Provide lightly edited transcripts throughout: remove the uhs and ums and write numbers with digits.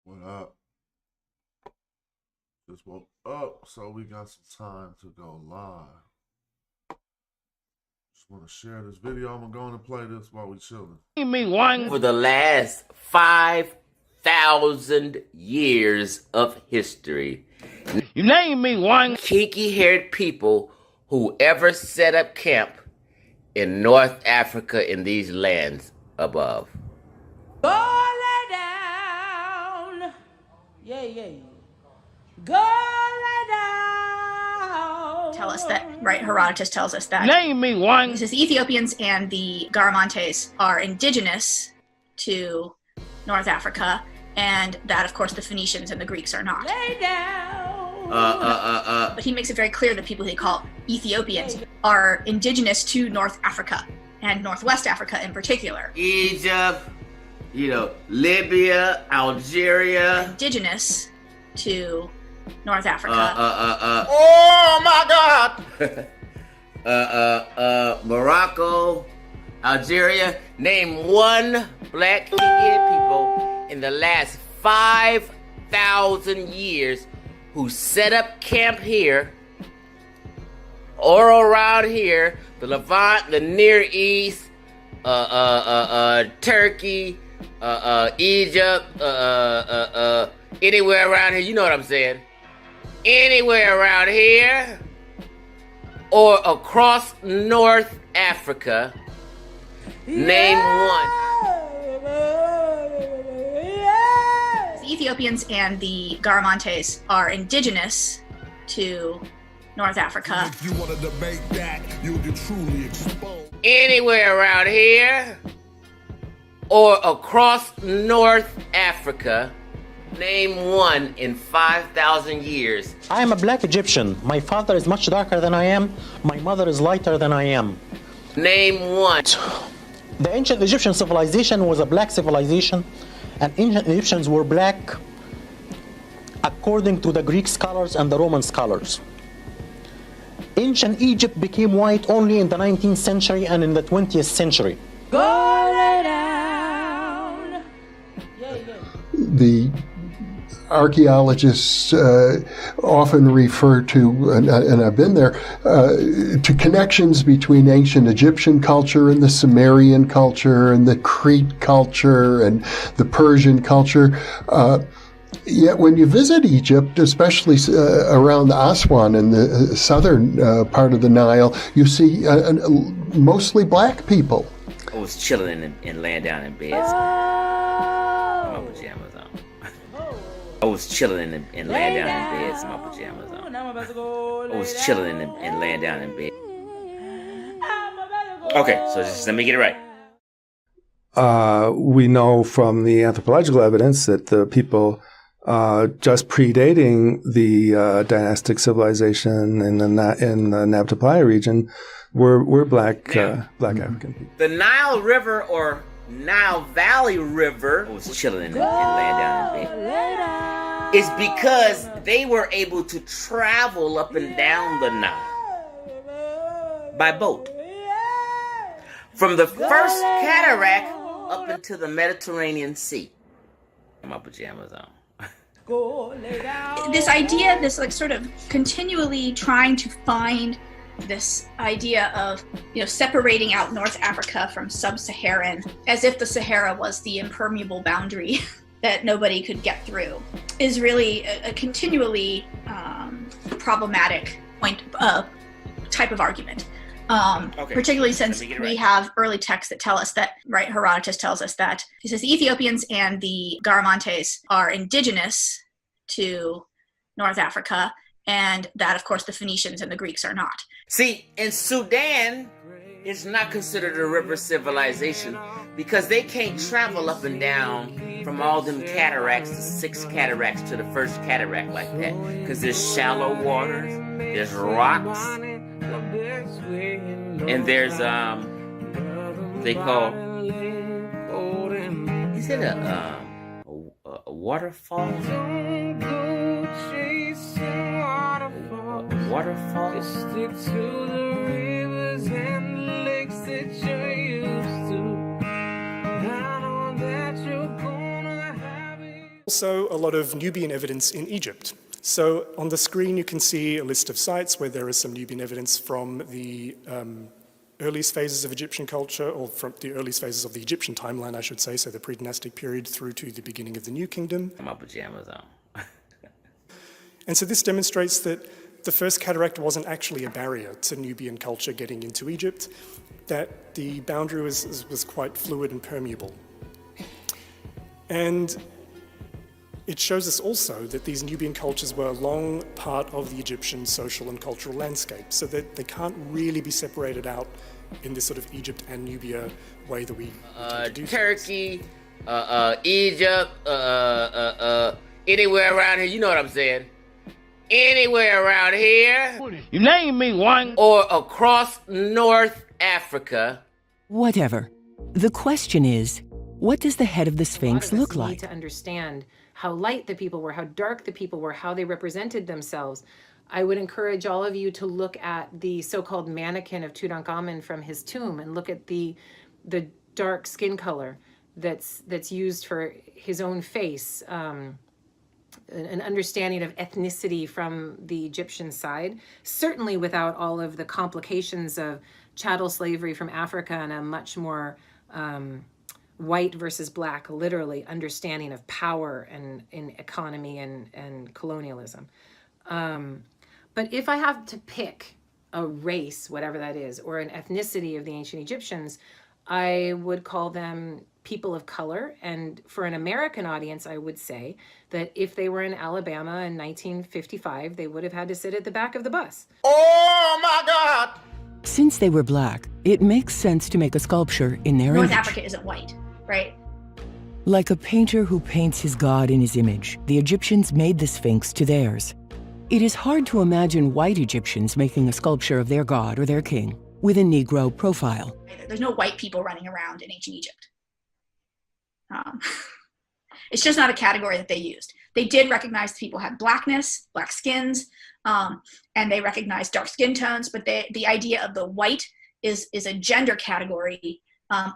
What up? Just woke up, so we got some time to go live. Just want to share this video. I'm going to play this while we chilling. For the last 5,000 years of history, You name me one. kinky-haired people who ever set up camp in North Africa in these lands above. Go lay down. Yeah. Go lay down. Tell us that, right? Herodotus tells us that. Name me one. He says the Ethiopians and the Garamantes are indigenous to North Africa, and that, of course, the Phoenicians and the Greeks are not. Lay down. But he makes it very clear that people he call Ethiopians are indigenous to North Africa, and Northwest Africa in particular. Egypt, Libya, Algeria. Indigenous to North Africa. Oh my God! Morocco, Algeria. Name one black kinky-haired people in the last 5,000 years who set up camp here or around here, the Levant, the Near East, Turkey, Egypt, anywhere around here, you know what I'm saying? Anywhere around here or across North Africa, name one. The Ethiopians and the Garamantes are indigenous to North Africa. If you want to debate that, you'll be truly exposed. Anywhere around here or across North Africa, name one in 5,000 years. I am a black Egyptian. My father is much darker than I am. My mother is lighter than I am. Name one. The ancient Egyptian civilization was a black civilization, and ancient Egyptians were black according to the Greek scholars and the Roman scholars. Ancient Egypt became white only in the 19th century and in the 20th century. Go lay down. Yeah. The archaeologists often refer to, and I've been there, to connections between ancient Egyptian culture and the Sumerian culture and the Crete culture and the Persian culture. Yet when you visit Egypt, especially around Aswan in the southern part of the Nile, you see mostly black people. I was chilling and laying down in bed. My pajamas on. I was chilling and laying down in bed, so my pajamas on. I was chilling and laying down in bed. Okay, so just let me get it right. We know from the anthropological evidence that the people just predating the dynastic civilization in the Nabta Playa region were black African people. The Nile River or Nile Valley River, I was chilling and laying down in bed. It's because they were able to travel up and down the Nile by boat. From the first cataract up into the Mediterranean Sea. My pajamas on. This idea, this like sort of continually trying to find this idea of, separating out North Africa from sub-Saharan, as if the Sahara was the impermeable boundary that nobody could get through, is really a continually problematic type of argument. Particularly since we have early texts that tell us that, right, Herodotus tells us that. He says the Ethiopians and the Garamantes are indigenous to North Africa, and that, of course, the Phoenicians and the Greeks are not. See, in Sudan, it's not considered a river civilization because they can't travel up and down from all them cataracts, the 6 cataracts to the first cataract like that, because there's shallow waters, there's rocks, and there's they call, is it a waterfall? A waterfall? Stick to the rivers and the lakes that you're used to. I know that you're gonna have it. Also, a lot of Nubian evidence in Egypt. So on the screen, you can see a list of sites where there is some Nubian evidence from the earliest phases of Egyptian culture, or from the earliest phases of the Egyptian timeline, I should say, so the pre-dynastic period through to the beginning of the New Kingdom. My pajamas on. And so this demonstrates that the first cataract wasn't actually a barrier to Nubian culture getting into Egypt, that the boundary was quite fluid and permeable. And it shows us also that these Nubian cultures were a long part of the Egyptian social and cultural landscape, so that they can't really be separated out in this sort of Egypt and Nubia way that we tend to do Turkey, Egypt, anywhere around here, you know what I'm saying? Anywhere around here. You name me one. Or across North Africa. Whatever. The question is, what does the head of the Sphinx look like? Need to understand how light the people were, how dark the people were, how they represented themselves. I would encourage all of you to look at the so-called mannequin of Tutankhamun from his tomb and look at the dark skin color that's used for his own face. An understanding of ethnicity from the Egyptian side, certainly without all of the complications of chattel slavery from Africa and a much more white versus black, literally, understanding of power and in economy and colonialism. But if I have to pick a race, whatever that is, or an ethnicity of the ancient Egyptians, I would call them people of color. And for an American audience, I would say that if they were in Alabama in 1955, they would have had to sit at the back of the bus. Oh my God! Since they were black, it makes sense to make a sculpture in their North image. Africa isn't white, right? Like a painter who paints his god in his image, the Egyptians made the Sphinx to theirs. It is hard to imagine white Egyptians making a sculpture of their god or their king with a Negro profile. There's no white people running around in ancient Egypt. It's just not a category that they used. They did recognize people had blackness, black skins, and they recognized dark skin tones, but the idea of the white is a gender category,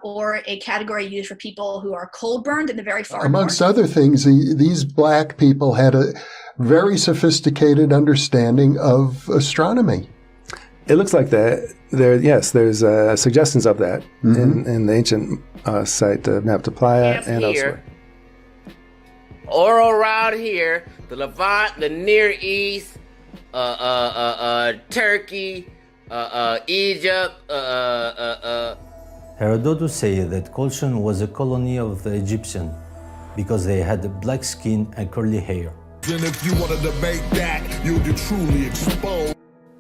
or a category used for people who are cold burned in the very far Amongst north. other things, these black people had a very sophisticated understanding of astronomy. It looks like that. There's suggestions of that in the ancient site of Nabta Playa and elsewhere. Or around here, the Levant, the Near East, Turkey, Egypt. Herodotus says that Colchon was a colony of the Egyptian because they had black skin and curly hair. And if you want to debate that, you'll be truly exposed.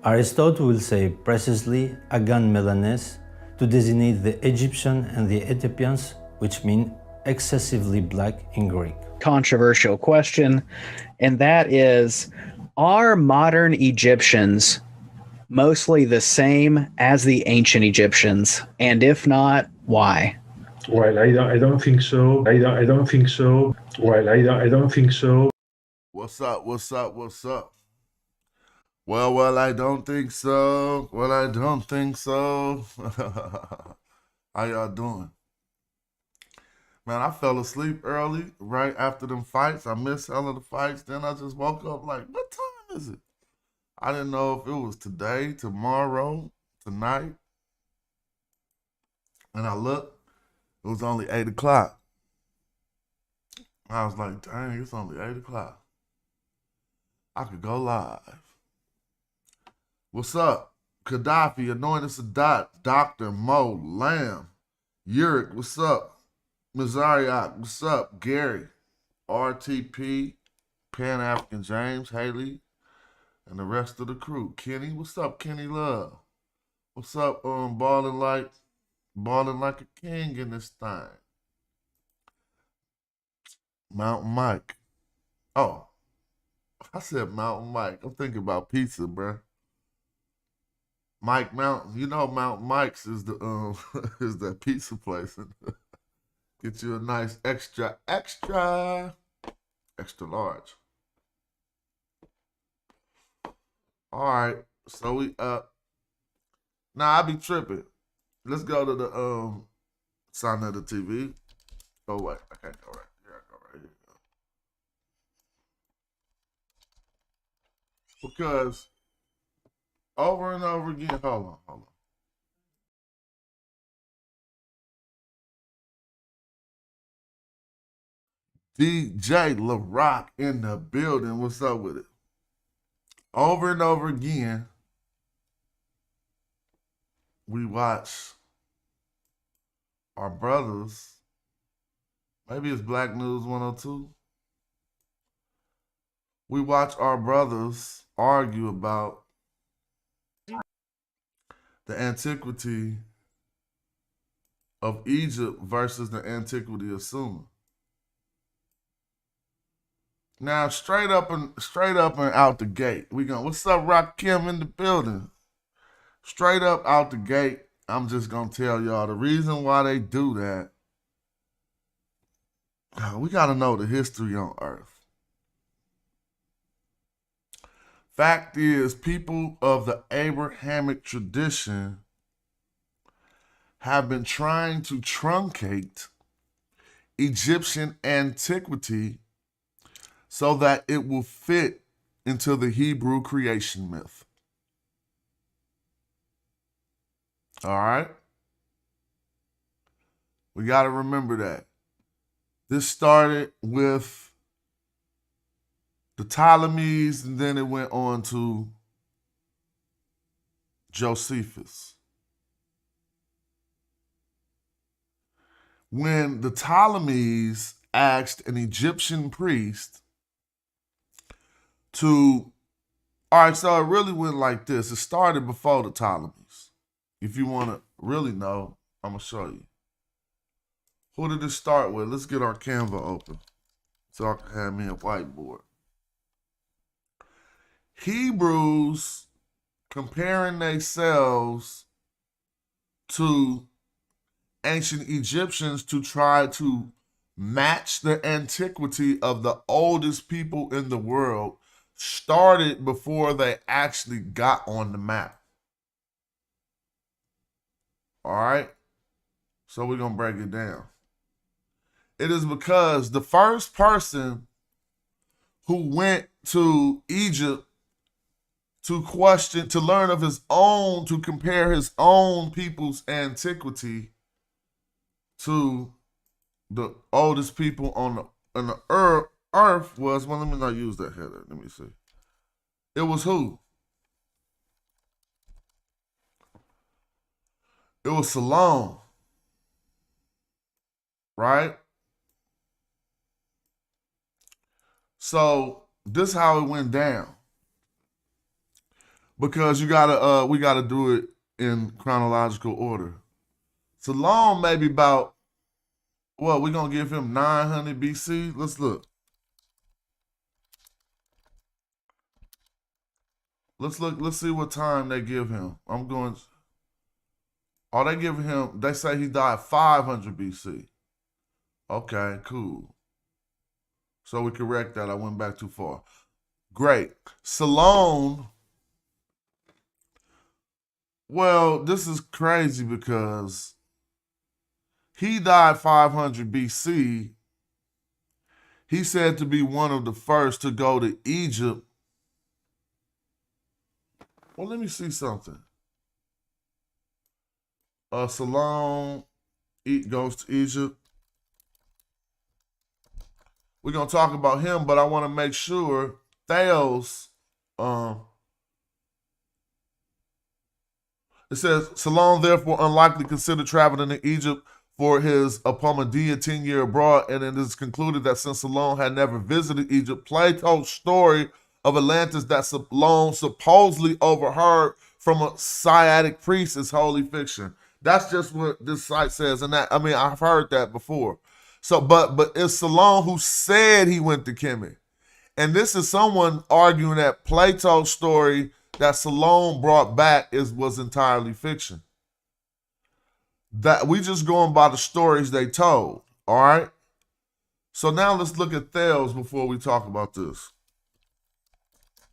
Aristotle will say precisely Agan Melanes to designate the Egyptian and the Ethiopians, which mean excessively black in Greek. Controversial question, and that is, are modern Egyptians mostly the same as the ancient Egyptians? And if not, why? Well, I don't think so. I don't think so. Well, I don't think so. What's up? What's up? What's up? Well, I don't think so. Well, I don't think so. How y'all doing? Man, I fell asleep early, right after them fights. I missed all of the fights. Then I just woke up like, what time is it? I didn't know if it was today, tomorrow, tonight. And I looked, it was only 8 o'clock. I was like, dang, it's only 8 o'clock. I could go live. What's up? Gaddafi, Anointed Sadat, Dr. Mo, Lamb, Yurik, what's up? Mazariak, what's up? Gary, RTP, Pan African James, Haley, and the rest of the crew. Kenny, what's up? Kenny Love. What's up? Balling like a king in this thing. Mountain Mike. Oh, I said Mountain Mike. I'm thinking about pizza, bruh. Mike Mountain. You know Mountain Mike's is the is that pizza place. Get you a nice extra large. All right, so we up. Nah, I be tripping. Let's go to the sign of the TV. Oh wait, I can't go right here. I go right here. Because over and over again, hold on. DJ LaRock in the building. What's up with it? Over and over again, we watch our brothers, maybe it's Black News 102. We watch our brothers argue about the antiquity of Egypt versus the antiquity of Sumer. Now, straight up and out the gate, we going, what's up, Rock Kim in the building? Straight up out the gate, I'm just gonna tell y'all the reason why they do that. We gotta know the history on Earth. Fact is, people of the Abrahamic tradition have been trying to truncate Egyptian antiquity so that it will fit into the Hebrew creation myth. All right? We got to remember that. This started with the Ptolemies, and then it went on to Josephus. When the Ptolemies asked an Egyptian priest to, all right, so it really went like this. It started before the Ptolemies. If you want to really know, I'm going to show you. Who did it start with? Let's get our Canva open so I can have me a whiteboard. Hebrews comparing themselves to ancient Egyptians to try to match the antiquity of the oldest people in the world started before they actually got on the map. All right? So we're going to break it down. It is because the first person who went to Egypt to question, to learn of his own, to compare his own people's antiquity to the oldest people on the earth was, well, let me not use that header. Let me see. It was who? It was Salome. Right? So this is how it went down. Because we gotta do it in chronological order. Salome maybe about, well, we're gonna give him 900 BC. Let's look. Let's see what time they give him. They give him, they say he died 500 BC. Okay, cool. So we correct that. I went back too far. Great. Salome, well, this is crazy because he died 500 BC. He's said to be one of the first to go to Egypt. Well, let me see something. Salome goes to Egypt. We're going to talk about him, but I want to make sure Theos, it says, Salome therefore unlikely considered traveling to Egypt for his Apomedea 10-year abroad, and it is concluded that since Salome had never visited Egypt, Plato's story of Atlantis that Salome supposedly overheard from a Saitic priest is wholly fiction. That's just what this site says, and that, I mean, I've heard that before. So, but it's Salome who said he went to Kemet. And this is someone arguing that Plato's story that Salome brought back was entirely fiction. That we just going by the stories they told. All right. So now let's look at Theos before we talk about this.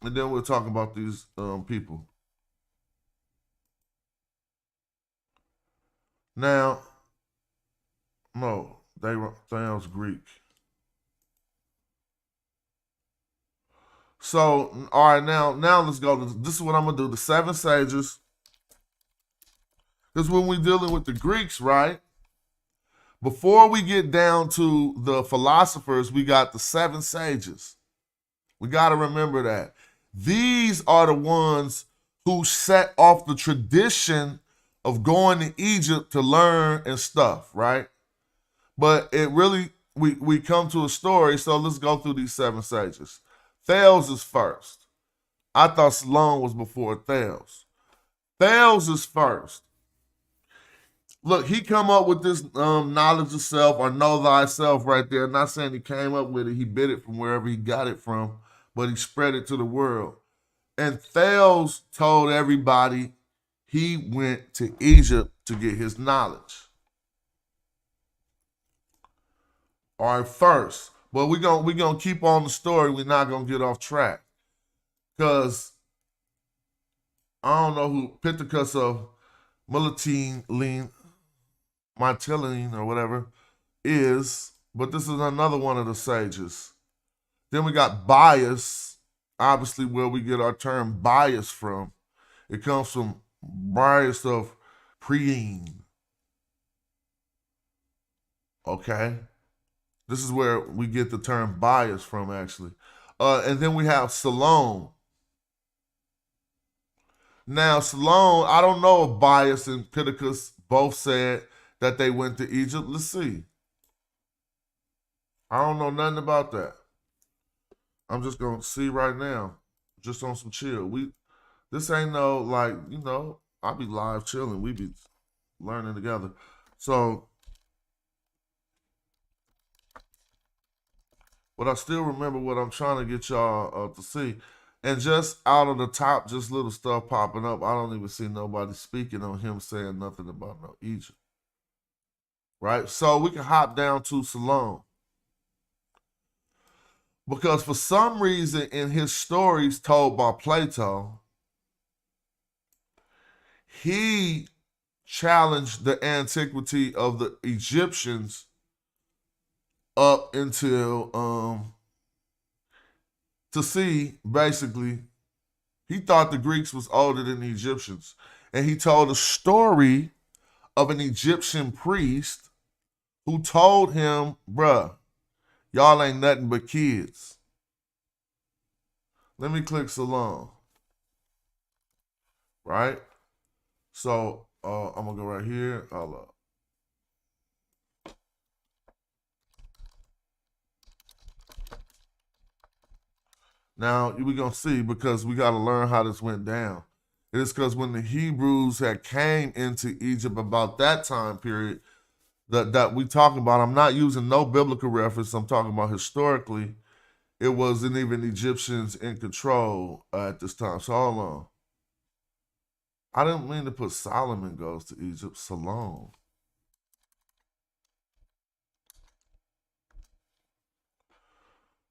And then we'll talk about these people. Now, no, Theos Greek. So, all right, now let's go. This is what I'm going to do. The 7 sages. Because when we're dealing with the Greeks, right? Before we get down to the philosophers, we got the 7 sages. We got to remember that. These are the ones who set off the tradition of going to Egypt to learn and stuff, right? But it really, we come to a story, so let's go through these 7 sages. Thales is first. I thought Salome was before Thales. Thales is first. Look, he come up with this knowledge of self or know thyself right there. Not saying he came up with it. He bit it from wherever he got it from, but he spread it to the world. And Thales told everybody he went to Egypt to get his knowledge. All right, first. But we're gonna keep on the story. We're not gonna get off track. Because I don't know who Pittacus of Mytilene or whatever is, but this is another one of the sages. Then we got bias, obviously where we get our term bias from. It comes from bias of Priene. Okay? This is where we get the term bias from, actually. And then we have Salome. Now, Salome, I don't know if Bias and Pittacus both said that they went to Egypt. Let's see. I don't know nothing about that. I'm just going to see right now, just on some chill. This ain't no, like, you know, I'll be live chilling. We be learning together. So, but I still remember what I'm trying to get y'all to see. And just out of the top, just little stuff popping up. I don't even see nobody speaking on him saying nothing about no Egypt. Right? So we can hop down to Salome. Because for some reason in his stories told by Plato, he challenged the antiquity of the Egyptians up until to see, basically, he thought the Greeks was older than the Egyptians. And he told a story of an Egyptian priest who told him, bruh, y'all ain't nothing but kids. Let me click Salome. Right? So, I'm going to go right here. Hold up. Now, we're going to see, because we got to learn how this went down. It is because when the Hebrews had came into Egypt about that time period that we talking about, I'm not using no biblical reference, I'm talking about historically, it wasn't even Egyptians in control at this time. So hold on. I didn't mean to put Solomon goes to Egypt, Salome.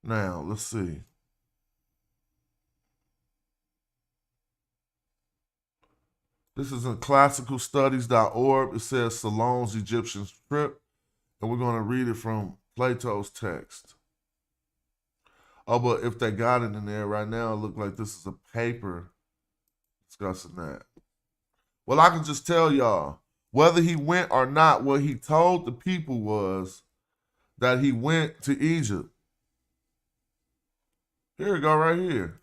Now, let's see. This is in classicalstudies.org. It says Salome's Egyptian script, and we're going to read it from Plato's text. Oh, but if they got it in there right now, it looks like this is a paper discussing that. Well, I can just tell y'all, whether he went or not, what he told the people was that he went to Egypt. Here we go, right here.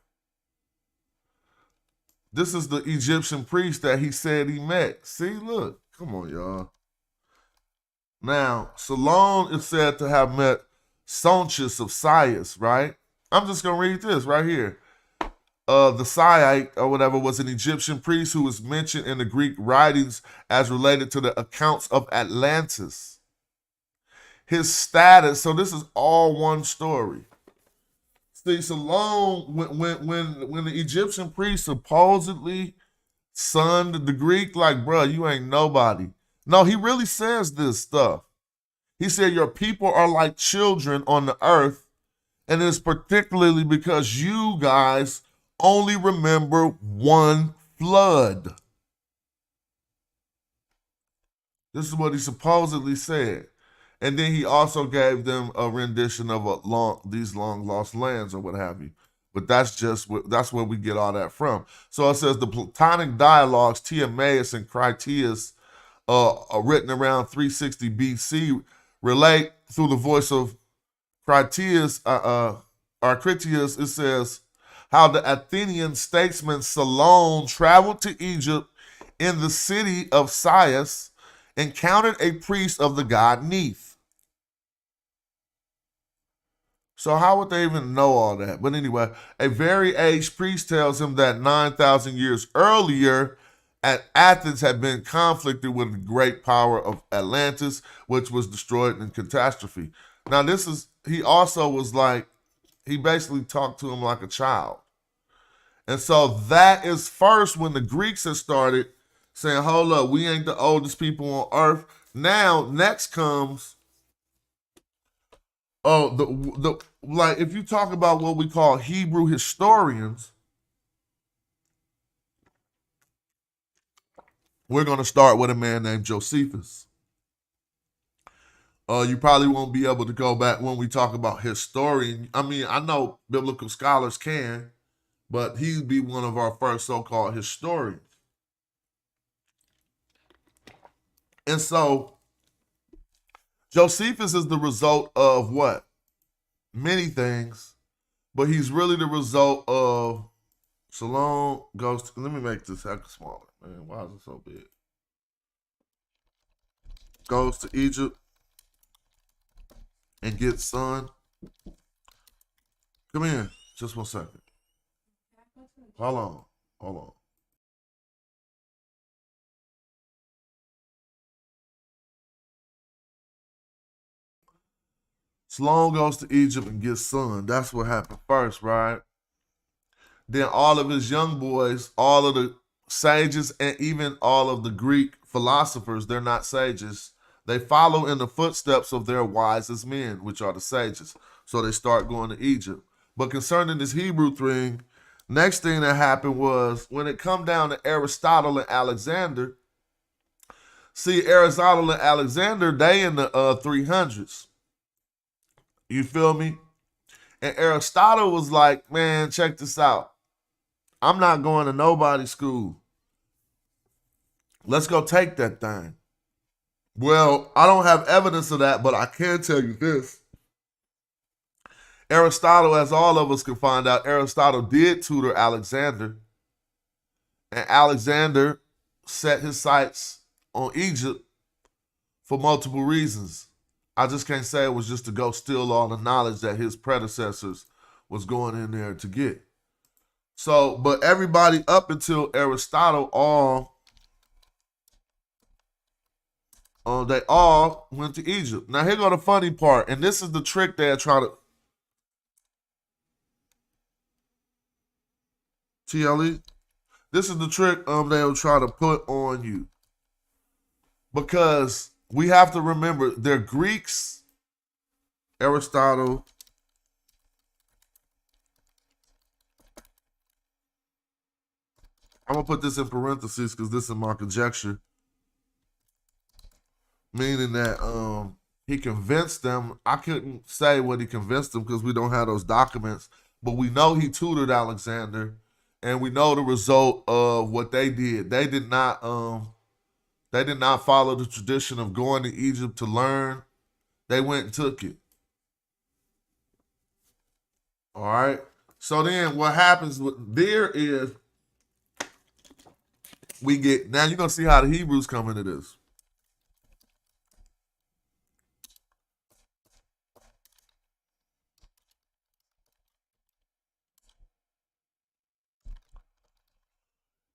This is the Egyptian priest that he said he met. See, look. Come on, y'all. Now, Salome is said to have met Sonchus of Sias, right? I'm just going to read this right here. The Siite, or whatever, was an Egyptian priest who was mentioned in the Greek writings as related to the accounts of Atlantis. His status, so this is all one story. See, Salome, when the Egyptian priest supposedly sunned the Greek, like, bro, you ain't nobody. No, he really says this stuff. He said, your people are like children on the earth, and it's particularly because you guys only remember one flood. This is what he supposedly said. And then he also gave them a rendition of these long lost lands or what have you. But that's where we get all that from. So it says the Platonic dialogues, Timaeus and Critias, are written around 360 BC, relate through the voice of Critias, Critias. It says how the Athenian statesman Solon traveled to Egypt in the city of Sais, encountered a priest of the god Neith. So how would they even know all that? But anyway, a very aged priest tells him that 9,000 years earlier, at Athens had been conflicted with the great power of Atlantis, which was destroyed in catastrophe. Now he also was like, he basically talked to him like a child. And so that is first when the Greeks had started saying, hold up, we ain't the oldest people on earth. Now, next comes, like if you talk about what we call Hebrew historians, we're going to start with a man named Josephus. You probably won't be able to go back when we talk about historian. I mean, I know biblical scholars can, but he'd be one of our first so-called historians. And so Josephus is the result of what? Many things, but he's really the result of Solon goes to, let me make this heck smaller, man. Why is it so big? Goes to Egypt and gets son. Come in, just 1 second. Hold on. Solon goes to Egypt and gets son. That's what happened first, right? Then all of his young boys, all of the sages, and even all of the Greek philosophers, they're not sages. They follow in the footsteps of their wisest men, which are the sages. So they start going to Egypt. But concerning this Hebrew thing, next thing that happened was when it come down to Aristotle and Alexander. See, Aristotle and Alexander, they in the 300s. You feel me? And Aristotle was like, man, check this out. I'm not going to nobody's school. Let's go take that thing. Well, I don't have evidence of that, but I can tell you this. Aristotle, as all of us can find out, Aristotle did tutor Alexander. And Alexander set his sights on Egypt for multiple reasons. I just can't say it was just to go steal all the knowledge that his predecessors was going in there to get. So, but everybody up until Aristotle, they all went to Egypt. Now here go the funny part, and this is the trick they're trying to. TLE, this is the trick they'll try to put on you, because we have to remember they're Greeks. Aristotle. I'm going to put this in parentheses because this is my conjecture. Meaning that he convinced them. I couldn't say what he convinced them because we don't have those documents. But we know he tutored Alexander. And we know the result of what they did. They did not follow the tradition of going to Egypt to learn. They went and took it. All right. So then what happens there is we get, now you're going to see how the Hebrews come into this.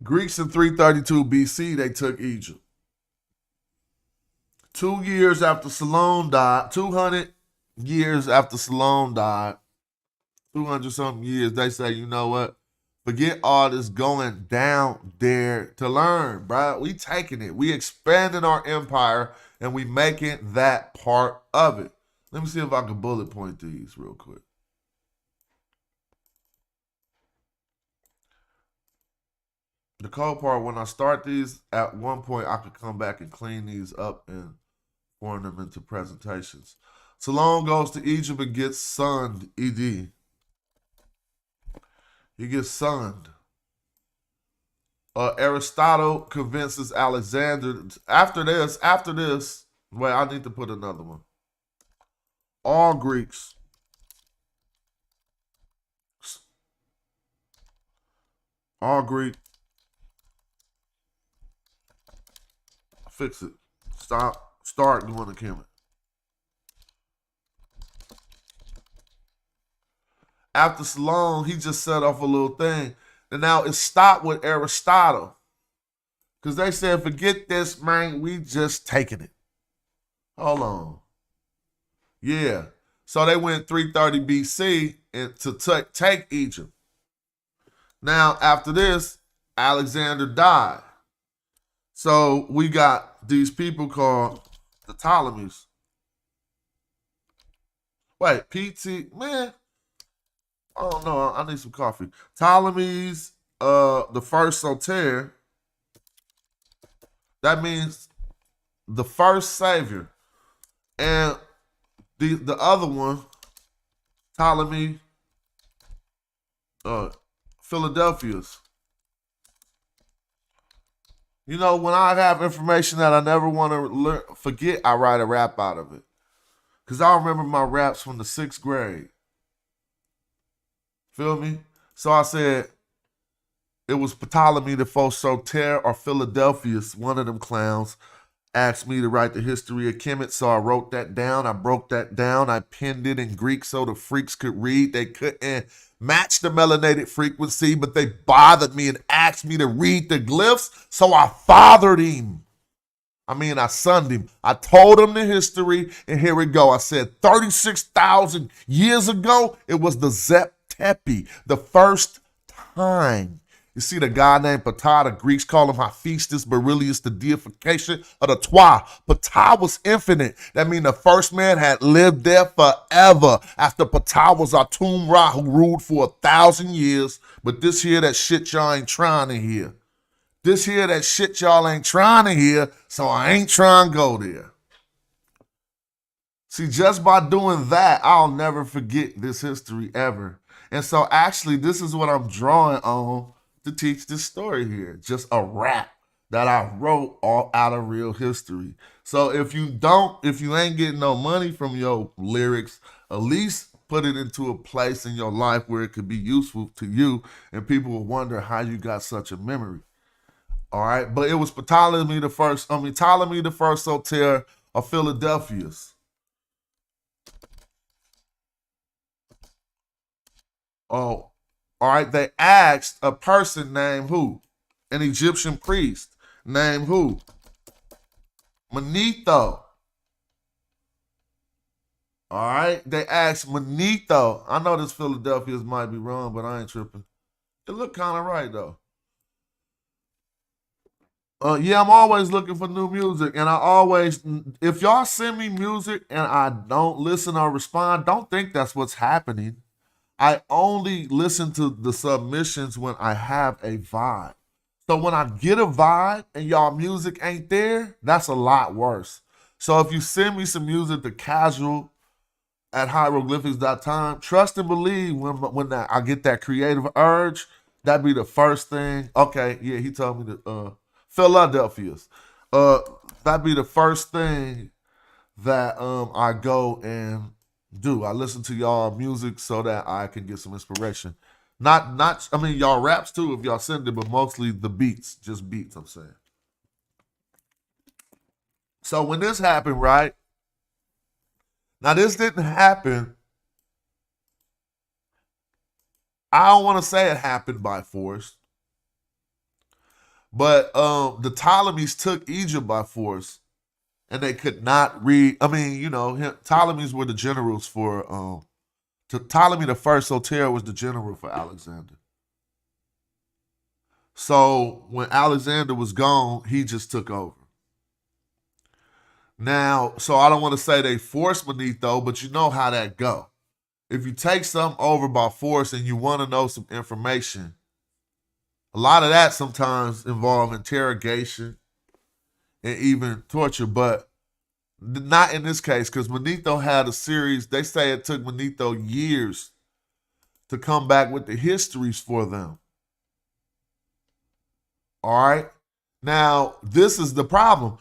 Greeks in 332 BC, they took Egypt. 2 years after Solon died, 200 years after Solon died, 200 something years, they say, you know what? Forget all this going down there to learn, bro. We taking it. We expanding our empire and we making that part of it. Let me see if I can bullet point these real quick. The cold part, when I start these, at one point I could come back and clean these up and form them into presentations. Solon goes to Egypt and gets son, ED. He gets sunned. Aristotle convinces Alexander. After this, wait, I need to put another one. All Greeks fix it. Start doing the chemistry. After Solon, he just set off a little thing. And now it stopped with Aristotle. Because they said, forget this, man. We just taking it. Hold on. Yeah. So they went 330 BC and to take Egypt. Now, after this, Alexander died. So we got these people called the Ptolemies. Wait, PT, man. I don't know. I need some coffee. Ptolemies, the first Soter. That means the first savior. And the other one, Ptolemy, Philadelphia's. You know, when I have information that I never want to forget, I write a rap out of it. Because I remember my raps from the 6th grade. Feel me? So I said, it was Ptolemy the first Soter or Philadelphia's, one of them clowns, asked me to write the history of Kemet, so I wrote that down. I broke that down. I penned it in Greek so the freaks could read. They couldn't match the melanated frequency, but they bothered me and asked me to read the glyphs, so I fathered him. I sunned him. I told him the history, and here we go. I said 36,000 years ago, it was the Zep Tepi, the first time. You see the guy named Ptah, the Greeks call him Hephaestus, but really it's the deification of the Twa. Ptah was infinite. That means the first man had lived there forever. After Ptah was Atum Ra, who ruled for 1,000 years. But this here, that shit y'all ain't trying to hear. This here, that shit y'all ain't trying to hear, so I ain't trying to go there. See, just by doing that, I'll never forget this history ever. And so actually, this is what I'm drawing on to teach this story here. Just a rap that I wrote all out of real history. So if you ain't getting no money from your lyrics, at least put it into a place in your life where it could be useful to you and people will wonder how you got such a memory. All right, but it was Ptolemy the first Soter of Philadelphia's. Oh, all right, they asked a person named who? An Egyptian priest named who? Manetho. All right, they asked Manetho. I know this Philadelphia's might be wrong, but I ain't tripping. It looked kind of right, though. Yeah, I'm always looking for new music, and if y'all send me music and I don't listen or respond, don't think that's what's happening. I only listen to the submissions when I have a vibe. So when I get a vibe and y'all music ain't there, that's a lot worse. So if you send me some music to casual@hieroglyphics.com, trust and believe when I get that creative urge, that'd be the first thing. Okay, yeah, he told me to Philadelphia's. That'd be the first thing that I go and do. I listen to y'all music so that I can get some inspiration. Y'all raps too if y'all send it, but mostly the beats, just beats, I'm saying. So when this happened, right? Now this didn't happen. I don't want to say it happened by force. But the Ptolemies took Egypt by force, and they could not read. Ptolemies were the generals for. Ptolemy the first Soter was the general for Alexander. So when Alexander was gone, he just took over. Now, so I don't want to say they forced Manetho, but you know how that go. If you take something over by force and you want to know some information, a lot of that sometimes involve interrogation and even torture, but not in this case, because Manetho had a series. They say it took Manetho years to come back with the histories for them. All right? Now, this is the problem.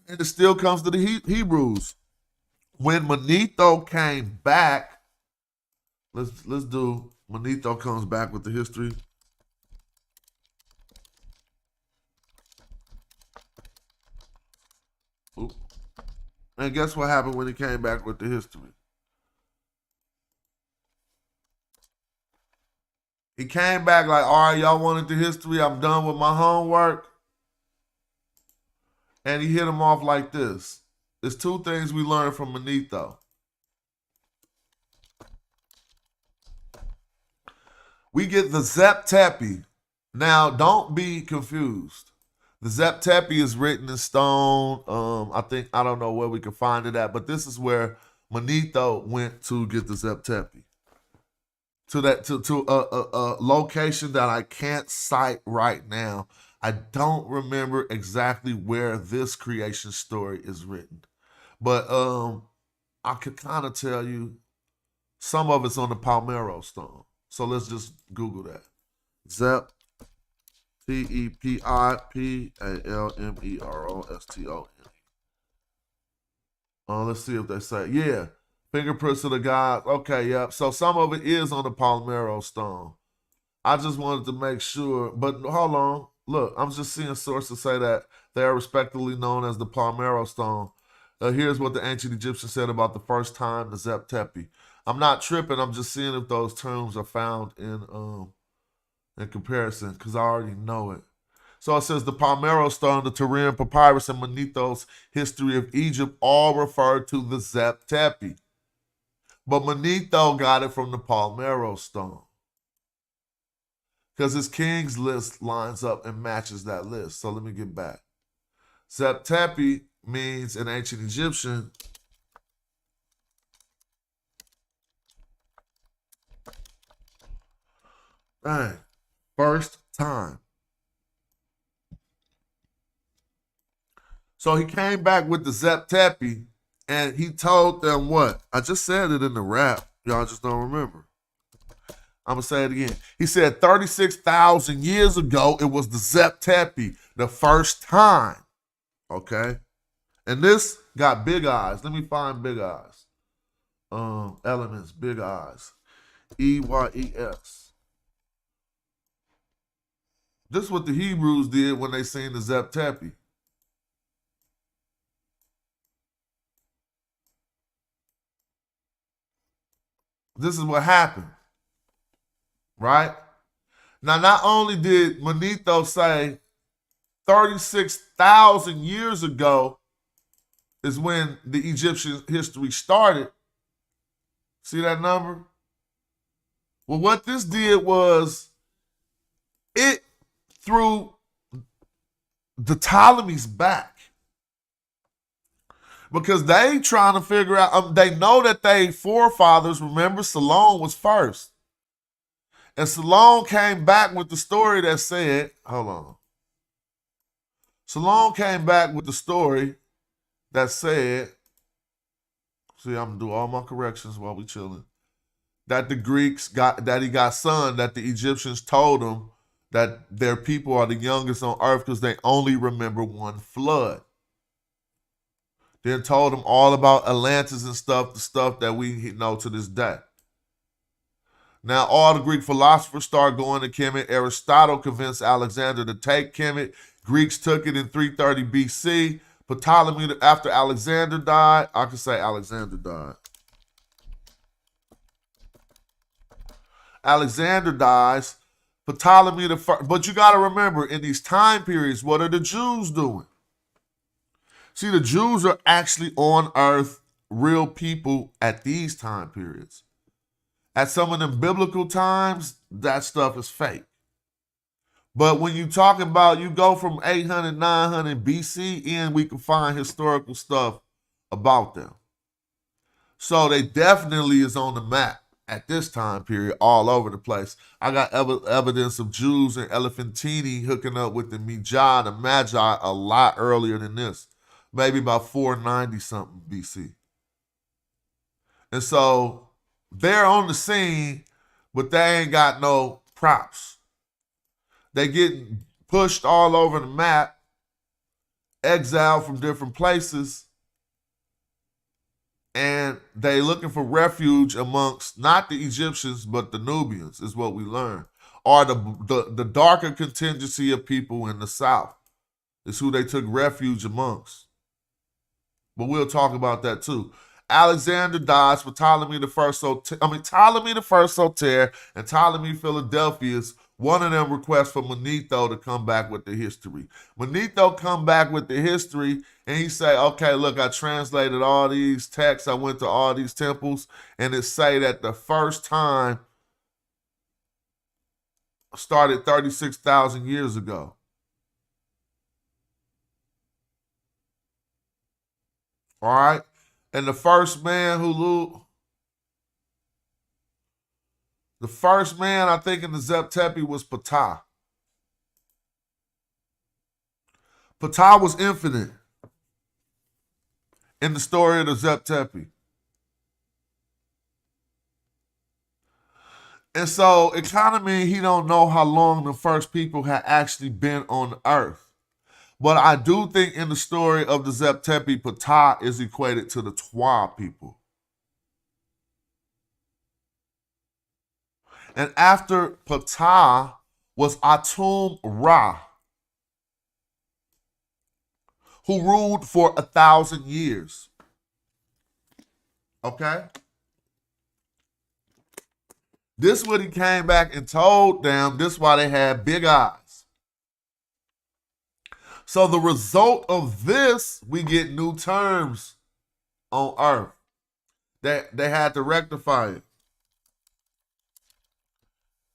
And it still comes to the Hebrews. When Manetho came back, let's do Manetho comes back with the history. Ooh. And guess what happened when he came back with the history? He came back like, all right, y'all wanted the history. I'm done with my homework. And he hit him off like this. There's two things we learned from Manetho. We get the Zep Tepi. Now, don't be confused. The Zep Tepi is written in stone. I don't know where we can find it at, but this is where Manetho went to get the Zep Tepi. To a location that I can't cite right now. I don't remember exactly where this creation story is written. But I could kind of tell you some of it's on the Palmero stone. So let's just Google that. Zep, Tepipalmerost. Let's see if they say, yeah, fingerprints of the gods. Okay, yep. So some of it is on the Palmero stone. I just wanted to make sure, but hold on. Look, I'm just seeing sources say that they are respectively known as the Palmero stone. Here's what the ancient Egyptians said about the first time the Zep Tepi. I'm not tripping. I'm just seeing if those terms are found in comparison because I already know it. So it says the Palmero stone, the Turin papyrus, and Manetho's history of Egypt all refer to the Zep Tepi. But Manetho got it from the Palmero stone because his king's list lines up and matches that list. So let me get back. Zep Tepi means in ancient Egyptian first time. So he came back with the Zep Tepi and he told them what? I just said it in the rap. Y'all just don't remember. I'm going to say it again. He said 36,000 years ago, it was the Zep Tepi, the first time. Okay? And this got big eyes. Let me find big eyes. Elements, big eyes. EYES. This is what the Hebrews did when they seen the Zep Tepi. This is what happened. Right? Now, not only did Manetho say 36,000 years ago is when the Egyptian history started. See that number? Well, what this did was it threw the Ptolemies back because they trying to figure out, they know that they forefathers, remember Salome was first. And Salome came back with the story that said, hold on. Salome came back with the story that said, see, I'm gonna do all my corrections while we chilling. That the Greeks that he got son, that the Egyptians told him that their people are the youngest on earth because they only remember one flood. Then told him all about Atlantis and stuff, the stuff that we know to this day. Now, all the Greek philosophers started going to Kemet. Aristotle convinced Alexander to take Kemet. Greeks took it in 330 BC. Ptolemy, after Alexander died, I could say Alexander died. Alexander dies. Ptolemy the first. But you got to remember, in these time periods, what are the Jews doing? See, the Jews are actually on earth, real people at these time periods. At some of them biblical times, that stuff is fake. But when you talk about, you go from 800, 900 BC in, we can find historical stuff about them. So they definitely is on the map at this time period all over the place. I got evidence of Jews in Elephantine hooking up with the Magi a lot earlier than this. Maybe about 490 something BC. And so they're on the scene, but they ain't got no props. They getting pushed all over the map, exiled from different places, and they looking for refuge amongst not the Egyptians, but the Nubians, is what we learn. Or the darker contingency of people in the south is who they took refuge amongst. But we'll talk about that too. Alexander dies for Ptolemy the First Soter and Ptolemy Philadelphus. One of them requests for Manetho to come back with the history. Manetho come back with the history and he say, okay, look, I translated all these texts. I went to all these temples, and it say that the first time started 36,000 years ago. All right? And the first man I think in the Zep-Tepi was Ptah. Ptah was infinite in the story of the Zep-Tepi. And so it kind of means he don't know how long the first people had actually been on the earth. But I do think in the story of the Zep-Tepi, Ptah is equated to the Twa people. And after Ptah was Atum Ra, who ruled for 1,000 years. Okay? This is what he came back and told them. This is why they had big eyes. So the result of this, we get new terms on earth. They had to rectify it.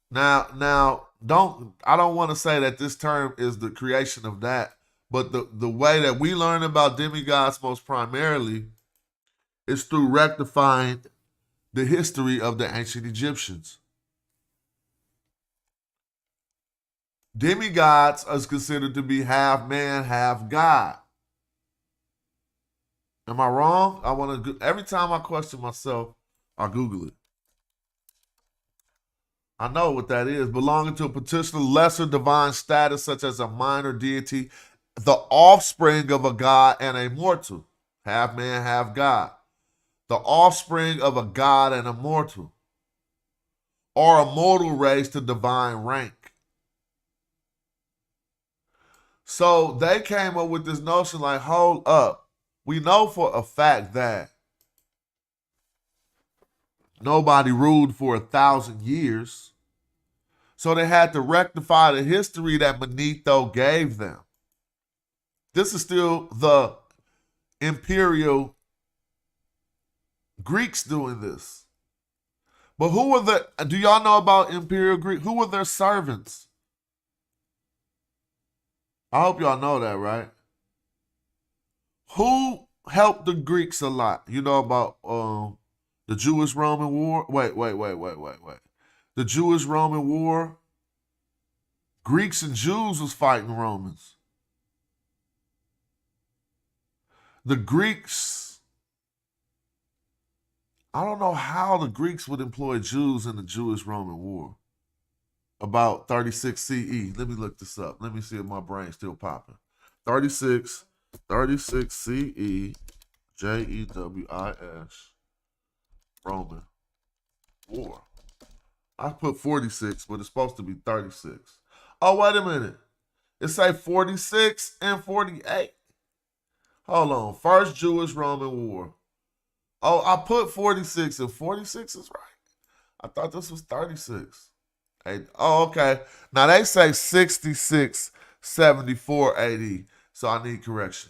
Now, I don't want to say that this term is the creation of that, but the way that we learn about demigods most primarily is through rectifying the history of the ancient Egyptians. Demigods is considered to be half man, half God. Am I wrong? Every time I question myself, I Google it. I know what that is. Belonging to a particular lesser divine status, such as a minor deity, the offspring of a god and a mortal. Half man, half God. The offspring of a god and a mortal. Or a mortal raised to divine rank. So they came up with this notion like, hold up. We know for a fact that nobody ruled for 1,000 years. So they had to rectify the history that Manetho gave them. This is still the imperial Greeks doing this. But do y'all know about imperial Greek? Who were their servants? I hope y'all know that, right? Who helped the Greeks a lot? You know about the Jewish-Roman War? Wait. The Jewish-Roman War, Greeks and Jews was fighting Romans. The Greeks, I don't know how the Greeks would employ Jews in the Jewish-Roman War. About 36 CE. Let me look this up. Let me see if my brain's still popping. 36 CE, JEWIS, Roman War. I put 46, but it's supposed to be 36. Oh, wait a minute. It say 46 and 48. Hold on. First Jewish-Roman War. Oh, I put 46, and 46 is right. I thought this was 36. Oh, okay. Now they say 66, 74 AD, so I need correction.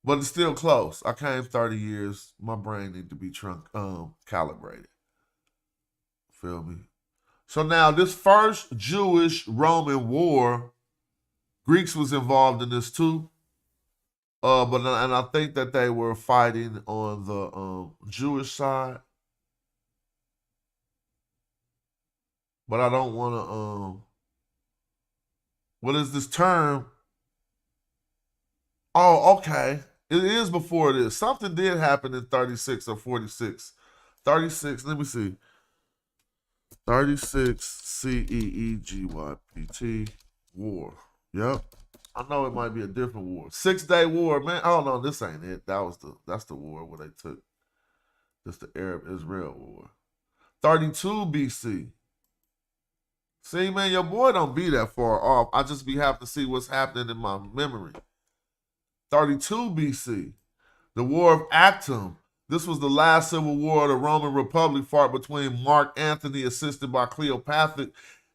But it's still close. I came 30 years. My brain need to be calibrated. Feel me? So now this first Jewish-Roman War, Greeks was involved in this too. And I think that they were fighting on the Jewish side. But I don't want to, what is this term? Oh, okay. It is before this. Something did happen in 36 or 46. 36, let me see. 36 CEEGYPT war. Yep. I know it might be a different war. 6-Day War, man. Oh no, this ain't it. That's the war where they took this the Arab-Israel war. 32 BC. See, man, your boy don't be that far off. I just be having to see what's happening in my memory. 32 BC. The War of Actium. This was the last civil war of the Roman Republic fought between Mark Antony, assisted by Cleopatra,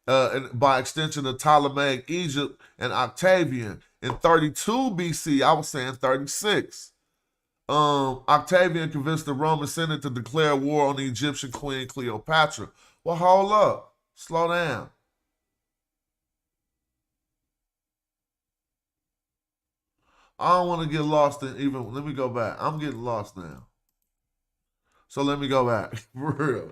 and by extension of Ptolemaic Egypt, and Octavian. In 32 BC, I was saying 36. Octavian convinced the Roman Senate to declare war on the Egyptian queen Cleopatra. Well, hold up. Slow down. I don't want to get lost in even, let me go back. I'm getting lost now. So let me go back. For real.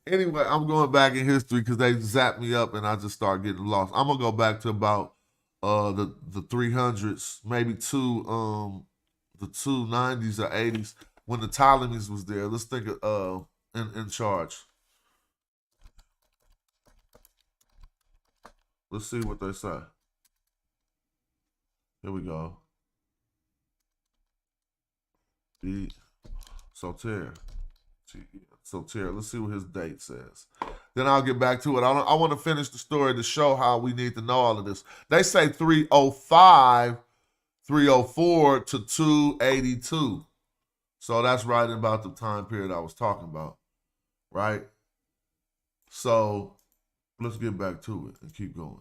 Anyway, I'm going back in history because they zapped me up and I just start getting lost. I'm going to go back to about the 300s, maybe the 290s or 80s when the Ptolemies was there. Let's think of in charge. Let's see what they say. Here we go. Soter. Let's see what his date says. Then I'll get back to it. I want to finish the story to show how we need to know all of this. They say 305, 304 to 282. So that's right about the time period I was talking about, right? So let's get back to it and keep going.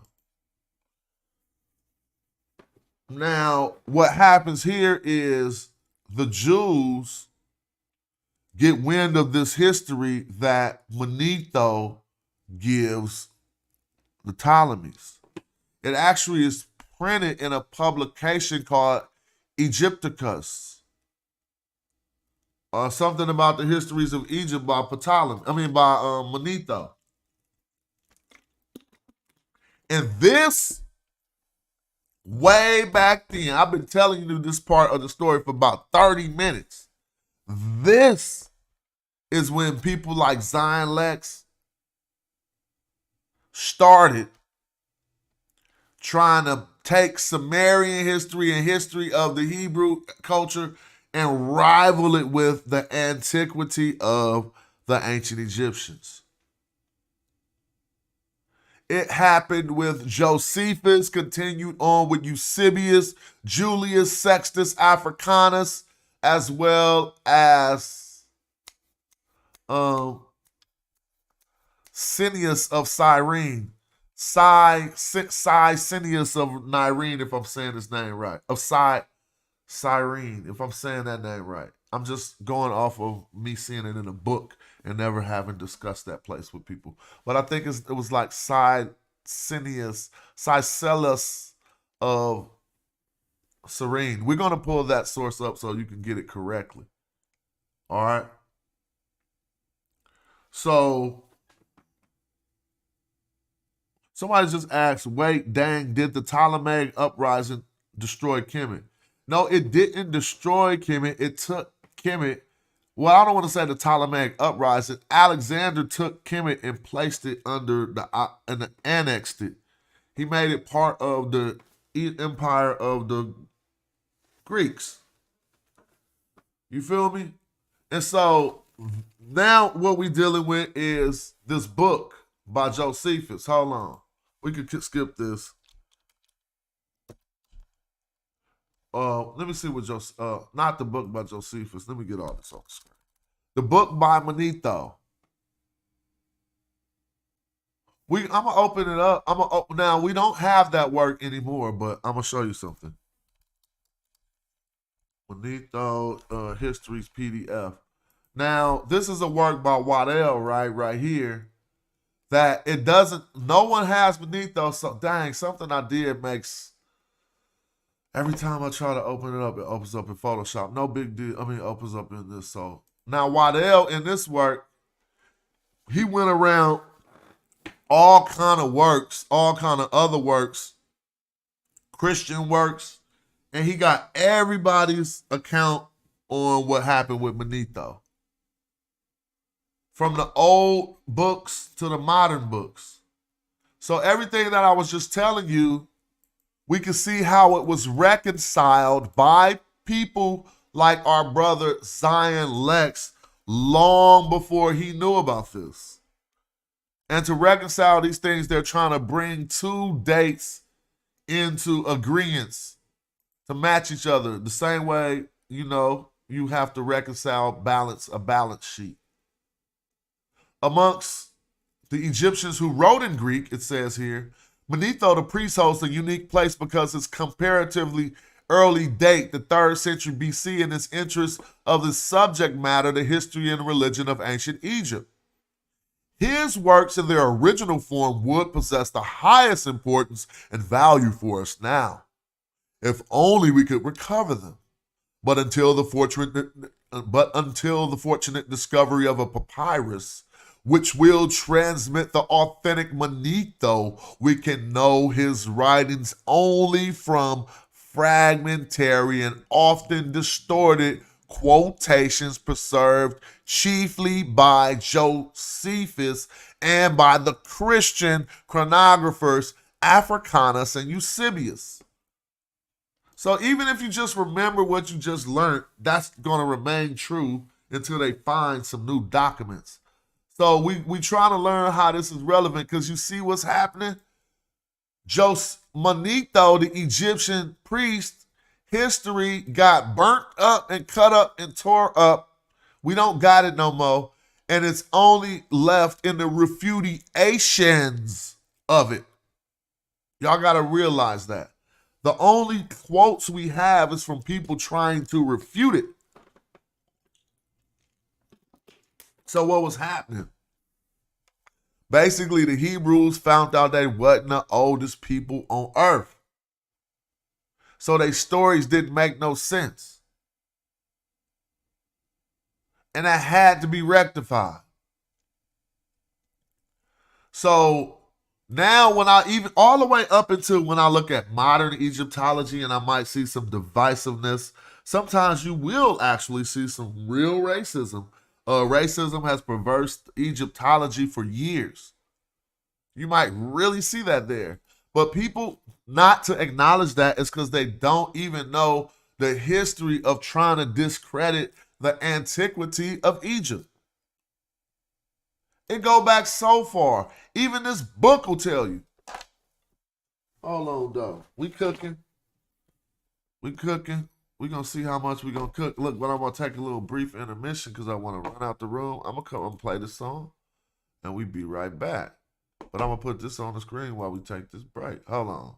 Now, what happens here is the Jews get wind of this history that Manetho gives the Ptolemies. It actually is printed in a publication called Egypticus. Something about the histories of Egypt by Manetho. And this, way back then, I've been telling you this part of the story for about 30 minutes. This is when people like Zion Lex started trying to take Sumerian history and history of the Hebrew culture and rival it with the antiquity of the ancient Egyptians. It happened with Josephus, continued on with Eusebius, Julius Sextus Africanus, as well as Cineas of Cyrene. Cineas of Nyrene, if I'm saying his name right. Of Cyrene, if I'm saying that name right. I'm just going off of me seeing it in a book and never having discussed that place with people. But I think it was like Cicellus of Cyrene. We're going to pull that source up so you can get it correctly. All right? So, somebody just asked, wait, dang, did the Ptolemaic uprising destroy Kemet? No, it didn't destroy Kemet. It took Kemet. Well, I don't want to say the Ptolemaic uprising. Alexander took Kemet and placed it under and annexed it. He made it part of the empire of the Greeks. You feel me? And so now what we're dealing with is this book by Josephus. Hold on. We could skip this. Let me see what not the book by Josephus. Let me get all this on the screen. The book by Manetho. I'm gonna open it up. Now we don't have that work anymore, but I'm gonna show you something. Manetho Histories PDF. Now this is a work by Waddell, right here. That it doesn't. No one has Manetho. So dang, something I did makes. Every time I try to open it opens up in Photoshop. No big deal. It opens up in this. So now Waddell in this work, he went around all kind of works, all kind of other works, Christian works, and he got everybody's account on what happened with Manetho. from the old books to the modern books. So everything that I was just telling you, we can see how it was reconciled by people like our brother Zion Lex long before he knew about this. And to reconcile these things, they're trying to bring two dates into agreements to match each other. The same way, you have to reconcile a balance sheet. Amongst the Egyptians who wrote in Greek, it says here, Manetho the priest holds a unique place because his comparatively early date, the 3rd century BC, in his interest of the subject matter, the history and religion of ancient Egypt. His works in their original form would possess the highest importance and value for us now, if only we could recover them. But until the fortunate discovery of a papyrus, which will transmit the authentic Manetho, we can know his writings only from fragmentary and often distorted quotations preserved chiefly by Josephus and by the Christian chronographers Africanus and Eusebius. So even if you just remember what you just learned, that's going to remain true until they find some new documents. So we try to learn how this is relevant because you see what's happening. Manetho, the Egyptian priest, history got burnt up and cut up and tore up. We don't got it no more. And it's only left in the refutations of it. Y'all got to realize that. The only quotes we have is from people trying to refute it. So what was happening? Basically, the Hebrews found out they wasn't the oldest people on earth. So their stories didn't make no sense. And that had to be rectified. So now when all the way up until when I look at modern Egyptology and I might see some divisiveness, sometimes you will actually see some real racism. Racism has perversed Egyptology for years. You might really see that there. But people not to acknowledge that is because they don't even know the history of trying to discredit the antiquity of Egypt. It go back so far. Even this book will tell you. Hold on, though. We cooking. We're going to see how much we're going to cook. Look, but I'm going to take a little brief intermission because I want to run out the room. I'm going to come and play this song, and we be right back. But I'm going to put this on the screen while we take this break. Hold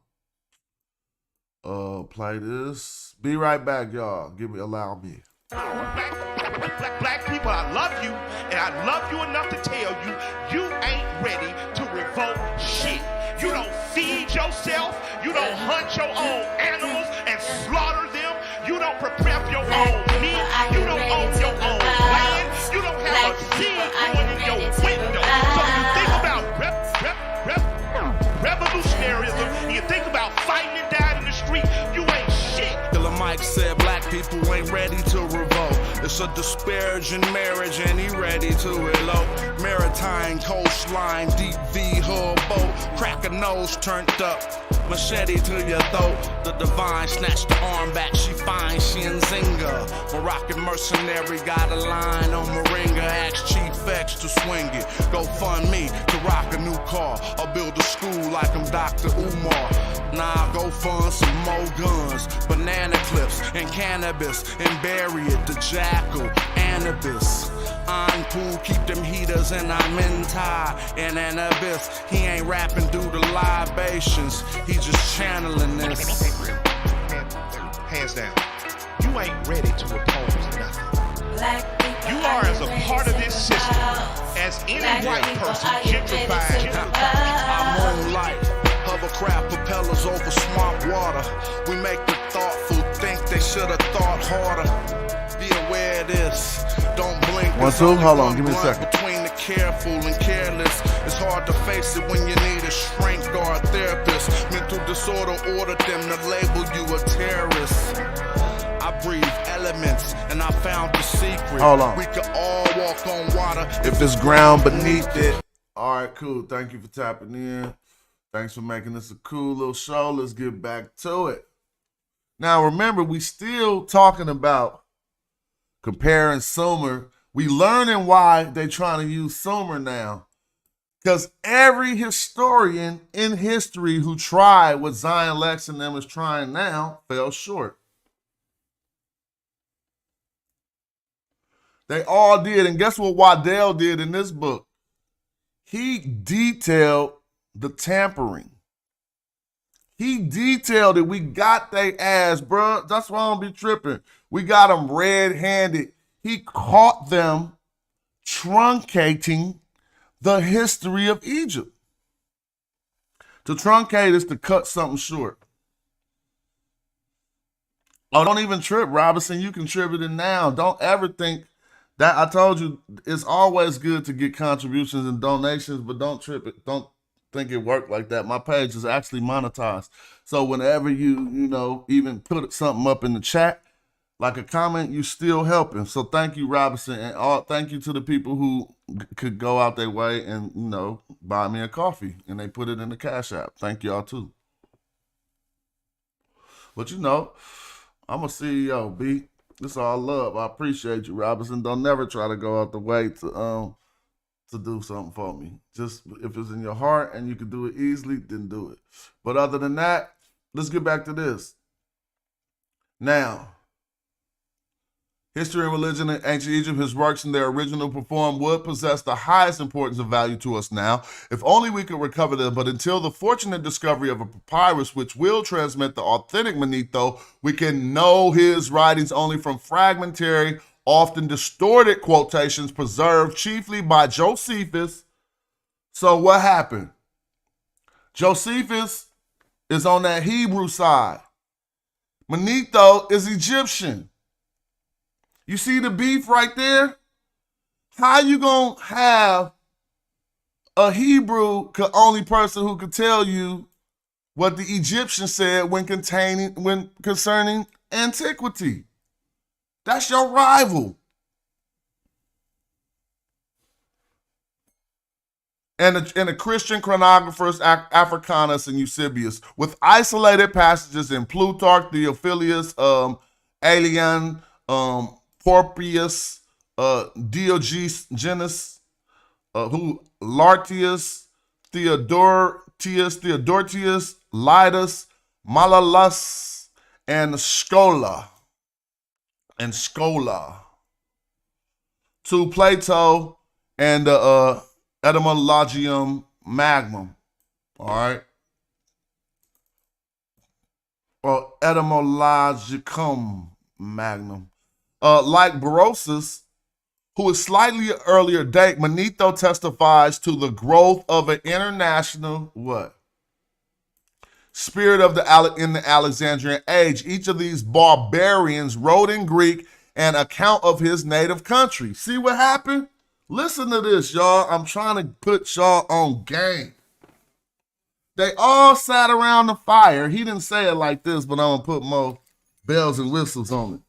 on. Play this. Be right back, y'all. Allow me. Black people, I love you, and I love you enough to tell you, you ain't ready to revolt shit. You don't feed yourself. You don't hunt your own animals and slaughter them. You don't prepare for your own meat. You don't own your own land. You don't have a seed growing in your window. So when you think about revolutionaryism, and you think about fighting and dying in the street, you ain't shit. Killer Mike said black people ain't ready to revolt. It's a disparaging marriage and he ready to elope. Maritime coastline, deep V hull boat. Crack a nose turned up, machete to your throat. The divine snatched the arm back, she fine, she in Zinga. Moroccan mercenary got a line on Moringa. Ask Chief X to swing it. Go fund me to rock a new car or build a school like I'm Dr. Umar. Nah, go fund some more guns, banana clips and cannabis and bury it. The jackal, Anubis. I'm cool, keep them heaters and I'm in tie and an abyss. He ain't rapping due to libations, he just channeling this. Hands down. You ain't ready to oppose nothing. You are as a part of this system as any white person gentrified. I'm on light. Hovercraft propellers over swamp water. We make the thoughtful think they should have thought harder. Be aware of this. Don't blink. One, two, hold on, give me a second. Between the careful and careless, it's hard to face it when you need a shrink or a therapist. Mental disorder ordered them to label you a terrorist. I I breathe elements, and I found the secret. Hold on. We could all walk on water if there's ground beneath it. All right, cool. Thank you for tapping in. Thanks for making this a cool little show. Let's get back to it. Now, remember, we still talking about comparing Sumer. We learning why they trying to use Sumer now. Because every historian in history who tried what Zion Lex and them is trying now fell short. They all did. And guess what Waddell did in this book? He detailed the tampering. He detailed it. We got they ass, bro. That's why I don't be tripping. We got them red-handed. He caught them truncating the history of Egypt. To truncate is to cut something short. Oh, don't even trip, Robinson. You contributed now. Don't ever think that. I told you it's always good to get contributions and donations, but don't trip it. Don't think it worked like that. My page is actually monetized. So whenever you even put something up in the chat, like a comment, you still helping. So thank you, Robinson, and thank you to the people who could go out their way and buy me a coffee, and they put it in the Cash App. Thank y'all too. But I'm a CEO, B. It's all love. I appreciate you, Robinson. Don't never try to go out the way to do something for me. Just if it's in your heart and you can do it easily, then do it. But other than that, let's get back to this. Now, history and religion in ancient Egypt, his works in their original form would possess the highest importance and value to us now, if only we could recover them. But until the fortunate discovery of a papyrus which will transmit the authentic Manetho, we can know his writings only from fragmentary, often distorted quotations preserved chiefly by Josephus. So what happened? Josephus is on that Hebrew side. Manetho is Egyptian. You see the beef right there? How you gonna have a Hebrew only person who could tell you what the Egyptian said when concerning antiquity? That's your rival. And the Christian chronographers Africanus and Eusebius, with isolated passages in Plutarch, Theophilus, Aelian, Porpius, Diogenes, Lartius, Theodortius, Lidas, Malalas, and Scola. To Plato and the Etymologium Magnum. All right. Or Etymologicum Magnum. Like Berosus, who is slightly earlier date, Manetho testifies to the growth of an international spirit of in the Alexandrian age. Each of these barbarians wrote in Greek an account of his native country. See what happened? Listen to this, y'all. I'm trying to put y'all on game. They all sat around the fire. He didn't say it like this, but I'm going to put more bells and whistles on it.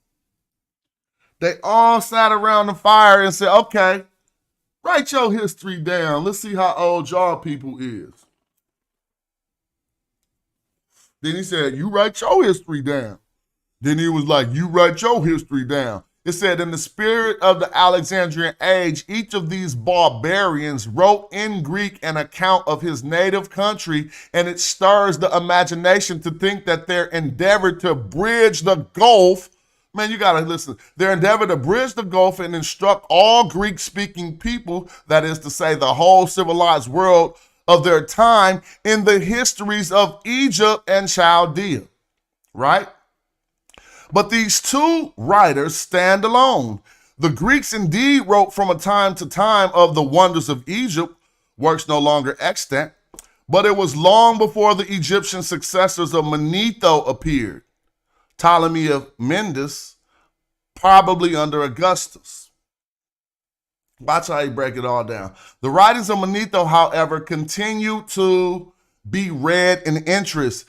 They all sat around the fire and said, okay, write your history down. Let's see how old y'all people is. Then he said, you write your history down. Then he was like, you write your history down. It said, in the spirit of the Alexandrian age, each of these barbarians wrote in Greek an account of his native country, and it stirs the imagination to think that their endeavor to bridge the gulf, man, you gotta listen, their endeavor to bridge the gulf and instruct all Greek-speaking people, that is to say the whole civilized world of their time, in the histories of Egypt and Chaldea, right? But these two writers stand alone. The Greeks indeed wrote from a time to time of the wonders of Egypt, works no longer extant, but it was long before the Egyptian successors of Manetho appeared. Ptolemy of Mendes, probably under Augustus. Watch how he break it all down. The writings of Manetho, however, continue to be read in interest,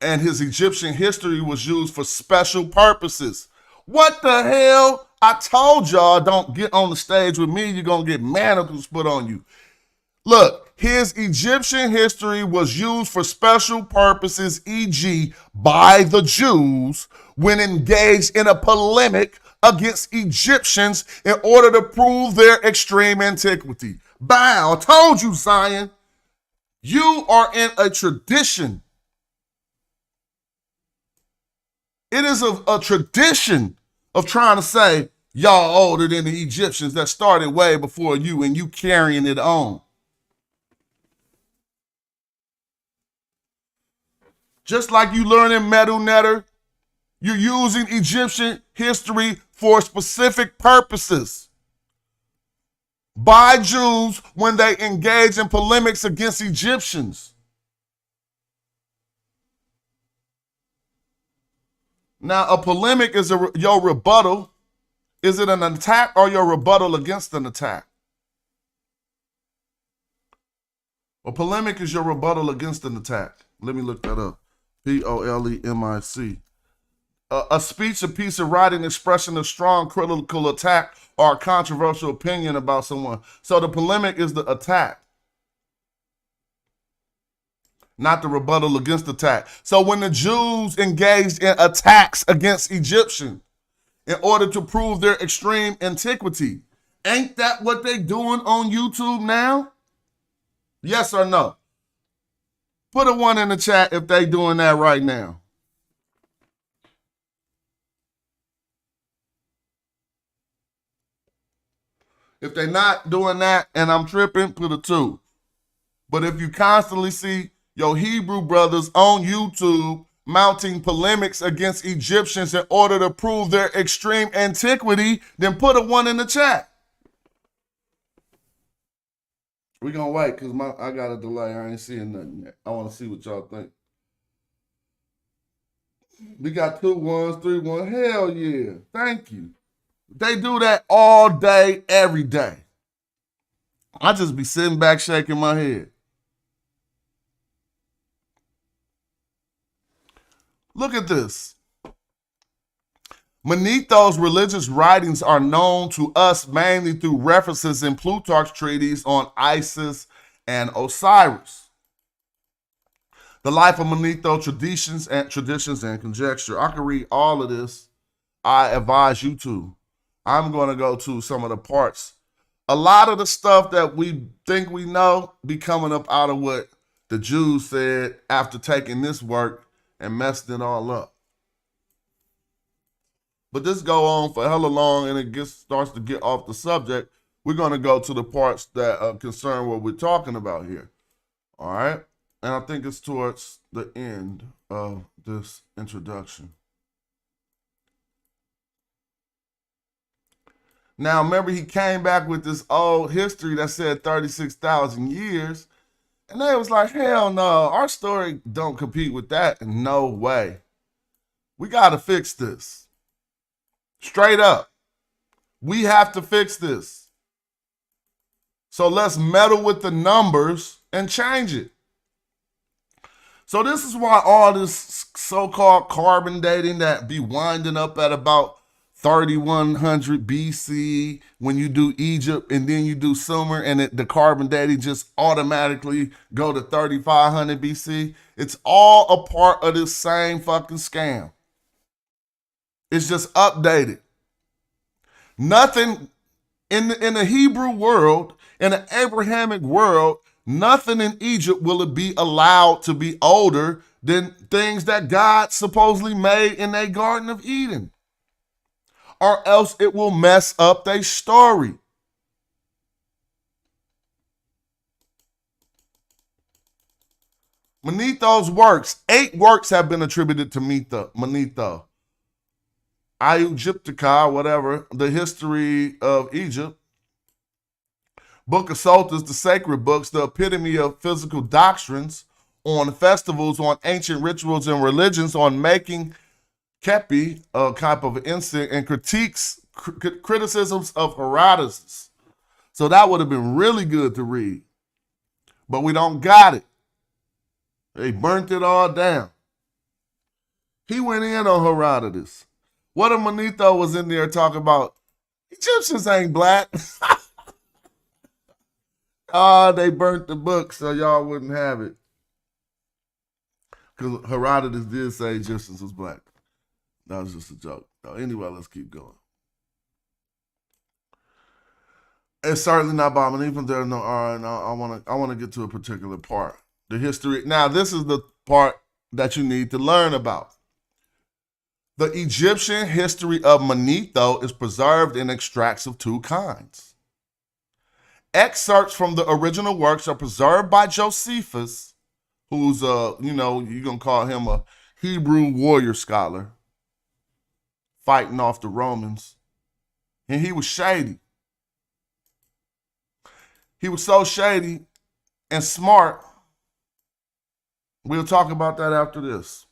and his Egyptian history was used for special purposes. What the hell? I told y'all don't get on the stage with me. You're going to get manacles put on you. Look, his Egyptian history was used for special purposes, e.g., by the Jews when engaged in a polemic against Egyptians in order to prove their extreme antiquity. Bow, I told you, Zion. You are in a tradition. It is a tradition of trying to say y'all older than the Egyptians that started way before you and you carrying it on. Just like you learn in Medu Netter, you're using Egyptian history for specific purposes by Jews when they engage in polemics against Egyptians. Now, a polemic is your rebuttal. Is it an attack or your rebuttal against an attack? A polemic is your rebuttal against an attack. Let me look that up. Polemic. A speech, a piece of writing, expression of strong critical attack or a controversial opinion about someone. So the polemic is the attack, not the rebuttal against attack. So when the Jews engaged in attacks against Egyptians in order to prove their extreme antiquity, ain't that what they doing on YouTube now? Yes or no? Put a 1 in the chat if they doing that right now. If they're not doing that and I'm tripping, put a 2. But if you constantly see your Hebrew brothers on YouTube mounting polemics against Egyptians in order to prove their extreme antiquity, then put a 1 in the chat. We're going to wait because I got a delay. I ain't seeing nothing yet. I want to see what y'all think. We got 2 1s, 3 1. Hell yeah. Thank you. They do that all day, every day. I just be sitting back shaking my head. Look at this. Manetho's religious writings are known to us mainly through references in Plutarch's treatise on Isis and Osiris. The life of Manetho, traditions and conjecture. I can read all of this. I advise you to. I'm going to go to some of the parts. A lot of the stuff that we think we know be coming up out of what the Jews said after taking this work and messed it all up. But this go on for hella long and it starts to get off the subject. We're going to go to the parts that concern what we're talking about here. All right? And I think it's towards the end of this introduction. Now, remember, he came back with this old history that said 36,000 years. And they was like, hell no, our story don't compete with that. No way. We got to fix this. Straight up. We have to fix this. So let's meddle with the numbers and change it. So this is why all this so-called carbon dating that be winding up at about 3100 BC when you do Egypt and then you do Sumer and the carbon dating just automatically go to 3500 BC. It's all a part of this same fucking scam. It's just updated. Nothing in the Hebrew world, in the Abrahamic world, nothing in Egypt will it be allowed to be older than things that God supposedly made in a Garden of Eden. Or else it will mess up their story. Manetho's works, 8 works have been attributed to Manetho. Egyptica, whatever, the history of Egypt. Book of Psalms, the sacred books, the epitome of physical doctrines, on festivals, on ancient rituals and religions, on making kepi, a type of incense, and criticisms of Herodotus. So that would have been really good to read. But we don't got it. They burnt it all down. He went in on Herodotus. What if Manetho was in there talking about Egyptians ain't black? They burnt the book so y'all wouldn't have it. Because Herodotus did say Egyptians was black. That was just a joke. Anyway, let's keep going. It's certainly not about Manetho. There no R, and I want to get to a particular part. The history. Now, this is the part that you need to learn about. The Egyptian history of Manetho is preserved in extracts of two kinds. Excerpts from the original works are preserved by Josephus, who's you're gonna call him a Hebrew warrior scholar, fighting off the Romans, and he was shady. He was so shady and smart. We'll talk about that after this.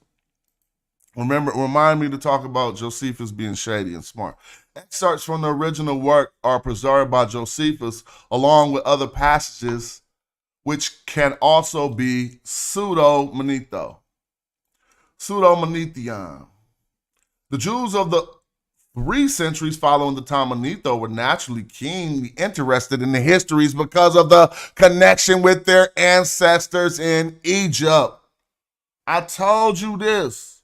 Remind me to talk about Josephus being shady and smart. Excerpts from the original work are preserved by Josephus along with other passages which can also be pseudo-Manetho. Pseudo-Manethion. The Jews of the 3 centuries following the time of Manetho were naturally keenly interested in the histories because of the connection with their ancestors in Egypt. I told you this.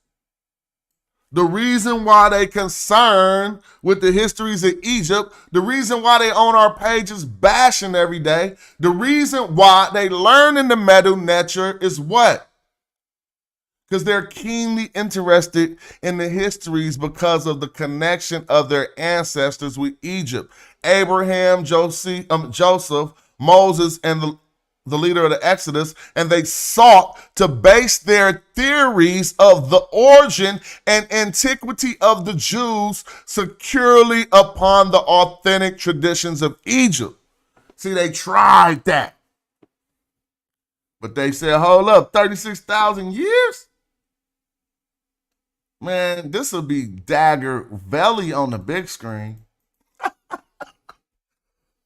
The reason why they concerned with the histories of Egypt, the reason why they on our pages bashing every day, the reason why they learn in the Medu Neter is what? Because they're keenly interested in the histories because of the connection of their ancestors with Egypt. Abraham, Joseph, Moses, and the leader of the Exodus, and they sought to base their theories of the origin and antiquity of the Jews securely upon the authentic traditions of Egypt. See, they tried that. But they said, hold up, 36,000 years? Man, this will be Dagger Valley on the big screen.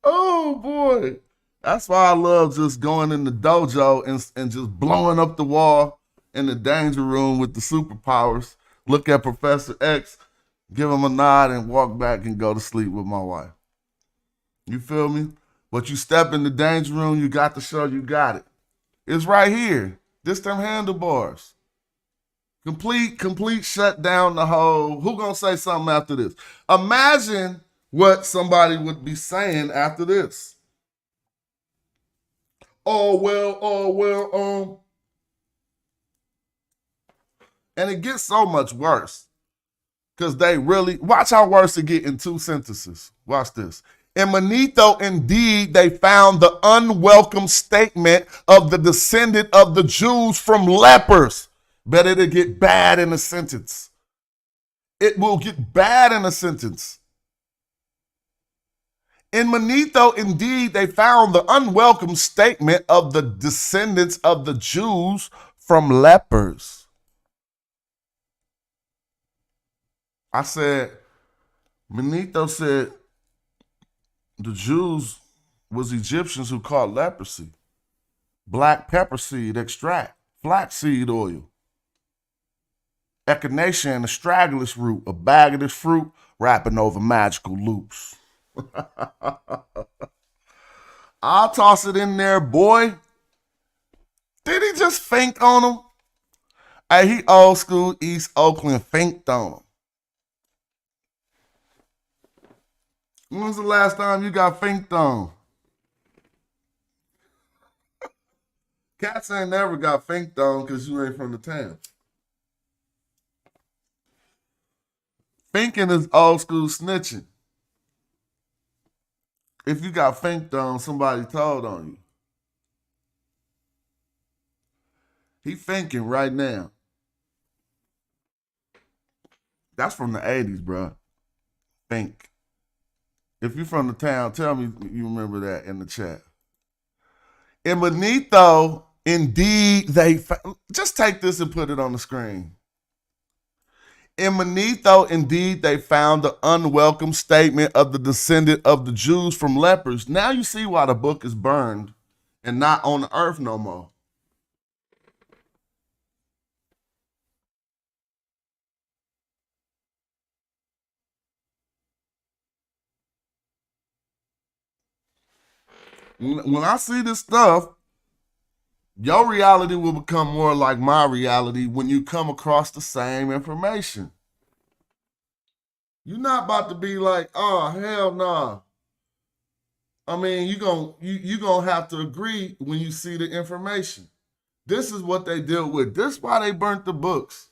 Oh, boy. That's why I love just going in the dojo and just blowing up the wall in the danger room with the superpowers. Look at Professor X, give him a nod, and walk back and go to sleep with my wife. You feel me? But you step in the danger room, you got to show you got it. It's right here. This them handlebars. Complete shut down the whole. Who gonna say something after this? Imagine what somebody would be saying after this. Oh, well. And it gets so much worse. Because they really, watch how worse it get in 2 sentences. Watch this. In Manetho, indeed, they found the unwelcome statement of the descendant of the Jews from lepers. Better to get bad in a sentence. It will get bad in a sentence. In Manetho, indeed, they found the unwelcome statement of the descendants of the Jews from lepers. I said, Manetho said the Jews was Egyptians who caught leprosy, black pepper seed extract, flaxseed oil, echinacea and astragalus root, a bag of this fruit, wrapping over magical loops. I'll toss it in there, boy. Did he just fink on him? Hey, he old school East Oakland finked on him. When was the last time you got finked on? Cats ain't never got finked on because you ain't from the town. Finking is old school snitching. If you got finked on, somebody told on you. He finking right now. That's from the 80s, bro. Fink. If you're from the town, tell me you remember that in the chat. In Manetho, indeed, just take this and put it on the screen. In Manetho, indeed, they found the unwelcome statement of the descendant of the Jews from lepers. Now you see why the book is burned and not on the earth no more. when I see this stuff, your reality will become more like my reality when you come across the same information. You're not about to be like, oh, hell no. I mean, you gonna have to agree when you see the information. This is what they dealt with. This is why they burnt the books.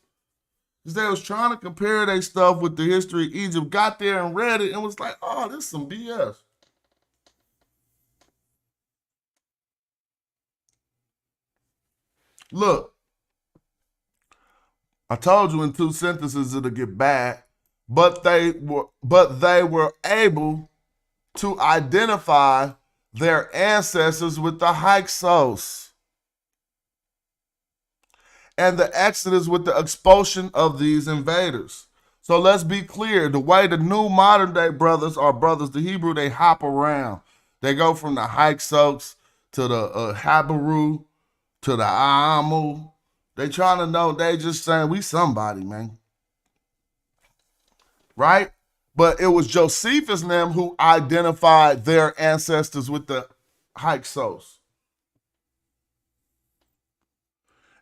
Because they was trying to compare their stuff with the history of Egypt, got there and read it and was like, oh, this is some BS. Look, I told you in 2 sentences it'll get bad, but they were able to identify their ancestors with the Hyksos and the Exodus with the expulsion of these invaders. So let's be clear, the way the new modern day brothers are brothers, the Hebrew, they hop around. They go from the Hyksos to the Habaru to the Aamu. They trying to know, they just saying we somebody, man. Right? But it was Josephus and them who identified their ancestors with the Hyksos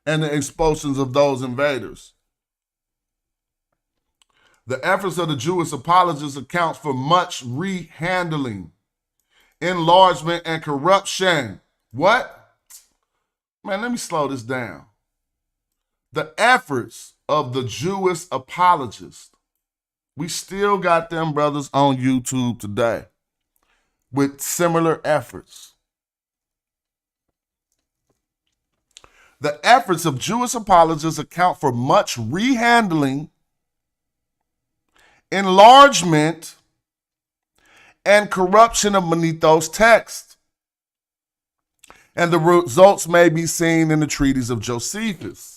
and the expulsions of those invaders. The efforts of the Jewish apologists accounts for much rehandling, enlargement, and corruption. What? Man, let me slow this down. The efforts of the Jewish apologists. We still got them brothers on YouTube today with similar efforts. The efforts of Jewish apologists account for much rehandling, enlargement, and corruption of Manetho's text. And the results may be seen in the treatise of Josephus.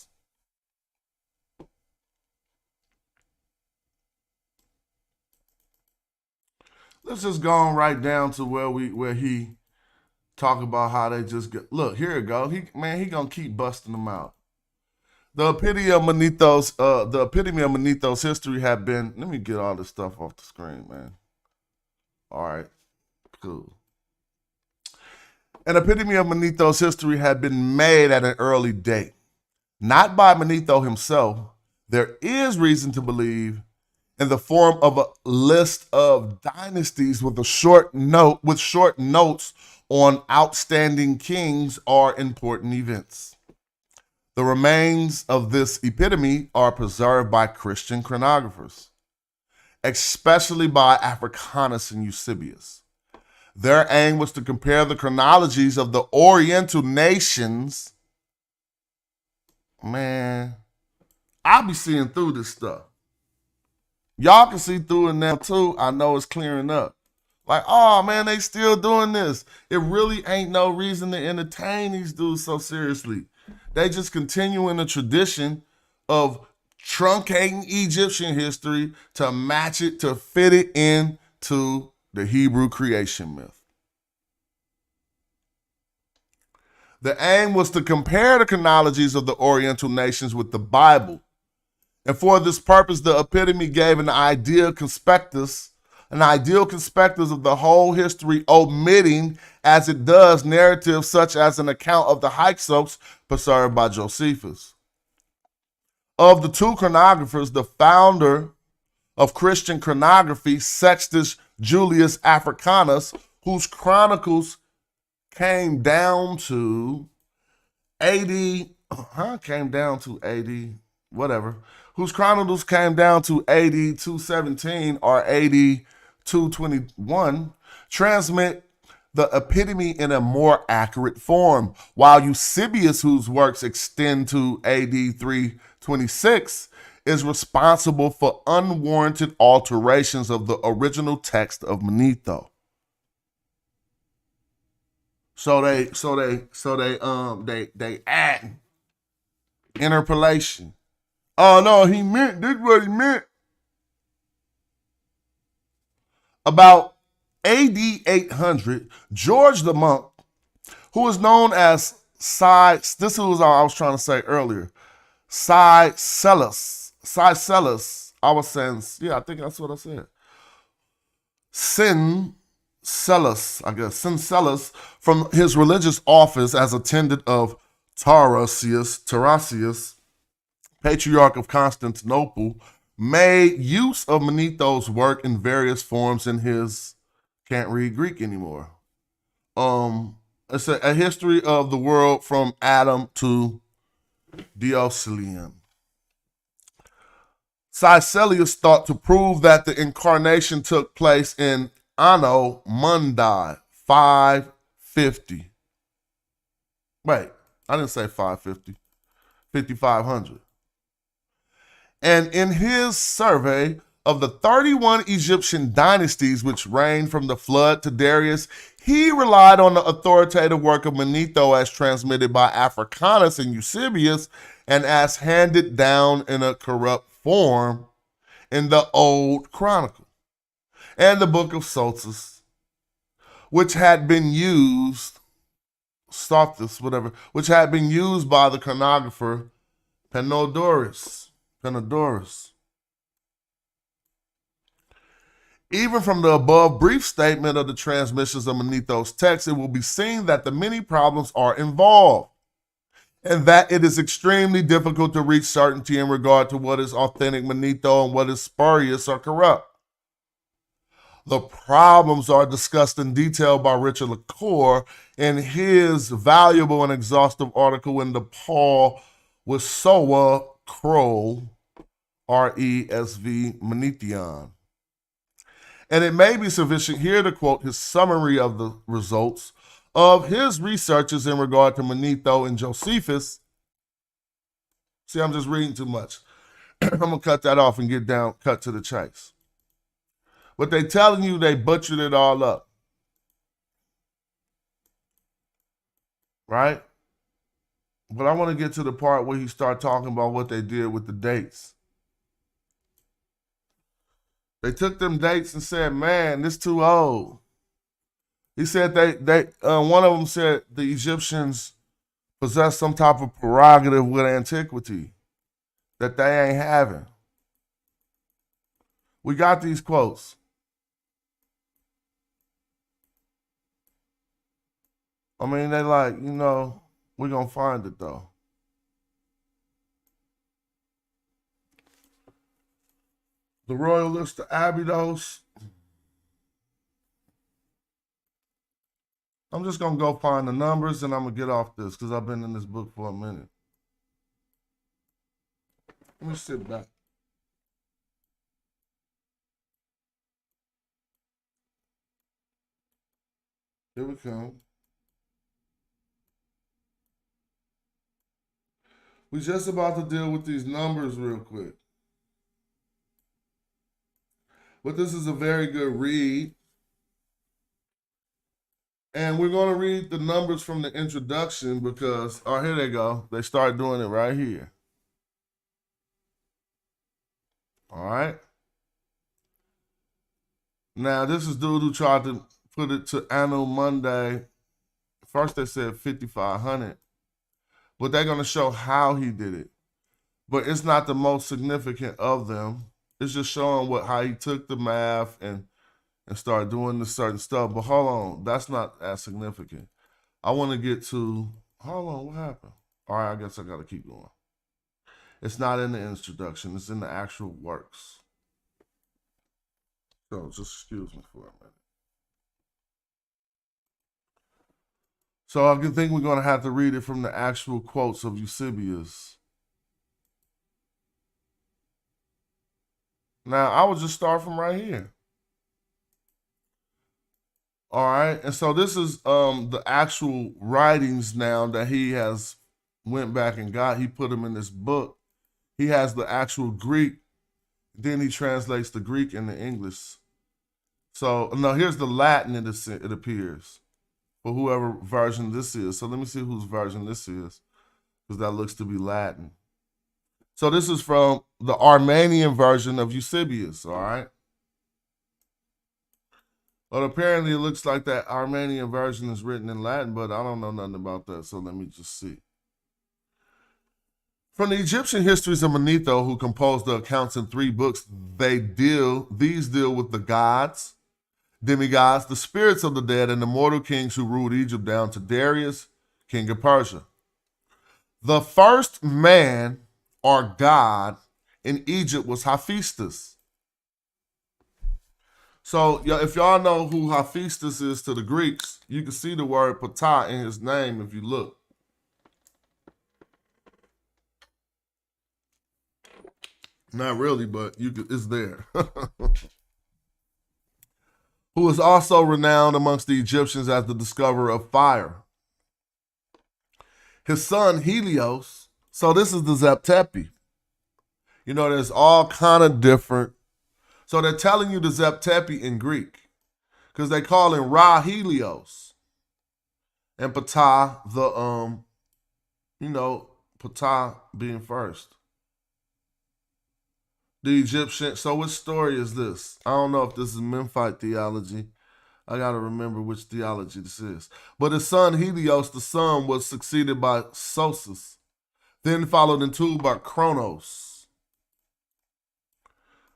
Let's just go on right down to where he talk about how they just get. Look, here it go. He gonna keep busting them out. The epitome of Manetho's history have been. Let me get all this stuff off the screen, man. All right, cool. An epitome of Manetho's history had been made at an early date, not by Manetho himself. There is reason to believe in the form of a list of dynasties with short notes on outstanding kings or important events. The remains of this epitome are preserved by Christian chronographers, especially by Africanus and Eusebius. Their aim was to compare the chronologies of the Oriental nations. Man, I'll be seeing through this stuff. Y'all can see through it now too. I know it's clearing up. Like, oh man, they still doing this. It really ain't no reason to entertain these dudes so seriously. They just continuing the tradition of truncating Egyptian history to match it, to fit it into the Hebrew creation myth. The aim was to compare the chronologies of the Oriental nations with the Bible. And for this purpose, the epitome gave an ideal conspectus of the whole history, omitting, as it does, narratives such as an account of the Hyksos preserved by Josephus. Of the two chronographers, the founder of Christian chronography, Sextus Julius Africanus, whose chronicles came down to 80, whose chronicles came down to AD 217 or AD 221, transmit the epitome in a more accurate form, while Eusebius, whose works extend to AD 326, is responsible for unwarranted alterations of the original text of Manetho. So they add interpolation. Oh no, this is what he meant. About AD 800, George the Monk, who is known as this is what I was trying to say earlier, Caecilius, I was saying, yeah, I think that's what I said. Syncellus, from his religious office as attendant of Tarasius, Patriarch of Constantinople, made use of Manetho's work in various forms in his, can't read Greek anymore. It's a history of the world from Adam to Diocletian. Caecilius thought to prove that the incarnation took place in Anno Mundi 550. Wait, I didn't say 550. 5500. And in his survey of the 31 Egyptian dynasties which reigned from the flood to Darius, he relied on the authoritative work of Manetho as transmitted by Africanus and Eusebius and as handed down in a corrupt form in the Old Chronicle and the Book of Sotus, which had been used, which had been used by the chronographer Penodorus. Even from the above brief statement of the transmissions of Manetho's text, it will be seen that the many problems are involved, and that it is extremely difficult to reach certainty in regard to what is authentic Manetho and what is spurious or corrupt. The problems are discussed in detail by Richard LaCour in his valuable and exhaustive article in the Paul Wisowa Kroll, RESV Manethion. And it may be sufficient here to quote his summary of the results of his researches in regard to Manetho and Josephus. See, I'm just reading too much. I'm going to cut that off and cut to the chase. But they telling you they butchered it all up. Right? But I want to get to the part where he start talking about what they did with the dates. They took them dates and said, man, this too old. He said one of them said the Egyptians possess some type of prerogative with antiquity that they ain't having. We got these quotes. I mean, they like, we're going to find it though. The royal list of Abydos. I'm just going to go find the numbers and I'm going to get off this because I've been in this book for a minute. Let me sit back. Here we come. We're just about to deal with these numbers real quick. But this is a very good read. And we're going to read the numbers from the introduction because, here they go. They start doing it right here. All right. Now, this is dude who tried to put it to Anno Mundi. First, they said 5,500. But they're going to show how he did it. But it's not the most significant of them. It's just showing how he took the math and started doing this certain stuff. But hold on, that's not as significant. I want to get to, hold on, what happened? All right, I guess I got to keep going. It's not in the introduction. It's in the actual works. So just excuse me for a minute. So I think we're going to have to read it from the actual quotes of Eusebius. Now, I would just start from right here. All right. And so this is the actual writings now that he has went back and got. He put them in this book. He has the actual Greek. Then he translates the Greek into English. So, no, here's the Latin, it appears, for whoever version this is. So let me see whose version this is, because that looks to be Latin. So this is from the Armenian version of Eusebius, all right? But apparently it looks like that Armenian version is written in Latin, but I don't know nothing about that, so let me just see. From the Egyptian histories of Manetho, who composed the accounts in 3 books, these deal with the gods, demigods, the spirits of the dead, and the mortal kings who ruled Egypt down to Darius, king of Persia. The first man or god in Egypt was Hephaestus. So if y'all know who Hephaestus is to the Greeks, you can see the word Ptah in his name if you look. Not really, but it's there. Who is also renowned amongst the Egyptians as the discoverer of fire. His son Helios, so this is the Zep-Tepi. You know, there's all kind of different. So they're telling you the Zep-Tepi in Greek because they call him Ra Helios. And Ptah, Ptah being first. The Egyptian, so which story is this? I don't know if this is Memphite theology. I got to remember which theology this is. But his son Helios, the son, was succeeded by Sosis, then followed in two by Kronos.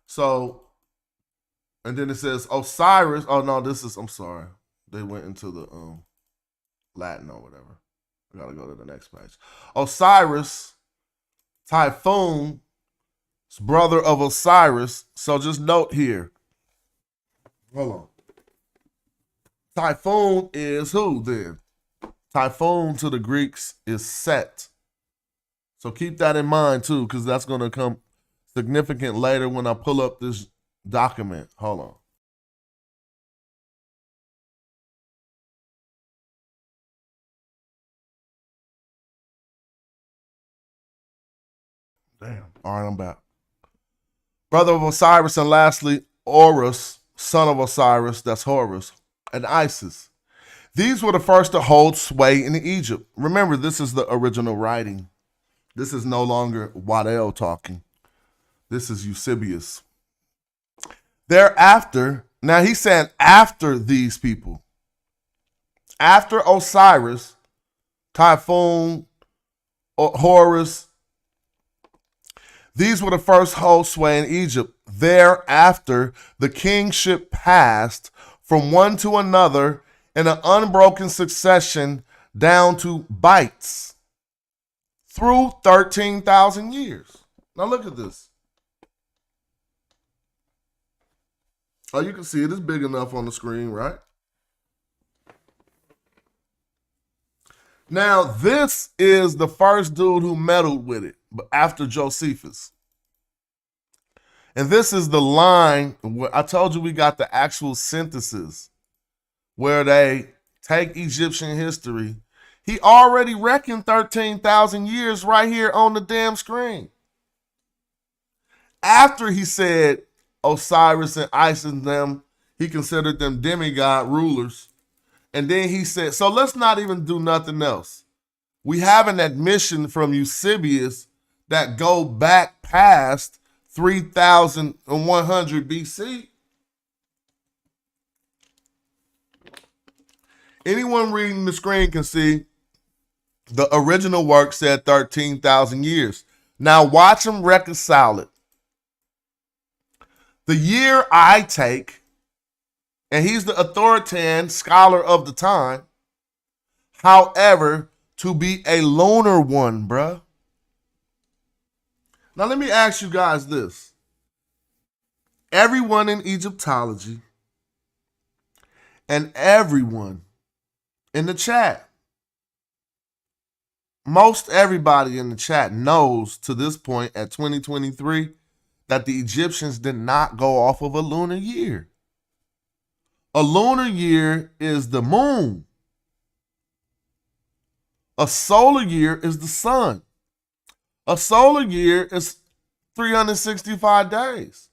So, and then it says Osiris. Oh, no, I'm sorry. They went into the Latin or whatever. I got to go to the next page. Osiris, Typhoon, brother of Osiris. So just note here. Hold on. Typhoon is who then? Typhoon to the Greeks is Set. So keep that in mind too, because that's going to come significant later when I pull up this document. Hold on. Damn. All right, I'm back. Brother of Osiris, and lastly, Horus, son of Osiris, that's Horus, and Isis. These were the first to hold sway in Egypt. Remember, this is the original writing. This is no longer Waddell talking. This is Eusebius. Thereafter, now he's saying after these people, after Osiris, Typhoon, Horus, these were the first hold sway in Egypt. Thereafter, the kingship passed from one to another in an unbroken succession down to bites through 13,000 years. Now look at this. Oh, you can see it is big enough on the screen, right? Now, this is the first dude who meddled with it after Josephus. And this is the line where I told you we got the actual synthesis where they take Egyptian history. He already reckoned 13,000 years right here on the damn screen. After he said Osiris and Isis and them, he considered them demigod rulers. And then he said, so let's not even do nothing else. We have an admission from Eusebius that go back past 3,100 BC. Anyone reading the screen can see the original work said 13,000 years. Now watch them reconcile it. The year I take, and he's the authoritarian scholar of the time, however, to be a lunar one, bruh. Now let me ask you guys this. Everyone in Egyptology and everyone in the chat, most everybody in the chat knows to this point at 2023 that the Egyptians did not go off of a lunar year. A lunar year is the moon. A solar year is the sun. A solar year is 365 days.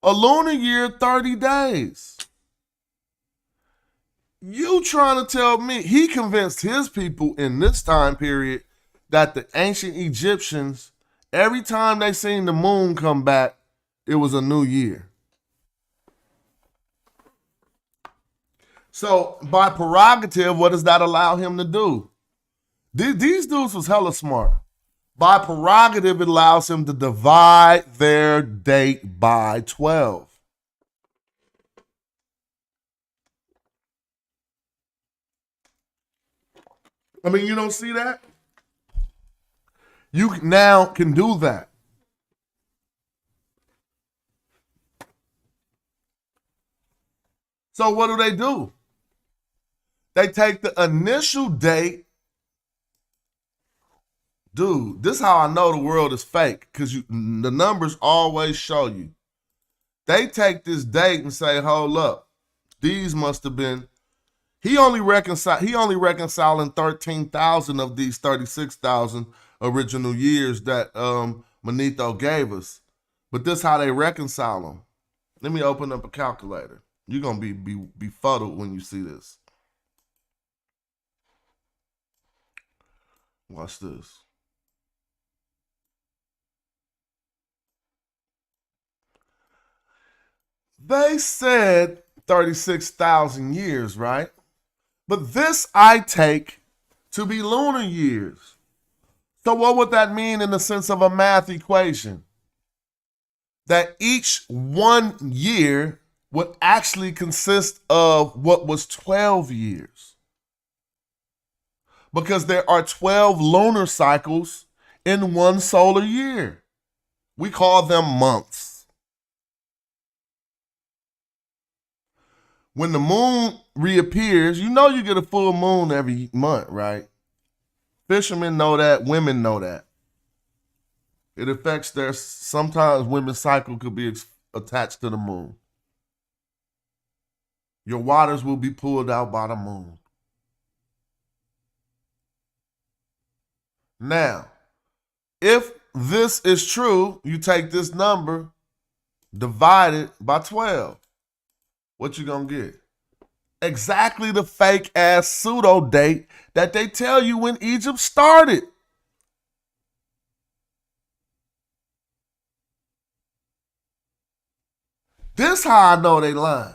A lunar year, 30 days. You trying to tell me he convinced his people in this time period that the ancient Egyptians, every time they seen the moon come back, it was a new year. So by prerogative, what does that allow him to do? These dudes was hella smart. By prerogative, it allows him to divide their date by 12. I mean, you don't see that? You now can do that. So what do? They take the initial date. Dude, this is how I know the world is fake, because the numbers always show you. They take this date and say, hold up, these must have been. He only reconciling 13,000 of these 36,000 original years that Manetho gave us. But this is how they reconcile them. Let me open up a calculator. You're gonna be befuddled when you see this. Watch this. They said 36,000 years, right? But this I take to be lunar years. So what would that mean in the sense of a math equation? That each 1 year would actually consist of what was 12 years. Because there are 12 lunar cycles in 1 solar year. We call them months. When the moon reappears, you know you get a full moon every month, right? Fishermen know that, women know that. It affects sometimes women's cycle could be attached to the moon. Your waters will be pulled out by the moon. Now, if this is true, you take this number, divide it by 12. What you gonna get? Exactly the fake ass pseudo date that they tell you when Egypt started. This how I know they lying.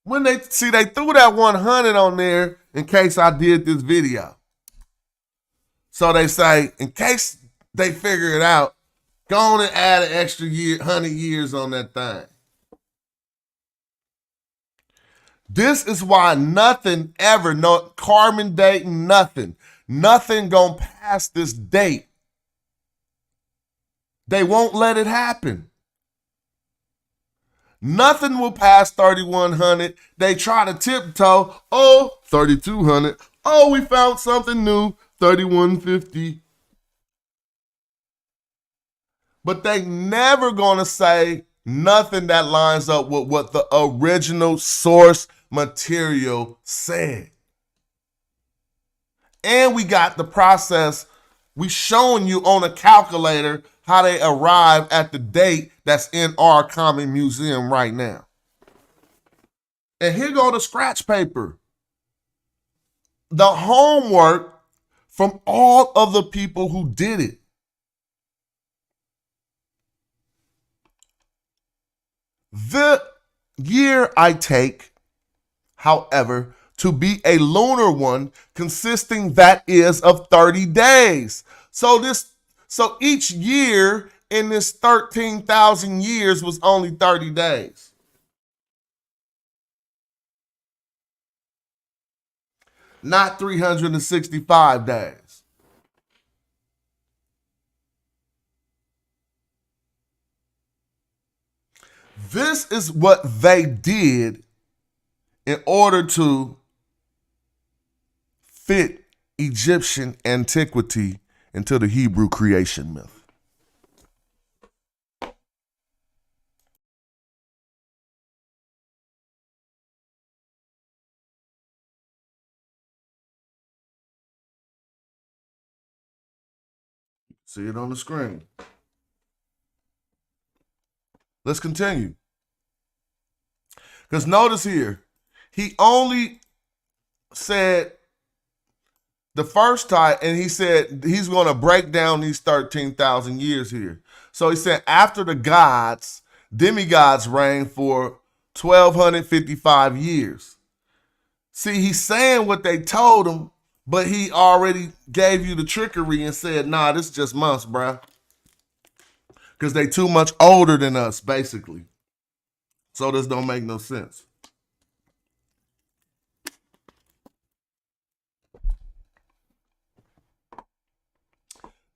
When they threw that 100 on there in case I did this video. So they say, in case they figure it out, go on and add an extra 100 years on that thing. This is why nothing ever, no carbon dating, nothing gonna pass this date. They won't let it happen. Nothing will pass 3,100. They try to tiptoe. 3,200. We found something new. 3,150. But they never gonna say nothing that lines up with what the original source material said. And we got the process. We showing you on a calculator how they arrive at the date that's in our common museum right now. And here go the scratch paper. The homework from all of the people who did it. The year I take, however, to be a lunar one consisting, that is, of 30 days. So each year in this 13,000 years was only 30 days. Not 365 days. This is what they did in order to fit Egyptian antiquity into the Hebrew creation myth. See it on the screen. Let's continue. Because notice here, he only said the first time, and he said he's going to break down these 13,000 years here. So he said after the gods, demigods reigned for 1,255 years. See, he's saying what they told him, but he already gave you the trickery and said, nah, this is just months, bruh. Because they too much older than us, basically. So this don't make no sense.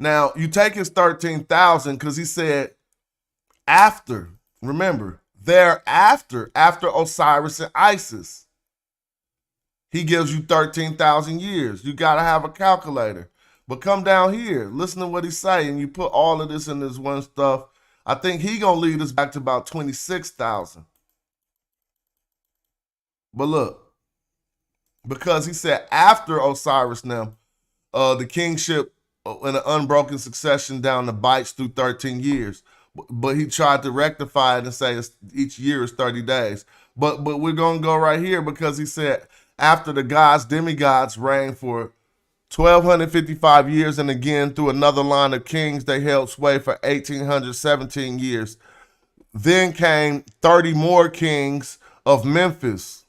Now, you take his 13,000 because he said after, remember, thereafter, after Osiris and Isis, he gives you 13,000 years. You got to have a calculator. But come down here, listen to what he's saying. You put all of this in this one stuff. I think he going to lead us back to about 26,000. But look, because he said after Osiris now, the kingship in an unbroken succession down the bites through 13 years. But he tried to rectify it and say each year is 30 days. But we're going to go right here because he said after the gods, demigods reigned for 1,255 years, and again through another line of kings, they held sway for 1,817 years. Then came 30 more kings of Memphis,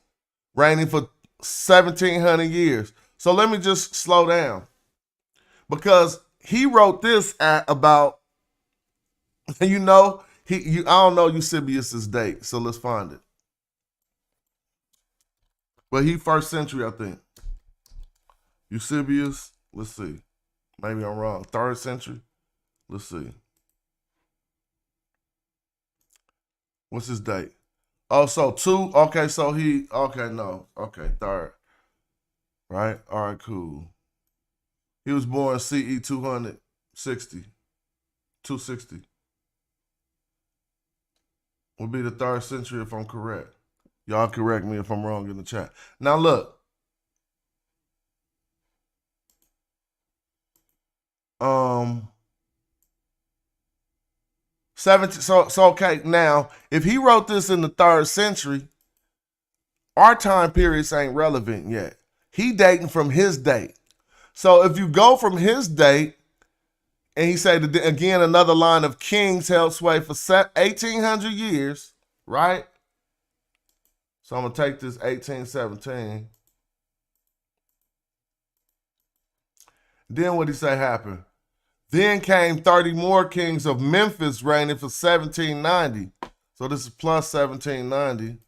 reigning for 1,700 years. So let me just slow down. Because he wrote this at about, I don't know Eusebius's date, so let's find it. But he 1st century, I think. Eusebius, let's see. Maybe I'm wrong. 3rd century? Let's see. What's his date? Oh, so 2. Okay, so Okay, 3rd. Right? All right, cool. He was born CE 260. Would be the 3rd century if I'm correct. Y'all correct me if I'm wrong in the chat. Now look. Okay, now if he wrote this in the 3rd century, our time periods ain't relevant yet. He dating from his date. So if you go from his date, and he said again another line of kings held sway for 1,800 years, right? So I'm gonna take this 1817. Then what did he say happened? Then came 30 more kings of Memphis reigning for 1,790. So this is plus 1,790.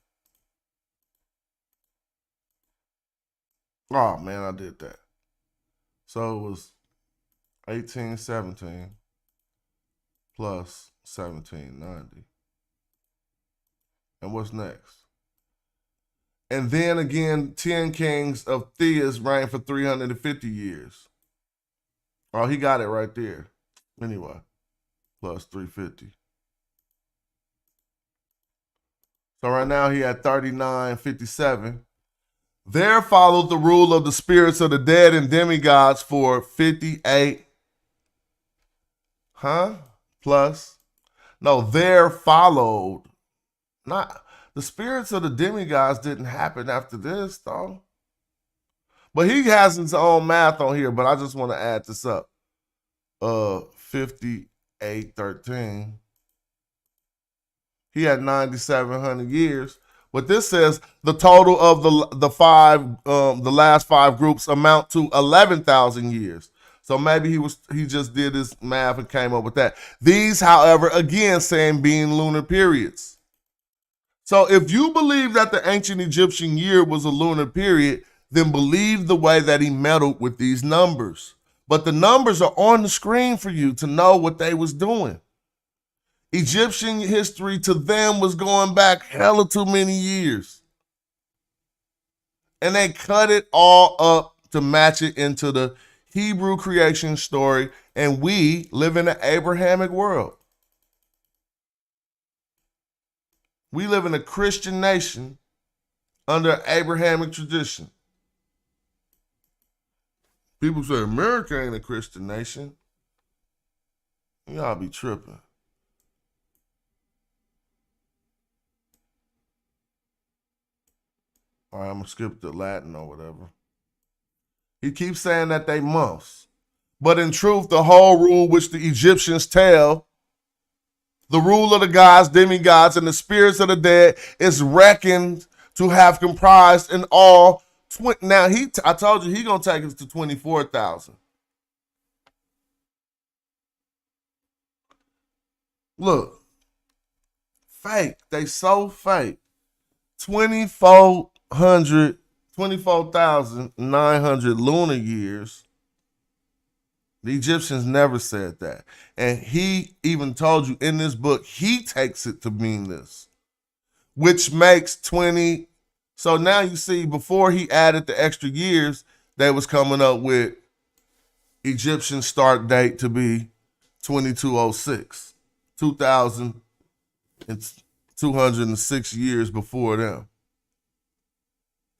Oh man, I did that. So it was 1817 plus 1790. And what's next? And then again, 10 kings of Theas reigned for 350 years. Oh, he got it right there. Anyway, plus 350. So right now he had 3957. There followed the rule of the spirits of the dead and demigods for 58. There followed. Not the spirits of the demigods didn't happen after this, though. But he has his own math on here, but I just want to add this up. 5813. He had 9,700 years. But this says the total of the last 5 groups amount to 11,000 years. So maybe he just did his math and came up with that. These, however, again saying being lunar periods. So if you believe that the ancient Egyptian year was a lunar period, then believe the way that he meddled with these numbers. But the numbers are on the screen for you to know what they was doing. Egyptian history to them was going back hella too many years. And they cut it all up to match it into the Hebrew creation story, and we live in an Abrahamic world. We live in a Christian nation under Abrahamic tradition. People say America ain't a Christian nation. Y'all be tripping. All right, I'm going to skip the Latin or whatever. He keeps saying that they months. But in truth, the whole rule which the Egyptians tell, the rule of the gods, demigods, and the spirits of the dead is reckoned to have comprised in all. Now, I told you he going to take us to 24,000. Look, fake. They so fake. 24,900 lunar years The Egyptians never said that. And he even told you in this book, he takes it to mean this, which makes 20. So now you see, before he added the extra years, they was coming up with Egyptian start date to be 2206, 2,206 years before them.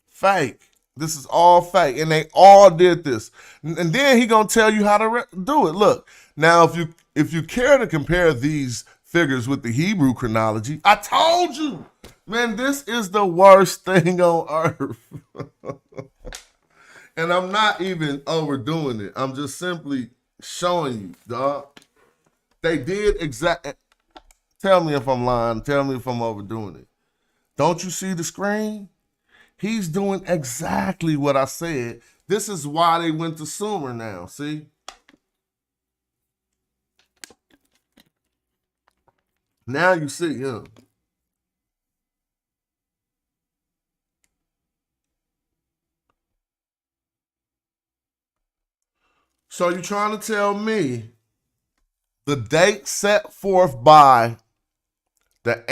Fake. This is all fake, and they all did this. And then he gonna tell you how to do it. Look, now if you care to compare these figures with the Hebrew chronology, I told you, man, this is the worst thing on earth. And I'm not even overdoing it. I'm just simply showing you, dog. They did exact. Tell me if I'm lying. Tell me if I'm overdoing it. Don't you see the screen? He's doing exactly what I said. This is why they went to Sumer now, see? Now you see him. So you're trying to tell me the date set forth by the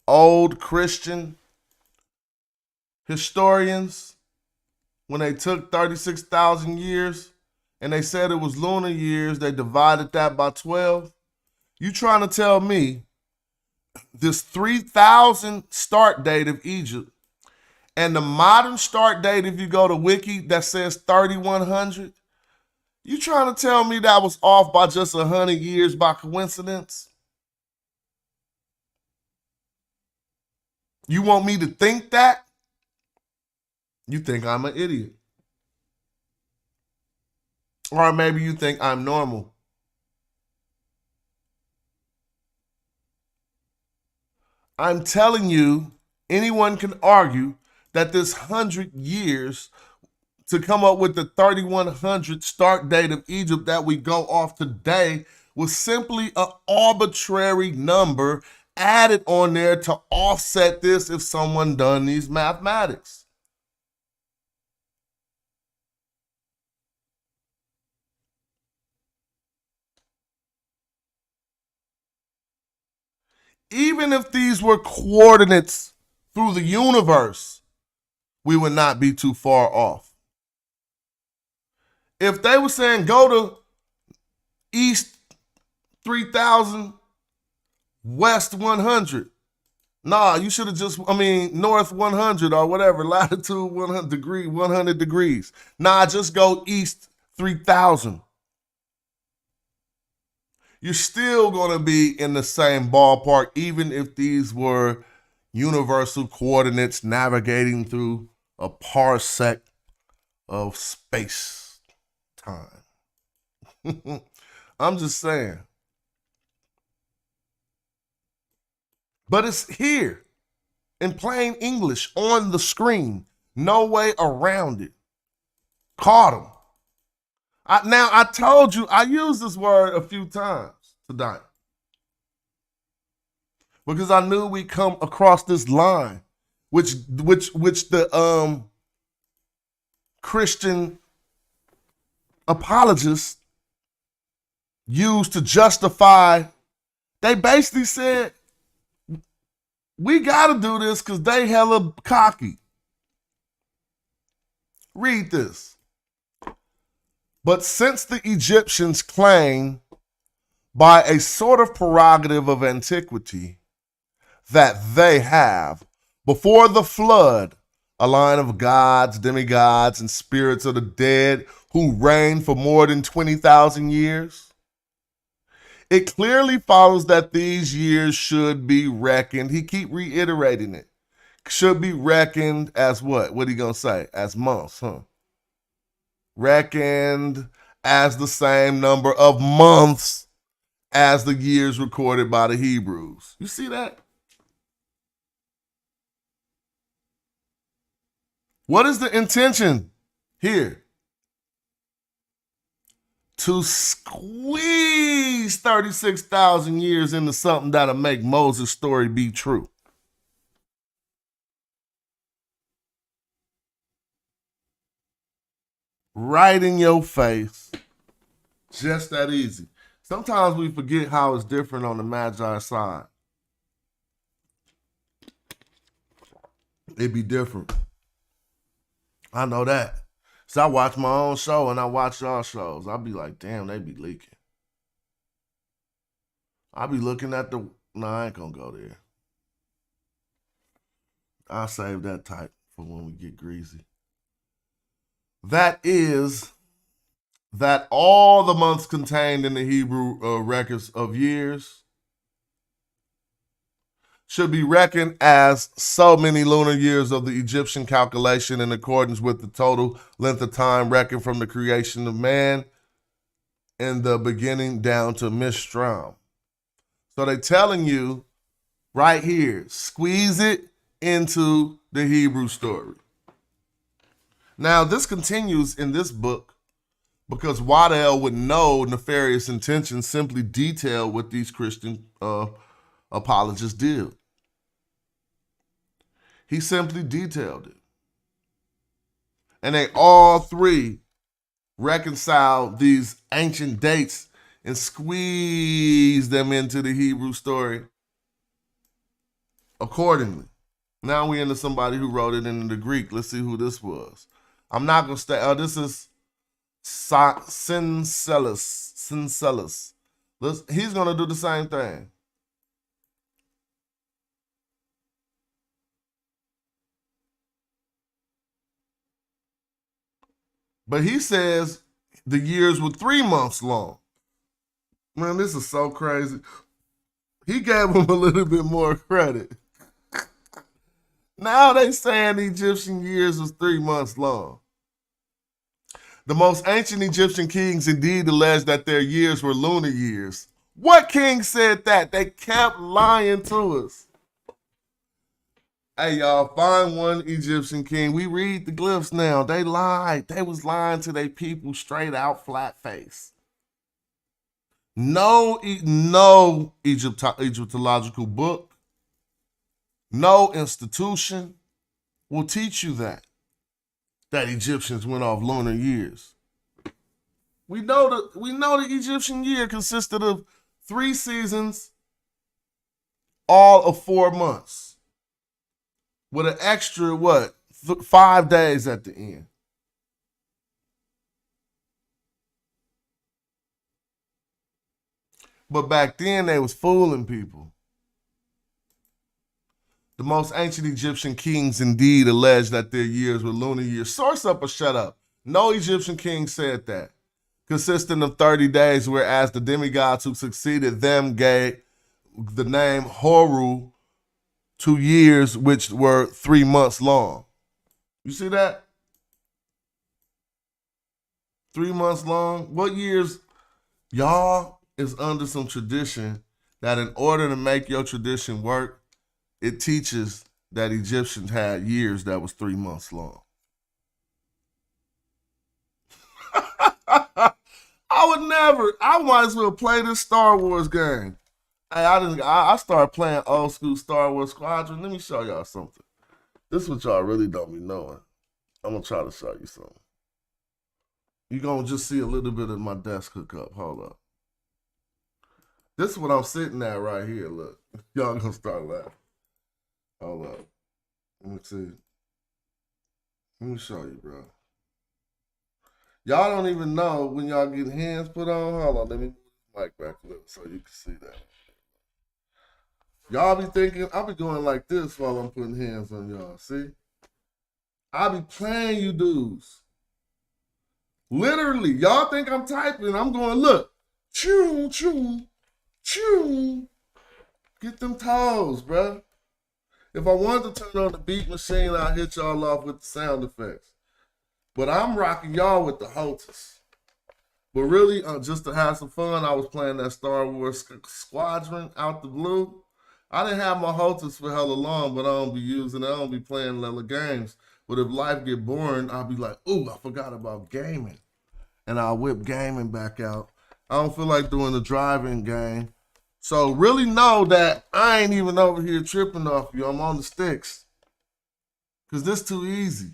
old Christian historians, when they took 36,000 years and they said it was lunar years, they divided that by 12. You trying to tell me this 3,000 start date of Egypt and the modern start date, if you go to Wiki, that says 3,100, you trying to tell me that was off by just 100 years by coincidence? You want me to think that? You think I'm an idiot. Or maybe you think I'm normal. I'm telling you, anyone can argue that this 100 years to come up with the 3,100 start date of Egypt that we go off today was simply an arbitrary number added on there to offset this if someone done these mathematics. Even if these were coordinates through the universe, we would not be too far off. If they were saying go to east 3,000, west 100, nah, you should have north 100 or whatever, latitude 100 degrees. Nah, just go east 3,000. You're still going to be in the same ballpark, even if these were universal coordinates navigating through a parsec of space time. I'm just saying. But it's here in plain English on the screen. No way around it. Caught him. I told you, I used this word a few times tonight because I knew we'd come across this line, which the Christian apologists used to justify. They basically said, we got to do this because they hella cocky. Read this. But since the Egyptians claim by a sort of prerogative of antiquity that they have, before the flood, a line of gods, demigods, and spirits of the dead who reigned for more than 20,000 years, it clearly follows that these years should be reckoned. He keep reiterating it. Should be reckoned as what? What he gonna say? As months, huh? Reckoned as the same number of months as the years recorded by the Hebrews. You see that? What is the intention here? To squeeze 36,000 years into something that'll make Moses' story be true. right in your face. Just that easy. Sometimes we forget how it's different on the Magi side. It be different. I know that. So I watch my own show and I watch y'all shows. I be like, damn, they be leaking. I be looking at the... No, I ain't gonna go there. I'll save that type for when we get greasy. That is that all the months contained in the Hebrew records of years should be reckoned as so many lunar years of the Egyptian calculation in accordance with the total length of time reckoned from the creation of man in the beginning down to Mishram. So they're telling you right here, squeeze it into the Hebrew story. Now, this continues in this book because Waddell would know nefarious intentions simply detail what these Christian apologists did. He simply detailed it. And they all three reconciled these ancient dates and squeezed them into the Hebrew story accordingly. Now we're into somebody who wrote it into the Greek. Let's see who this was. I'm not going to stay. This is Syncellus. He's going to do the same thing. But he says the years were 3 months long. Man, this is so crazy. He gave him a little bit more credit. Now they saying the Egyptian years was 3 months long. The most ancient Egyptian kings indeed alleged that their years were lunar years. What king said that? They kept lying to us. Hey, y'all, find one Egyptian king. We read the glyphs now. They lied. They was lying to their people straight out flat face. No Egyptological book, no institution will teach you that Egyptians went off lunar years. We know the Egyptian year consisted of 3 seasons, all of 4 months. With an extra, 5 days at the end. But back then, they was fooling people. The most ancient Egyptian kings indeed alleged that their years were lunar years. Source up or shut up. No Egyptian king said that. Consisting of 30 days, whereas the demigods who succeeded them gave the name Horu to years which were 3 months long. You see that? 3 months long. What years? Y'all is under some tradition that in order to make your tradition work, it teaches that Egyptians had years that was 3 months long. I might as well play this Star Wars game. Hey, I started playing old school Star Wars Squadron. Let me show y'all something. This is what y'all really don't be knowing. I'm going to try to show you something. You're going to just see a little bit of my desk hookup. Hold up. This is what I'm sitting at right here. Look. Y'all going to start laughing. Hold up. Let me see. Let me show you, bro. Y'all don't even know when y'all get hands put on. Hold on. Let me move the mic back a little so you can see that. Y'all be thinking, I'll be going like this while I'm putting hands on y'all. See? I be playing you dudes. Literally, y'all think I'm typing. I'm going, look. Choo, choo, choo. Get them toes, bro. If I wanted to turn on the beat machine, I'll hit y'all off with the sound effects. But I'm rocking y'all with the HOTAS. But really, just to have some fun, I was playing that Star Wars Squadron out the blue. I didn't have my HOTAS for hella long, but I don't be using it. I don't be playing little games. But if life get boring, I'll be like, ooh, I forgot about gaming. And I'll whip gaming back out. I don't feel like doing the driving game. So really know that I ain't even over here tripping off you. I'm on the sticks. Because this too easy.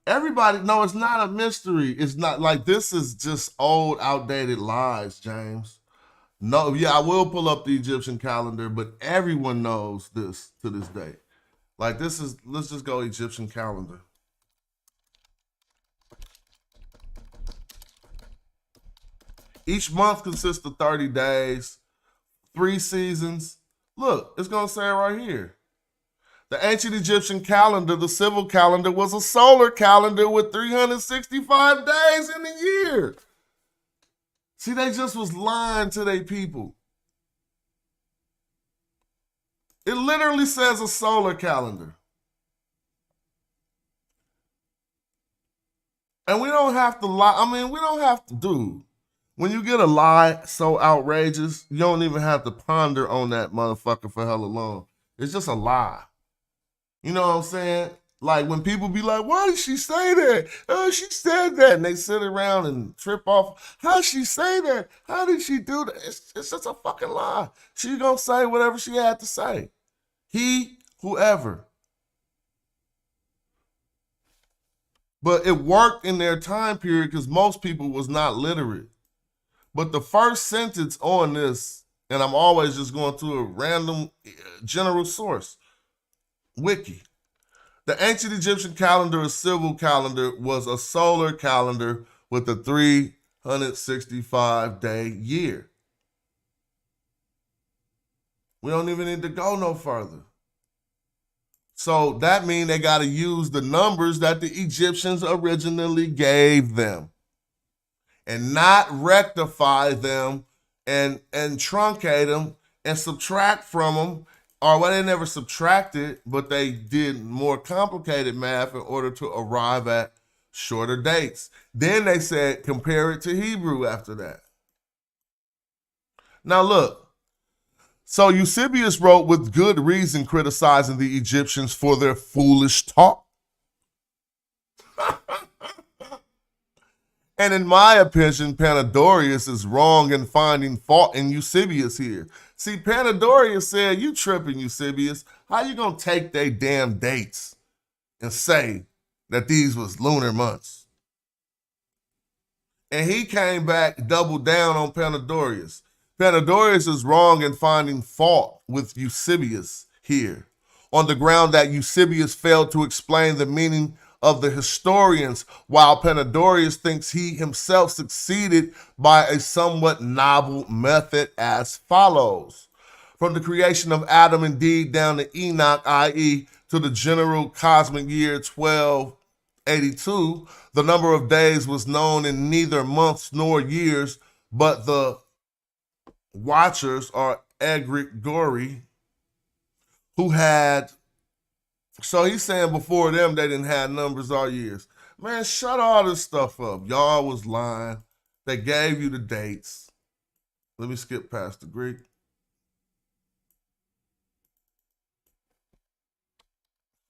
Everybody, no, it's not a mystery. It's not like this is just old, outdated lies, James. No, yeah, I will pull up the Egyptian calendar, but everyone knows this to this day. Like this is, let's just go Egyptian calendar. Each month consists of 30 days, 3 seasons. Look, it's going to say it right here. The ancient Egyptian calendar, the civil calendar, was a solar calendar with 365 days in a year. See, they just was lying to their people. It literally says a solar calendar. And we don't have to lie. I mean, we don't have to do. When you get a lie so outrageous, you don't even have to ponder on that motherfucker for hella long. It's just a lie. You know what I'm saying? Like when people be like, why did she say that? Oh, she said that. And they sit around and trip off. How did she say that? How did she do that? It's just a fucking lie. She gonna say whatever she had to say. He, whoever. But it worked in their time period because most people was not literate. But the first sentence on this, and I'm always just going to a random general source, Wiki. The ancient Egyptian calendar, a civil calendar, was a solar calendar with a 365-day year. We don't even need to go no further. So that means they got to use the numbers that the Egyptians originally gave them and not rectify them and truncate them and subtract from them. Or well, they never subtracted, but they did more complicated math in order to arrive at shorter dates. Then they said, compare it to Hebrew after that. Now look, so Eusebius wrote with good reason criticizing the Egyptians for their foolish talk. And in my opinion, Panadorius is wrong in finding fault in Eusebius here. See, Panadorius said, you tripping, Eusebius. How you gonna take they damn dates and say that these was lunar months? And he came back, doubled down on Panadorius. Panadorius is wrong in finding fault with Eusebius here, on the ground that Eusebius failed to explain the meaning of the historians, while Panadorius thinks he himself succeeded by a somewhat novel method as follows. From the creation of Adam indeed down to Enoch, i.e. to the general cosmic year 1282, the number of days was known in neither months nor years, but the watchers or egregori who had, so he's saying before them they didn't have numbers all years. Man, shut all this stuff up. Y'all was lying. They gave you the dates. Let me skip past the Greek.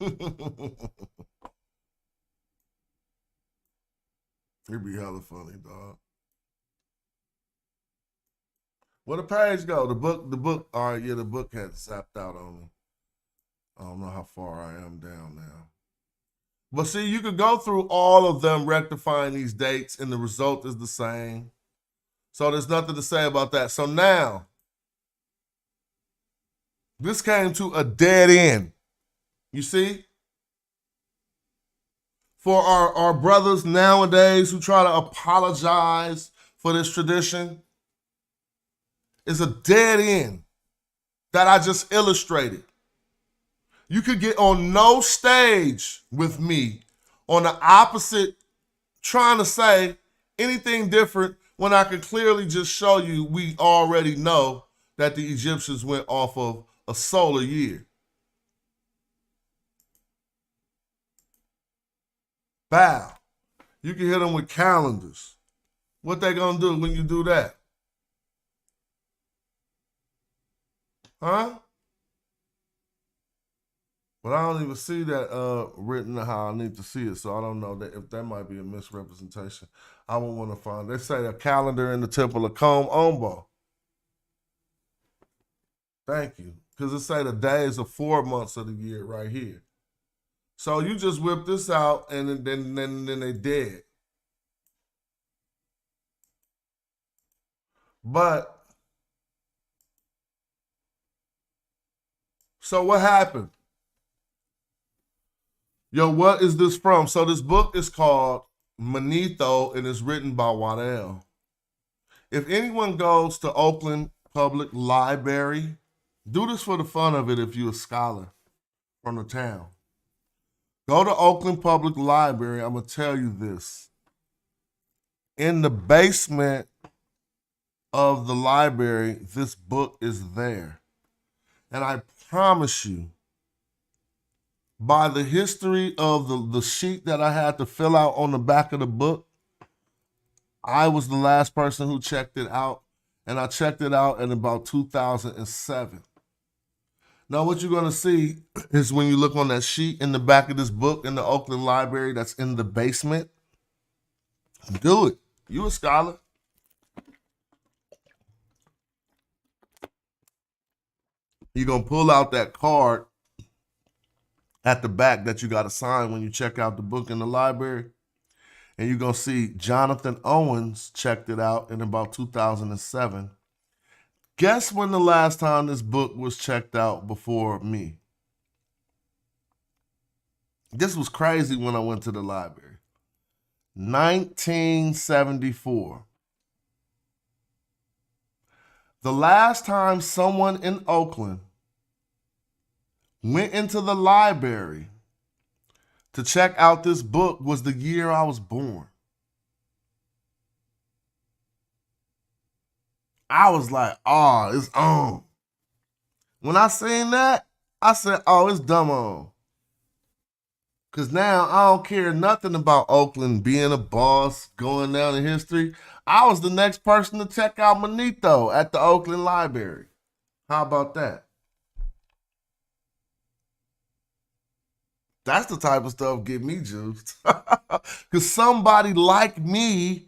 It'd be hella funny, dog. Where the page go? The book, all right, yeah, the book had zapped out on me. I don't know how far I am down now. But see, you could go through all of them rectifying these dates and the result is the same. So there's nothing to say about that. So now, this came to a dead end. You see? For our brothers nowadays who try to apologize for this tradition, it's a dead end that I just illustrated. You could get on no stage with me on the opposite, trying to say anything different when I could clearly just show you we already know that the Egyptians went off of a solar year. Bow. You can hit them with calendars. What they gonna do when you do that? Huh? But I don't even see that written how I need to see it, so I don't know that if that might be a misrepresentation. I would want to find. They say a calendar in the temple of Com Ombo. Thank you, because it say the days of 4 months of the year right here. So you just whip this out and then they dead. But so what happened? Yo, what is this from? So this book is called Manetho and it's written by Waddell. If anyone goes to Oakland Public Library, do this for the fun of it if you're a scholar from the town. Go to Oakland Public Library. I'm going to tell you this. In the basement of the library, this book is there. And I promise you, by the history of the sheet that I had to fill out on the back of the book, I was the last person who checked it out. And I checked it out in about 2007. Now, what you're going to see is when you look on that sheet in the back of this book in the Oakland Library that's in the basement, do it. You a scholar. You're going to pull out that card at the back that you got to sign when you check out the book in the library. And you're going to see Jonathan Owens checked it out in about 2007. Guess when the last time this book was checked out before me? This was crazy when I went to the library. 1974. The last time someone in Oakland went into the library to check out this book was the year I was born. I was like, oh, it's on. When I seen that, I said, oh, it's dumb on. Because now I don't care nothing about Oakland being a boss, going down in history. I was the next person to check out Manetho at the Oakland Library. How about that? That's the type of stuff get me juiced. Because somebody like me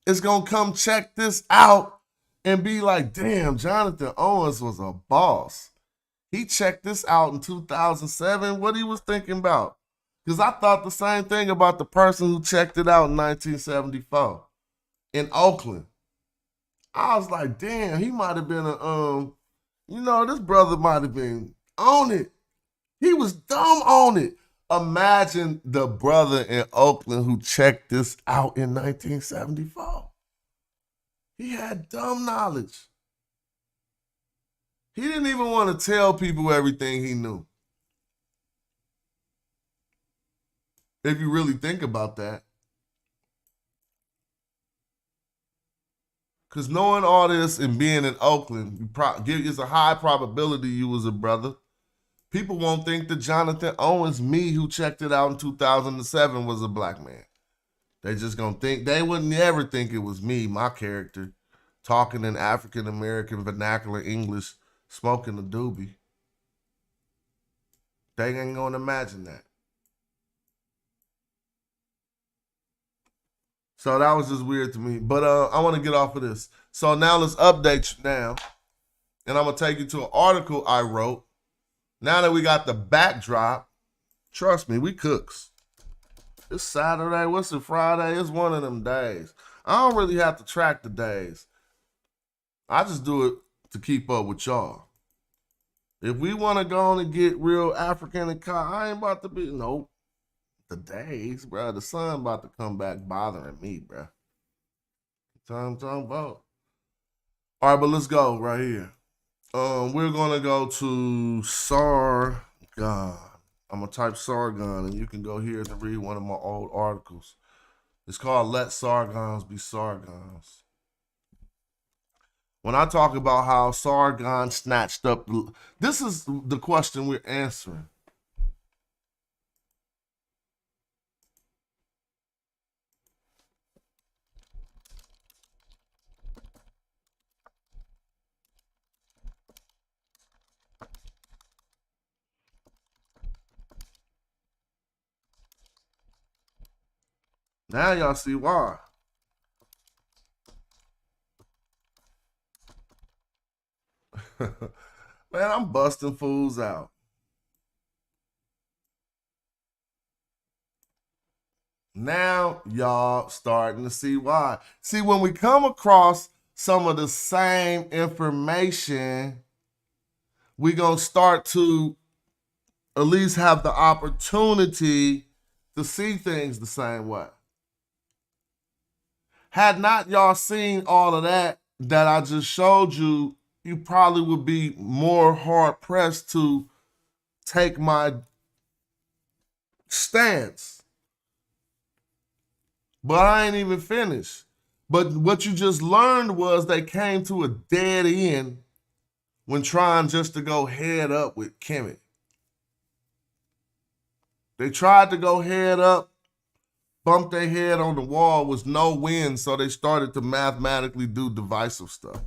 is going to come check this out and be like, damn, Jonathan Owens was a boss. He checked this out in 2007. What he was thinking about? Because I thought the same thing about the person who checked it out in 1974 in Oakland. I was like, damn, he might have been this brother might have been on it. He was dumb on it. Imagine the brother in Oakland who checked this out in 1974. He had dumb knowledge. He didn't even want to tell people everything he knew. If you really think about that. Because knowing all this and being in Oakland, it's a high probability you was a brother. People won't think that Jonathan Owens, me who checked it out in 2007, was a black man. They just gonna think, they wouldn't ever think it was me, my character, talking in African-American vernacular English, smoking a doobie. They ain't gonna imagine that. So that was just weird to me. But I want to get off of this. So now let's update you now. And I'm going to take you to an article I wrote. Now that we got the backdrop, trust me, we cooks. It's Saturday. What's it, Friday? It's one of them days. I don't really have to track the days. I just do it to keep up with y'all. If we want to go on and get real African and I ain't about to be, nope. The days, bro. The sun about to come back bothering me, bro. Time about. All right, but let's go right here. We're gonna go to Sargon. I'm gonna type Sargon, and you can go here to read one of my old articles. It's called "Let Sargons Be Sargons." When I talk about how Sargon snatched up, this is the question we're answering. Now y'all see why. Man, I'm busting fools out. Now y'all starting to see why. See, when we come across some of the same information, we're going to start to at least have the opportunity to see things the same way. Had not y'all seen all of that I just showed you, you probably would be more hard pressed to take my stance. But I ain't even finished. But what you just learned was they came to a dead end when trying just to go head up with Kemet. They tried to go head up, bumped their head on the wall, was no win, so they started to mathematically do divisive stuff,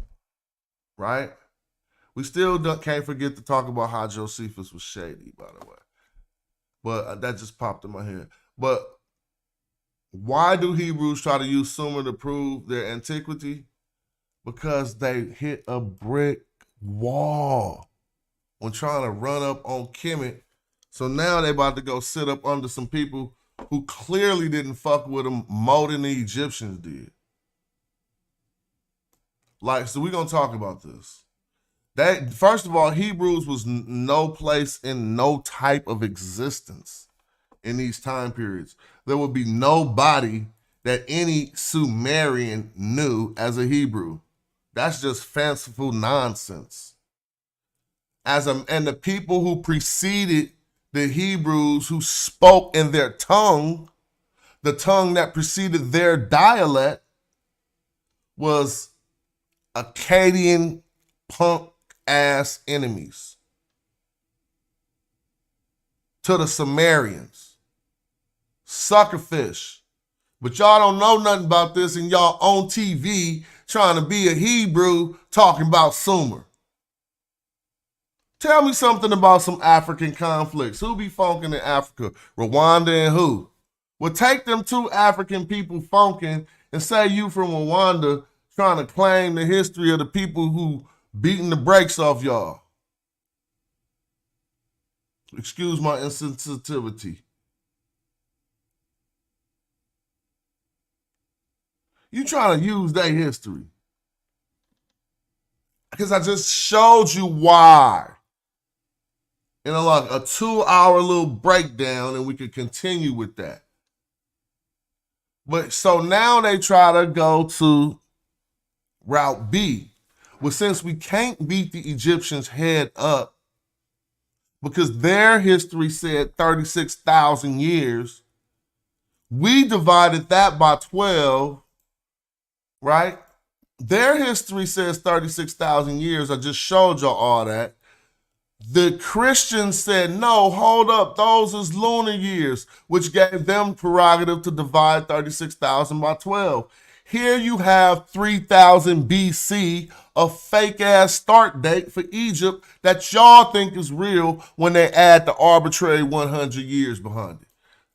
right? We still can't forget to talk about how Josephus was shady, by the way. But that just popped in my head. But why do Hebrews try to use Sumer to prove their antiquity? Because they hit a brick wall when trying to run up on Kemet. So now they about to go sit up under some people who clearly didn't fuck with them more than the Egyptians did. Like, so we're going to talk about this. First of all, Hebrews was no place in no type of existence in these time periods. There would be nobody that any Sumerian knew as a Hebrew. That's just fanciful nonsense. And the people who preceded the Hebrews who spoke in their tongue, the tongue that preceded their dialect, was Akkadian punk ass enemies to the Sumerians. Suckerfish. But y'all don't know nothing about this, and y'all on TV trying to be a Hebrew talking about Sumer. Tell me something about some African conflicts. Who be funking in Africa? Rwanda and who? Well, take them two African people funking and say you from Rwanda trying to claim the history of the people who beating the brakes off y'all. Excuse my insensitivity. You trying to use their history. Because I just showed you why. In like a 2-hour little breakdown, and we could continue with that. But so now they try to go to route B. Well, since we can't beat the Egyptians head up, because their history said 36,000 years, we divided that by 12, right? Their history says 36,000 years. I just showed y'all all that. The Christians said, no, hold up, those is lunar years, which gave them prerogative to divide 36,000 by 12. Here you have 3000 BC, a fake-ass start date for Egypt that y'all think is real when they add the arbitrary 100 years behind it.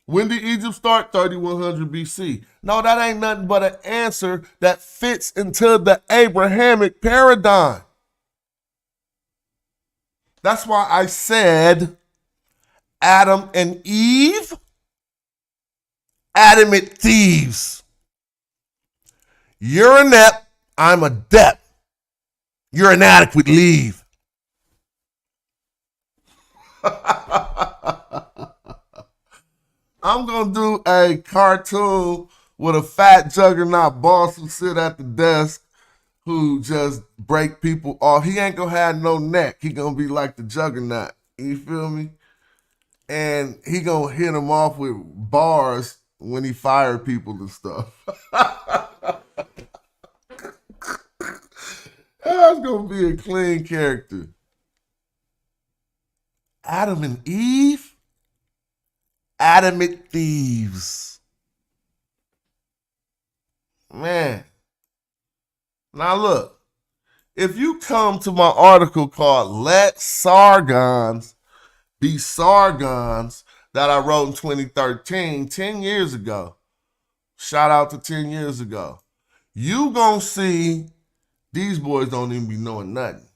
When did Egypt start? 3100 BC. No, that ain't nothing but an answer that fits into the Abrahamic paradigm. That's why I said Adam and Eve, adamant thieves. You're inept, I'm adept. You're inadequate, leave. I'm going to do a cartoon with a fat juggernaut boss who sit at the desk who just break people off. He ain't going to have no neck. He going to be like the juggernaut. You feel me? And he going to hit him off with bars when he fire people and stuff. That's going to be a clean character. Adam and Eve, adamant thieves. Man. Now look, if you come to my article called Let Sargons Be Sargons that I wrote in 2013, 10 years ago, shout out to 10 years ago, you gonna see these boys don't even be knowing nothing.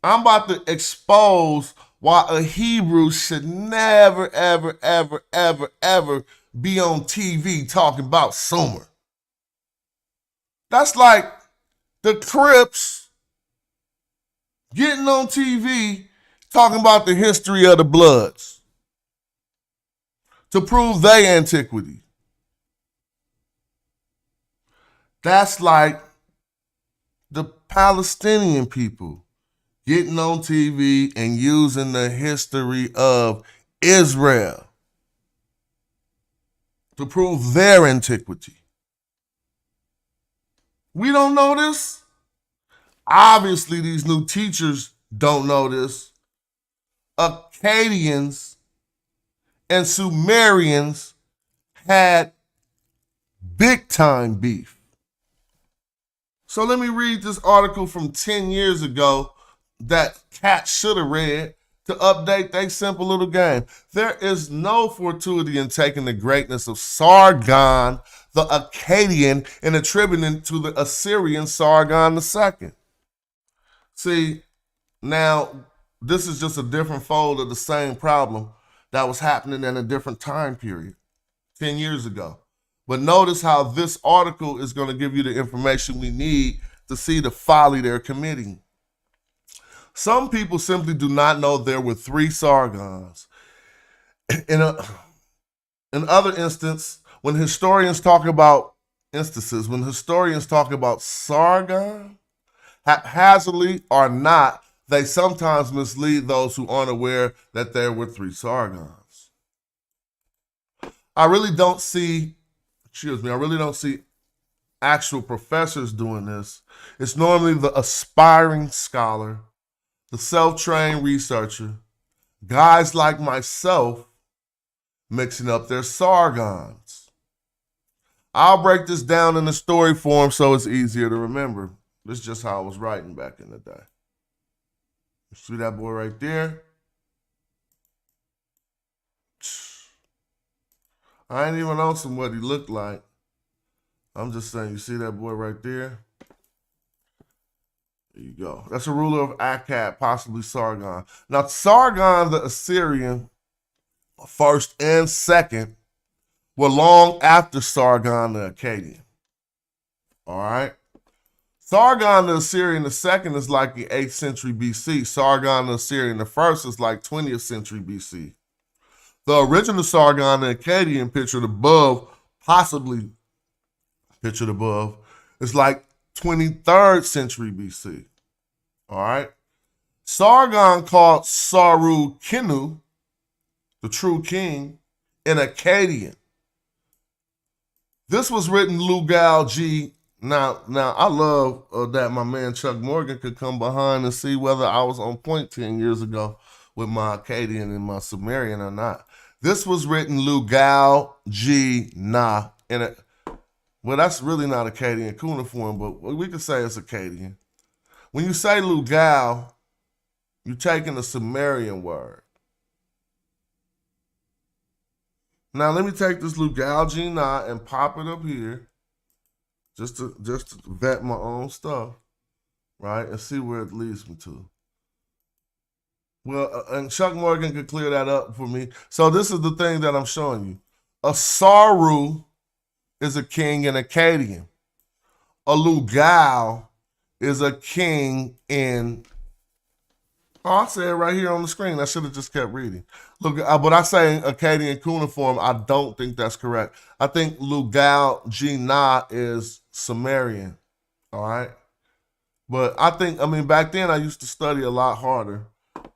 I'm about to expose why a Hebrew should never, ever, ever, ever, ever be on TV talking about Sumer. That's like the Crips getting on TV talking about the history of the Bloods to prove their antiquity. That's like the Palestinian people getting on TV and using the history of Israel to prove their antiquity. We don't know this. Obviously, these new teachers don't know this. Akkadians and Sumerians had big time beef. So let me read this article from 10 years ago that cats should have read to update their simple little game. There is no fortuity in taking the greatness of Sargon the Akkadian and attributing it to the Assyrian Sargon II. See, now this is just a different fold of the same problem that was happening in a different time period, 10 years ago. But notice how this article is going to give you the information we need to see the folly they're committing. Some people simply do not know there were 3 Sargons. In other instances, when historians talk about Sargon, haphazardly or not, they sometimes mislead those who aren't aware that there were 3 Sargons. I really don't see actual professors doing this. It's normally the aspiring scholar, the self-trained researcher, guys like myself mixing up their Sargons. I'll break this down in the story form so it's easier to remember. This is just how I was writing back in the day. You see that boy right there? I ain't even on some what he looked like. I'm just saying, you see that boy right there? There you go. That's a ruler of Akkad, possibly Sargon. Now, Sargon the Assyrian, first and second, were long after Sargon the Akkadian. All right? Sargon the Assyrian the second is like the 8th century BC. Sargon the Assyrian the first is like 20th century BC. The original Sargon the Akkadian pictured above, possibly pictured above, is like 23rd century BC. All right? Sargon called Saru Kinu, the true king, in Akkadian. This was written Lugal G. Now I love that my man Chuck Morgan could come behind and see whether I was on point 10 years ago with my Akkadian and my Sumerian or not. This was written Lugal G. Na. Well, that's really not Akkadian cuneiform, but we could say it's Akkadian. When you say Lugal, you're taking a Sumerian word. Now let me take this Lugal G. Na and pop it up here. Just to vet my own stuff, right? And see where it leads me to. Well, and Chuck Morgan could clear that up for me. So this is the thing that I'm showing you. A Saru is a king in Akkadian. A Lugal is a king in... Oh, I say it right here on the screen. I should have just kept reading. Look, but I say Akkadian cuneiform, I don't think that's correct. I think Lugal G. Na is Sumerian, all right? But back then I used to study a lot harder,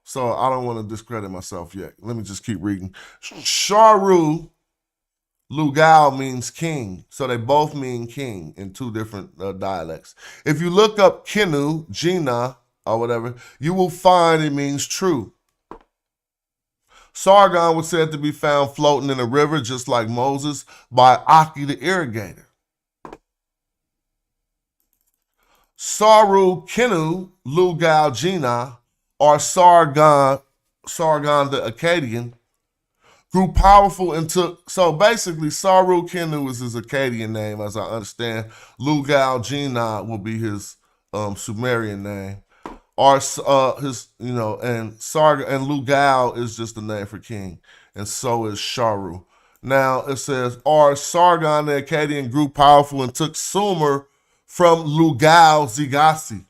so I don't want to discredit myself yet. Let me just keep reading. Sharu, Lugal means king, so they both mean king in 2 different dialects. If you look up Kinu, Gina, or whatever, you will find it means true. Sargon was said to be found floating in a river just like Moses by Aki the irrigator. Saru Kinu, Lugal Gina, or Sargon the Akkadian, grew powerful and took, so basically Saru Kinu is his Akkadian name, as I understand. Lugal Gina will be his Sumerian name. are his, and Sargon and Lugal is just the name for king, and so is Sharu. Now it says, "Are Sargon the Akkadian grew powerful and took Sumer from Lugal Zigasi?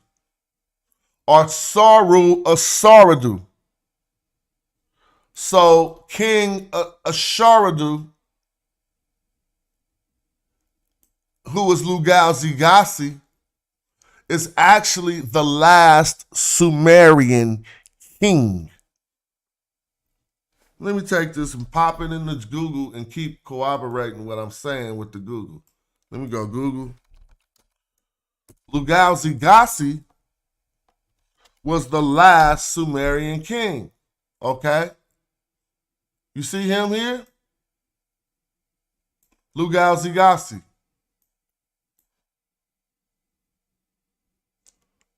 Are Saru a Saradu?" So King Asharadu, who was Lugal Zigasi, is actually the last Sumerian king. Let me take this and pop it into Google and keep corroborating what I'm saying with the Google. Let me go Google. Lugal Zigasi was the last Sumerian king. Okay? You see him here? Lugal Zigasi.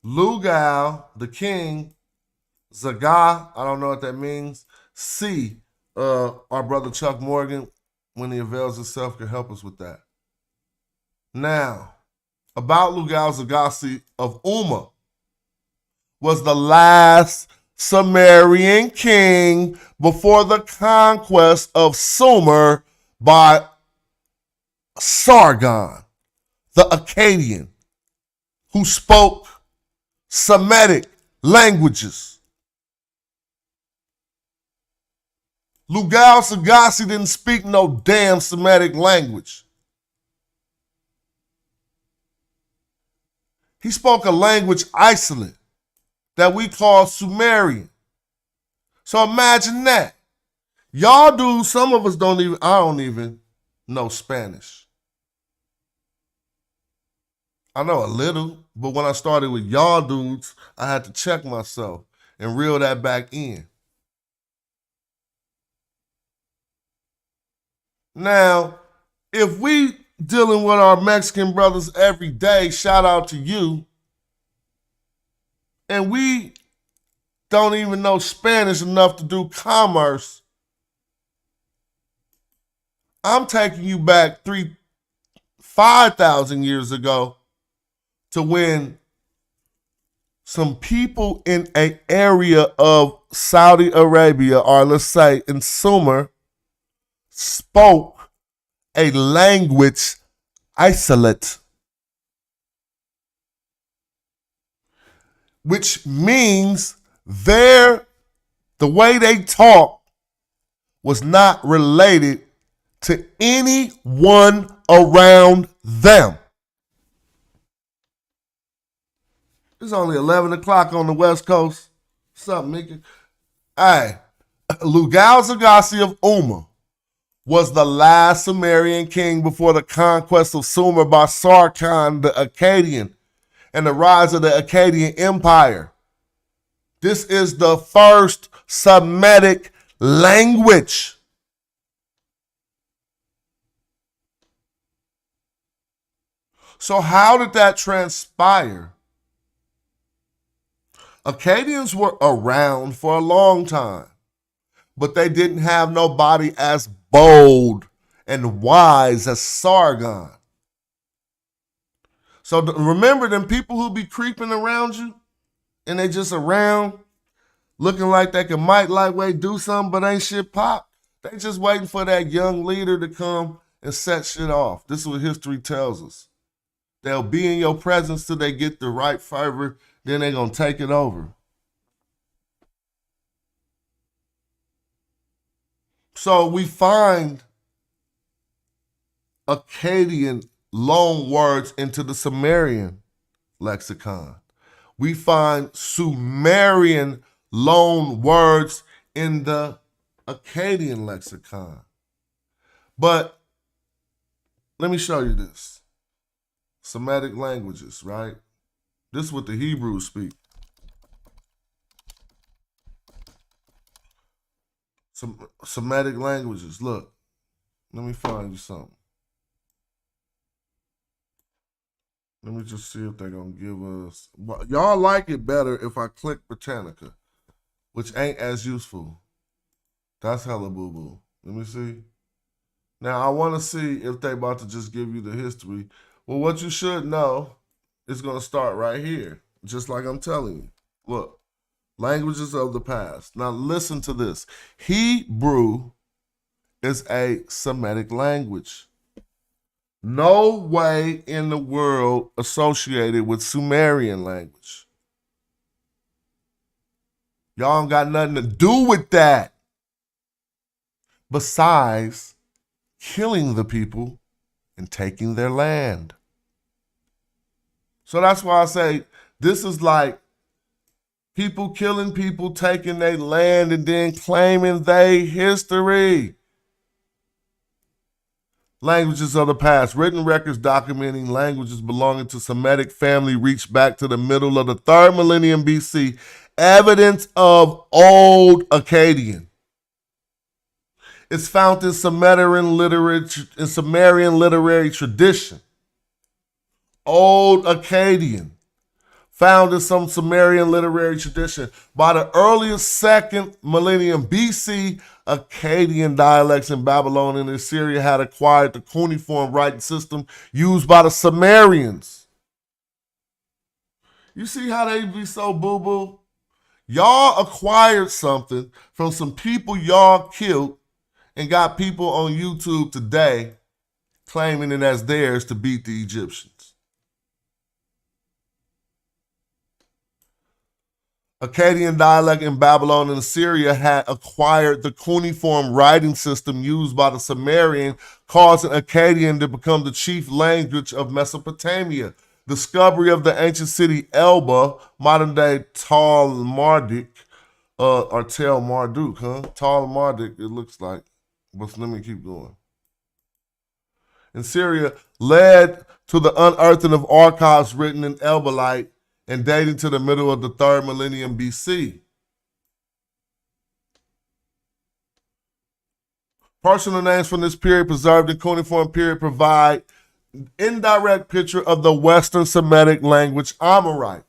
Lugal, the king, Zaga, I don't know what that means. C, our brother Chuck Morgan, when he avails himself, can help us with that. Now, about Lugal Zagasi of Umma, was the last Sumerian king before the conquest of Sumer by Sargon, the Akkadian, who spoke Semitic languages. Lugal Zagasi didn't speak no damn Semitic language. He spoke a language isolate that we call Sumerian. So imagine that. Y'all do, some of us I don't even know Spanish. I know a little, but when I started with y'all dudes, I had to check myself and reel that back in. Now, if we dealing with our Mexican brothers every day, shout out to you, and we don't even know Spanish enough to do commerce, I'm taking you back 5,000 years ago to when some people in an area of Saudi Arabia, or let's say in Sumer, spoke a language isolate, which means the way they talk was not related to anyone around them. It's only 11 o'clock on the West Coast. What's up, Mickey? Hey, Lugal Zagasi of Umma was the last Sumerian king before the conquest of Sumer by Sargon the Akkadian and the rise of the Akkadian Empire. This is the first Semitic language. So how did that transpire? Akkadians were around for a long time, but they didn't have nobody as bold and wise as Sargon. So remember them people who be creeping around you and they just around looking like they can might lightweight do something but ain't shit pop? They just waiting for that young leader to come and set shit off. This is what history tells us. They'll be in your presence till they get the right favor, then they're going to take it over. So we find Akkadian loan words into the Sumerian lexicon. We find Sumerian loan words in the Akkadian lexicon. But let me show you this. Semitic languages, right? This is what the Hebrews speak. Some Semitic languages. Look, let me find you something. Let me just see if they're going to give us... Y'all like it better if I click Britannica, which ain't as useful. That's hella boo-boo. Let me see. Now, I want to see if they about to just give you the history. Well, what you should know is going to start right here, just like I'm telling you. Look, languages of the past. Now listen to this. Hebrew is a Semitic language. No way in the world associated with Sumerian language. Y'all don't got nothing to do with that besides killing the people and taking their land. So that's why I say this is like people killing people, taking their land, and then claiming they history. Languages of the past. Written records documenting languages belonging to Semitic family reach back to the middle of the 3rd millennium BC. Evidence of Old Akkadian. It's found in Sumerian literary tradition. Old Akkadian. Found in some Sumerian literary tradition. By the earliest 2nd millennium BC, Akkadian dialects in Babylon and Assyria had acquired the cuneiform writing system used by the Sumerians. You see how they be so boo-boo? Y'all acquired something from some people y'all killed and got people on YouTube today claiming it as theirs to beat the Egyptians. Akkadian dialect in Babylon and Assyria had acquired the cuneiform writing system used by the Sumerian, causing Akkadian to become the chief language of Mesopotamia. Discovery of the ancient city Elba, modern-day Tal Marduk, or Tel Marduk, Tal Marduk, it looks like. But let me keep going. In Syria, led to the unearthing of archives written in Elbalite and dating to the middle of the 3rd millennium BC. Personal names from this period preserved in cuneiform period provide indirect picture of the Western Semitic language Amorite.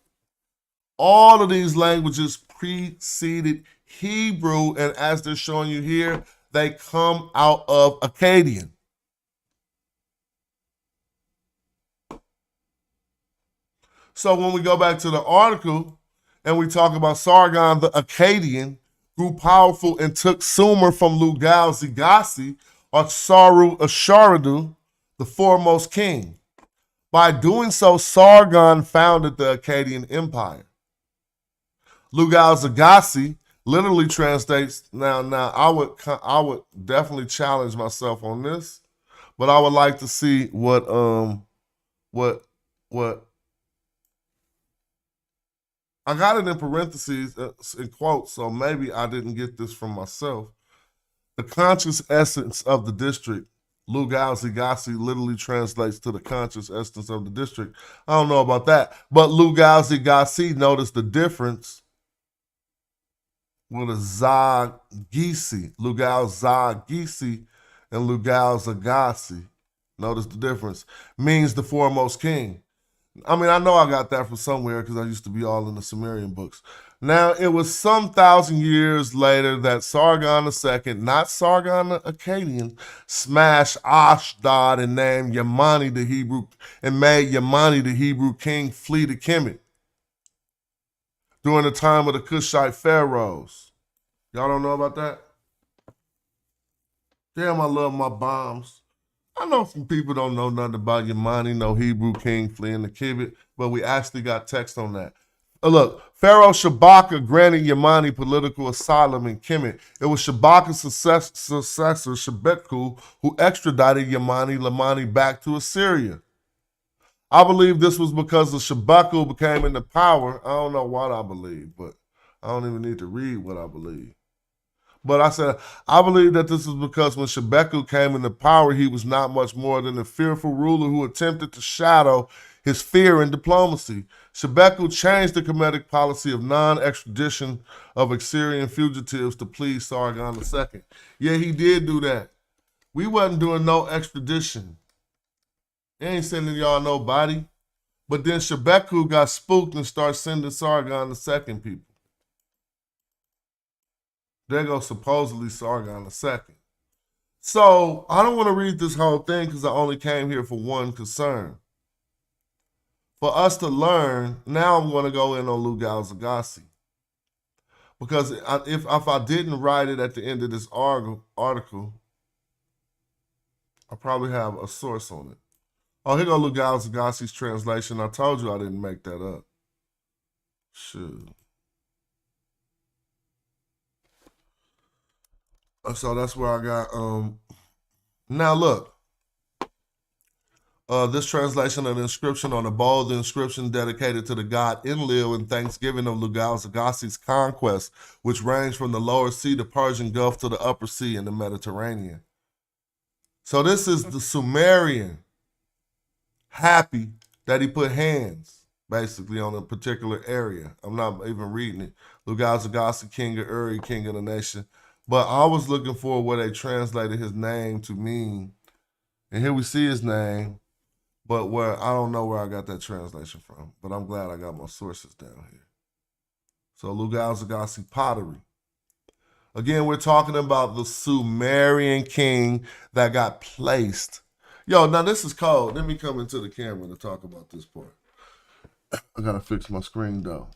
All of these languages preceded Hebrew, and as they're showing you here, they come out of Akkadian. So when we go back to the article and we talk about Sargon the Akkadian, grew powerful and took Sumer from Lugal Zigasi, or Saru Asharadu, the foremost king. By doing so, Sargon founded the Akkadian Empire. Lugal Zagasi literally translates. Now, I would definitely challenge myself on this, but I would like to see what I got it in parentheses in quotes, so maybe I didn't get this from myself. The conscious essence of the district. Lugal Zagasi literally translates to the conscious essence of the district. I don't know about that, but Lugal Zagasi, notice the difference with a Zagisi, Lugal Zagisi and Lugal Zagasi. Notice the difference. Means the foremost king. I mean, I know I got that from somewhere because I used to be all in the Sumerian books. Now, it was some 1,000 years later that Sargon II, not Sargon the Akkadian, smashed Ashdod and named Yamani the Hebrew, and made Yamani the Hebrew king flee to Kemet during the time of the Cushite pharaohs. Y'all don't know about that? Damn, I love my bombs. I know some people don't know nothing about Yamani, no Hebrew king fleeing to Kemet, but we actually got text on that. Look, Pharaoh Shabaka granted Yamani political asylum in Kemet. It was Shabaka's successor, Shebeku, who extradited Lamani back to Assyria. I believe this was because the Shebeku became into power. I don't know what I believe, but I don't even need to read what I believe. But I said, I believe that this is because when Shebeku came into power, he was not much more than a fearful ruler who attempted to shadow his fear in diplomacy. Shebeku changed the Kemetic policy of non-extradition of Assyrian fugitives to please Sargon II. Yeah, he did do that. We wasn't doing no extradition. He ain't sending y'all nobody. But then Shebeku got spooked and started sending Sargon II people. There goes supposedly Sargon II. So I don't want to read this whole thing because I only came here for one concern. for us to learn, now I'm going to go in on Lugal Zagasi. Because if I didn't write it at the end of this article, I probably have a source on it. Oh, here go Lugal Zagasi's translation. I told you I didn't make that up. Shoot. So that's where I got, now look. This translation of the inscription on the bowl, the inscription dedicated to the god Enlil in thanksgiving of Lugal Zagasi's conquest, which ranged from the lower sea, the Persian Gulf, to the upper sea in the Mediterranean. So this is the Sumerian happy that he put hands, basically, on a particular area. I'm not even reading it. Lugal Zagasi, king of Uri, king of the nation. But I was looking for where they translated his name to mean. And here we see his name. But where I don't know where I got that translation from, but I'm glad I got my sources down here. So Lugal Zagasi pottery. Again, we're talking about the Sumerian king that got placed. Yo, now this is cold. Let me come into the camera to talk about this part. I gotta fix my screen though.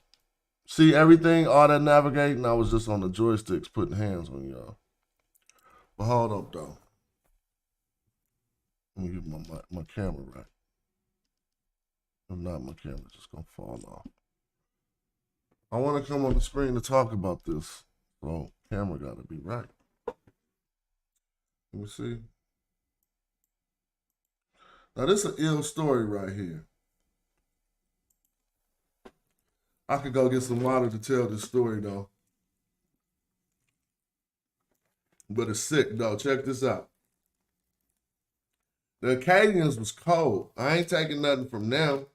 See everything, all that navigating, I was just on the joysticks putting hands on y'all. But hold up though. Let me get my camera right. If not, my camera's just gonna fall off. I want to come on the screen to talk about this. So, camera gotta be right. Let me see. Now, this is an ill story right here. I could go get some water to tell this story, though. But it's sick, though. Check this out. The Akkadians was cold. I ain't taking nothing from them.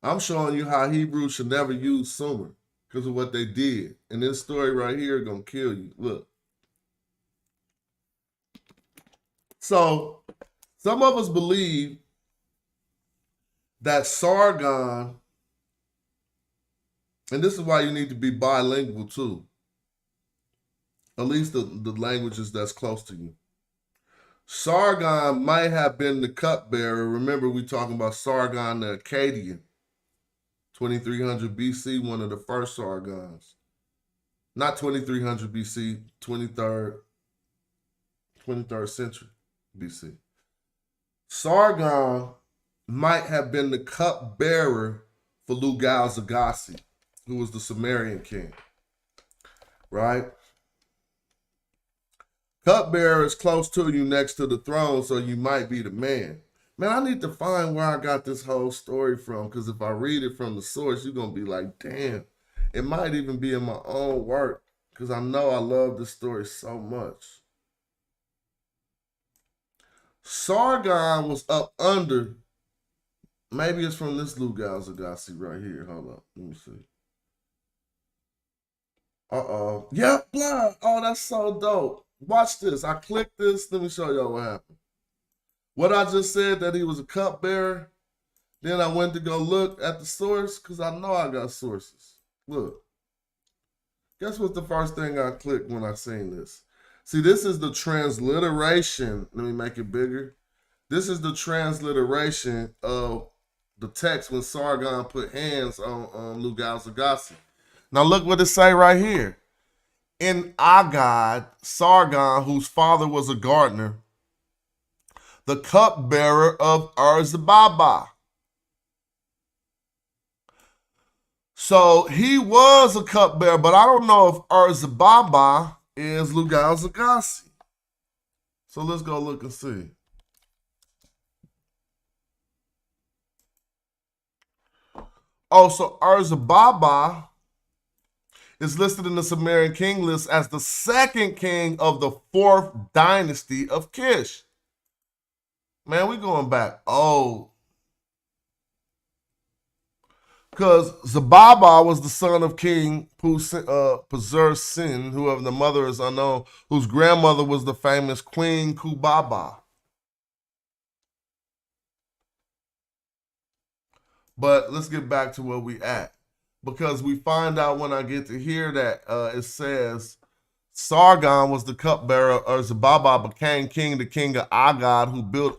I'm showing you how Hebrews should never use Sumer because of what they did. And this story right here is going to kill you. Look. So, some of us believe that Sargon, and this is why you need to be bilingual too. At least the languages that's close to you. Sargon might have been the cupbearer. Remember, we talking about Sargon the Akkadian. 2300 BC, one of the first Sargons. Not 2300 BC, 23rd century BC. Sargon might have been the cupbearer for Lugal Zagasi, who was the Sumerian king, right? Cupbearer is close to you next to the throne, so you might be the man. Man, I need to find where I got this whole story from, because if I read it from the source, you're going to be like, damn. It might even be in my own work, because I know I love this story so much. Sargon was up under, maybe it's from this Lugal Zagasi right here. Hold up, let me see. Uh-oh. Yep, blood. Oh, that's so dope. Watch this. I clicked this. Let me show y'all what happened. What I just said, that he was a cupbearer, then I went to go look at the source because I know I got sources. Look. Guess what's the first thing I clicked when I seen this? See, this is the transliteration. Let me make it bigger. This is the transliteration of the text when Sargon put hands on Lugal Zagasi. Now look what it say right here. In Agad, Sargon, whose father was a gardener, the cupbearer of Ur-Zababa. So he was a cupbearer, but I don't know if Ur-Zababa is Lugal Zagasi. So let's go look and see. Oh, so Ur-Zababa is listed in the Sumerian king list as the second king of the 4th dynasty of Kish. Man, we going back old. Because Zababa was the son of King Puzur-Sin, who of the mother is unknown, whose grandmother was the famous Queen Kubaba. But let's get back to where we at. Because we find out when I get to hear that it says Sargon was the cupbearer, or Zababa became king, the king of Agad, who built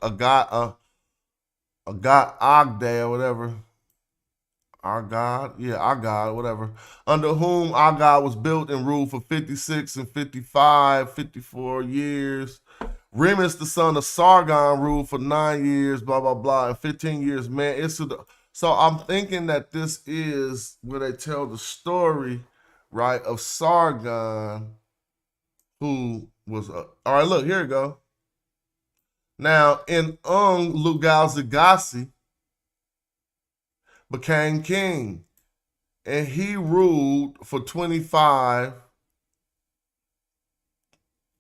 a god Agde or whatever. Our God, yeah, our God, whatever. Under whom our God was built and ruled for 56 and 55, 54 years. Remus, the son of Sargon, ruled for 9 years, blah, blah, blah, and 15 years. Man, so I'm thinking that this is where they tell the story, right, of Sargon, who was, all right, look, here we go. Now, in Lugal-Zagasi became king, and he ruled for 25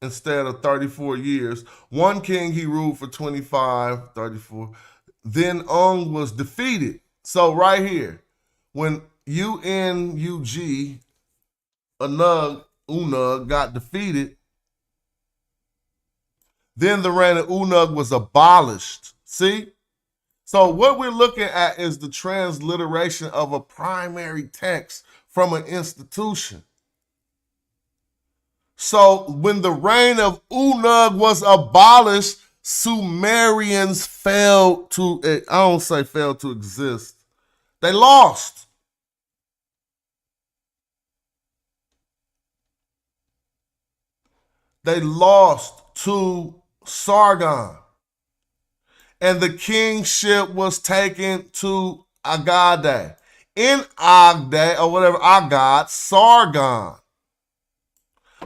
instead of 34 years. One king, he ruled for 25, 34. Then Ung was defeated. So right here, when Unug, Unug got defeated, then the reign of Unug was abolished. See? So what we're looking at is the transliteration of a primary text from an institution. So when the reign of Unug was abolished, Sumerians failed to, I don't say failed to exist. They lost. They lost to Sargon. And the kingship was taken to Agade. In Agde, or whatever, Agad, Sargon.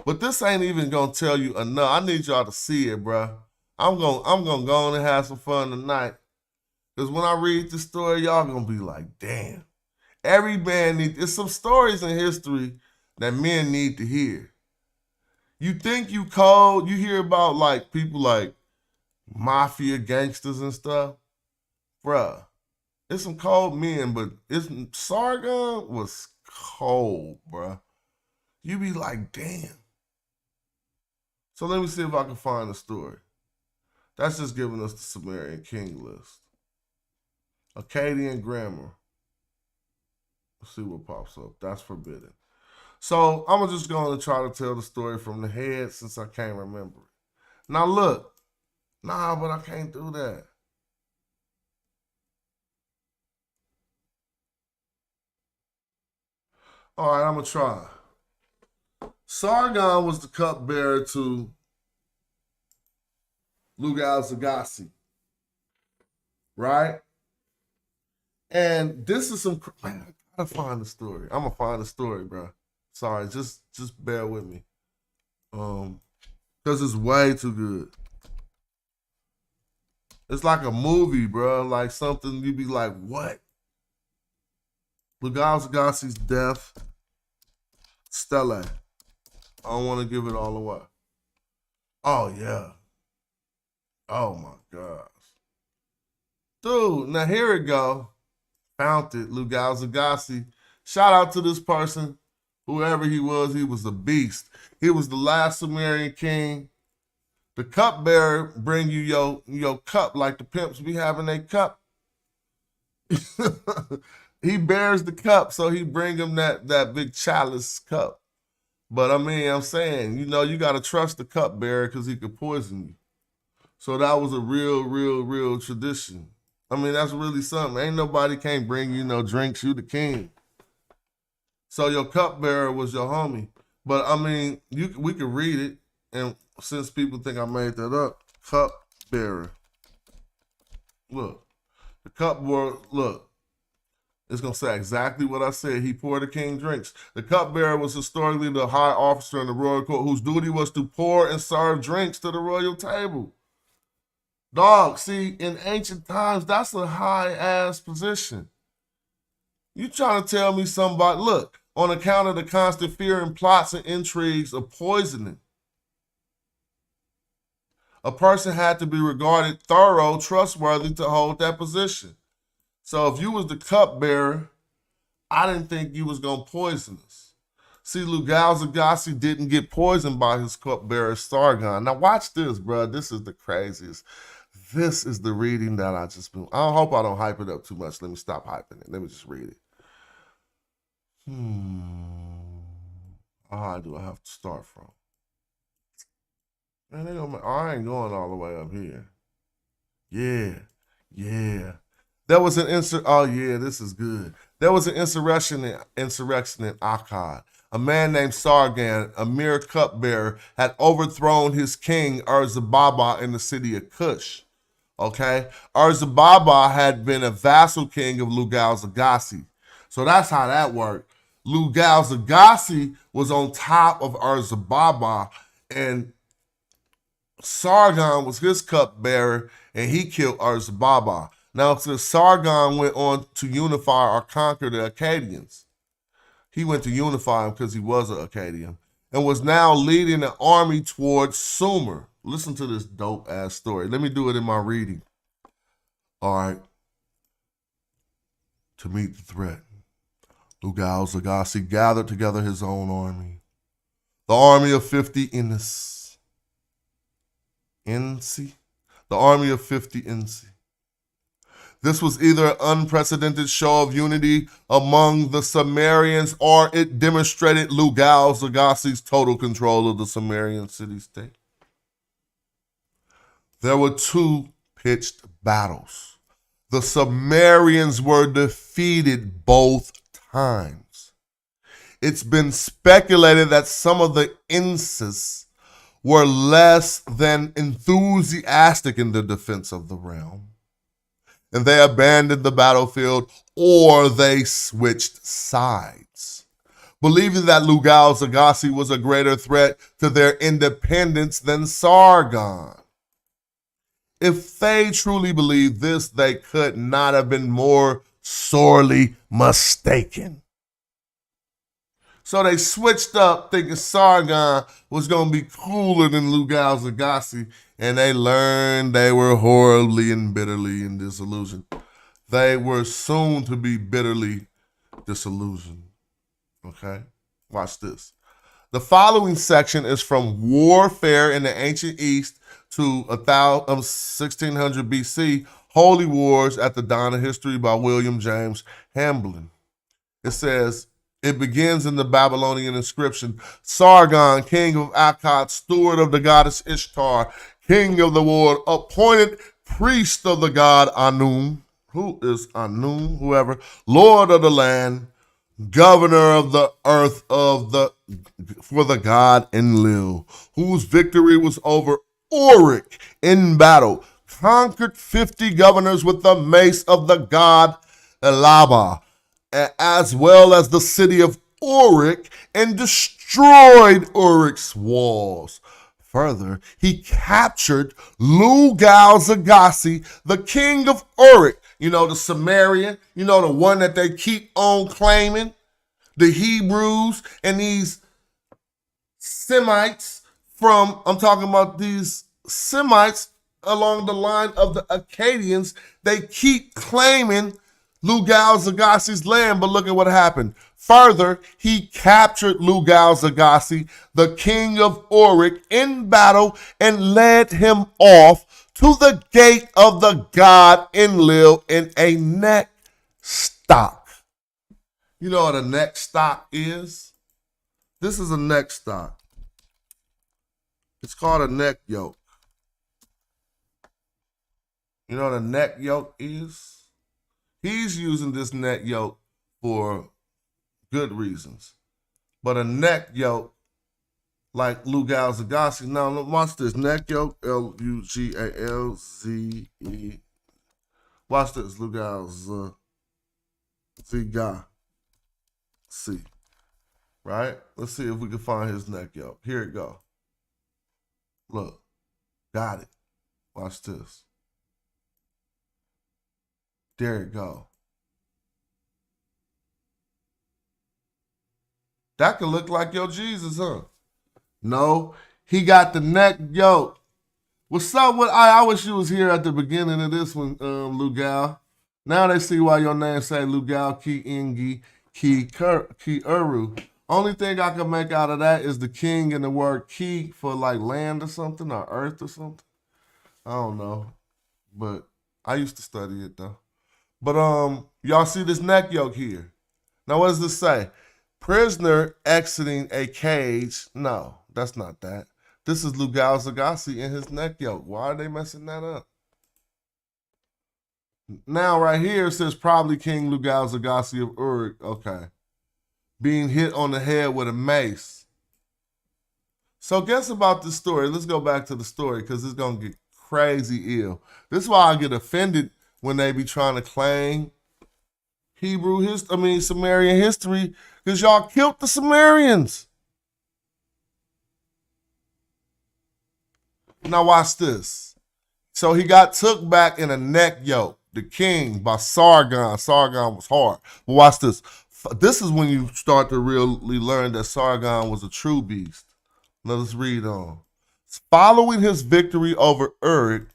But this ain't even gonna tell you enough. I need y'all to see it, bro. I'm gonna go on and have some fun tonight. Because when I read the story, y'all gonna be like, damn. Every man there's some stories in history that men need to hear. You think you cold, you hear about like people like mafia gangsters and stuff. Bruh, it's some cold men, but Sargon was cold, bruh. You be like, damn. So let me see if I can find the story. That's just giving us the Sumerian king list. Akkadian grammar. Let's see what pops up. That's forbidden. So I'm just going to try to tell the story from the head since I can't remember it. Now look. Nah, but I can't do that. All right, I'm going to try. Sargon was the cupbearer to Lugal-Zagasi, right? And this is some, man, I gotta find the story. I'm gonna find the story, bro. Sorry, just bear with me. Because it's way too good. It's like a movie, bro. Like something you'd be like, what? Lugal-Zagasi's death, Stele. I don't want to give it all away. Oh, yeah. Oh, my gosh. Dude, now here we go. Found it, Lugal-Zagasi. Shout out to this person. Whoever he was a beast. He was the last Sumerian king. The cupbearer bring you your cup like the pimps be having a cup. He bears the cup, so he bring him that big chalice cup. But I mean, I'm saying, you got to trust the cupbearer because he could poison you. So that was a real tradition. I mean, that's really something. Ain't nobody can't bring you no drinks. You the king. So your cupbearer was your homie. But I mean, we could read it, and since people think I made that up, cupbearer. Look, the cupbearer. Look. It's going to say exactly what I said. He poured the king drinks. The cupbearer was historically the high officer in the royal court whose duty was to pour and serve drinks to the royal table. Dog, see, in ancient times, that's a high-ass position. You trying to tell me somebody, look, on account of the constant fear and plots and intrigues of poisoning, a person had to be regarded thorough, trustworthy to hold that position. So if you was the cupbearer, I didn't think you was going to poison us. See, Lugal-Zagasi didn't get poisoned by his cupbearer, Sargon. Now watch this, bro. This is the craziest. This is the reading that I just been. I hope I don't hype it up too much. Let me stop hyping it. Let me just read it. How high do I have to start from? Man, I ain't going all the way up here. Yeah. There was an oh yeah, this is good. There was an insurrection in Akkad. A man named Sargon, a mere cupbearer, had overthrown his king Urzababa in the city of Cush. Okay, Urzababa had been a vassal king of Lugal-Zagassi. So that's how that worked. Lugal-Zagassi was on top of Urzababa, and Sargon was his cupbearer, and he killed Urzababa. Now, since Sargon went on to unify or conquer the Akkadians, he went to unify them because he was an Akkadian, and was now leading an army towards Sumer. Listen to this dope-ass story. Let me do it in my reading. All right. To meet the threat, Lugal-Zagassi gathered together his own army. The army of 50 Insi. The army of 50 Insi. This was either an unprecedented show of unity among the Sumerians, or it demonstrated Lugal-Zagassi's total control of the Sumerian city-state. There were two pitched battles. The Sumerians were defeated both times. It's been speculated that some of the Insis were less than enthusiastic in the defense of the realm, and they abandoned the battlefield, or they switched sides, believing that Lugal-Zagassi was a greater threat to their independence than Sargon. If they truly believed this, they could not have been more sorely mistaken. So they switched up thinking Sargon was going to be cooler than Lugal-Zagassi, and they learned they were horribly and bitterly disillusioned. They were soon to be bitterly disillusioned. Okay? Watch this. The following section is from Warfare in the Ancient East to 1600 BC, Holy Wars at the Dawn of History by William James Hamblin. It says, it begins in the Babylonian inscription: Sargon, king of Akkad, steward of the goddess Ishtar, king of the world, appointed priest of the god Anum. Who is Anum? Whoever. Lord of the land, governor of the earth for the god Enlil, whose victory was over Uruk in battle, conquered 50 governors with the mace of the god Elaba, as well as the city of Uruk, and destroyed Uruk's walls. Further, he captured Lugal-Zagassi, the king of Uruk, the Sumerian, the one that they keep on claiming, the Hebrews and these Semites I'm talking about these Semites along the line of the Akkadians. They keep claiming Lugal-Zagassi's land, but look at what happened. Further, he captured Lugal-Zagassi, the king of Uruk, in battle and led him off to the gate of the god Enlil in a neck stock. You know what a neck stock is? This is a neck stock. It's called a neck yoke. You know what a neck yoke is? He's using this neck yoke for good reasons. But a neck yoke, like Lugal-Zagassi, now watch this. Neck yoke, Lugalze. Watch this, Lugal-Zagassi. Right? Let's see if we can find his neck yoke. Here it go. Look, got it. Watch this. There it go. That could look like your Jesus, huh? No, he got the neck yoke. What's up with I wish you was here at the beginning of this one, Lugal. Now they see why your name say Lugal Ki Ingi Ki Uru. Only thing I can make out of that is the king and the word ki for like land or something, or earth or something. I don't know. But I used to study it though. But y'all see this neck yoke here. Now what does this say? Prisoner exiting a cage. No, that's not that. This is Lugal-Zagassi in his neck yoke. Why are they messing that up? Now, right here, it says probably King Lugal Zagasi of Uruk. Okay. Being hit on the head with a mace. So guess about this story. Let's go back to the story because it's going to get crazy ill. This is why I get offended when they be trying to claim Sumerian history, because y'all killed the Sumerians. Now watch this. So he got took back in a neck yoke, the king, by Sargon. Sargon was hard. But watch this. This is when you start to really learn that Sargon was a true beast. Let us read on. Following his victory over Uruk,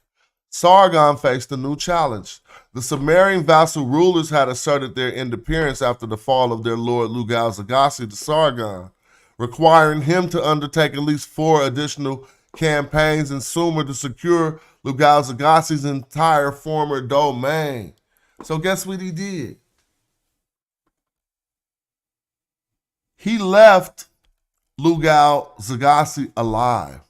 Sargon faced a new challenge. The Sumerian vassal rulers had asserted their independence after the fall of their lord Lugal Zagasi to Sargon, requiring him to undertake at least 4 additional campaigns in Sumer to secure Lugal Zagasi's entire former domain. So guess what he did? He left Lugal Zagasi alive.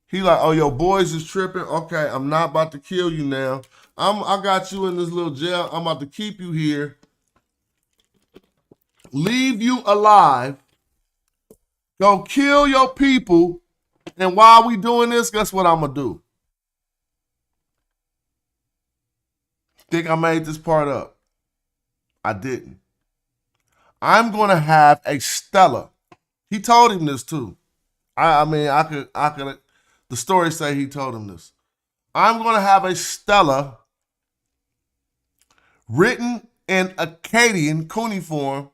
He like, oh, your boys is tripping. Okay, I'm not about to kill you now. I got you in this little jail. I'm about to keep you here. Leave you alive. Go kill your people. And while we doing this, guess what I'm going to do? Think I made this part up? I didn't. I'm going to have a Stella. He told him this too. I could. The story say he told him this. I'm going to have a Stella written in Akkadian cuneiform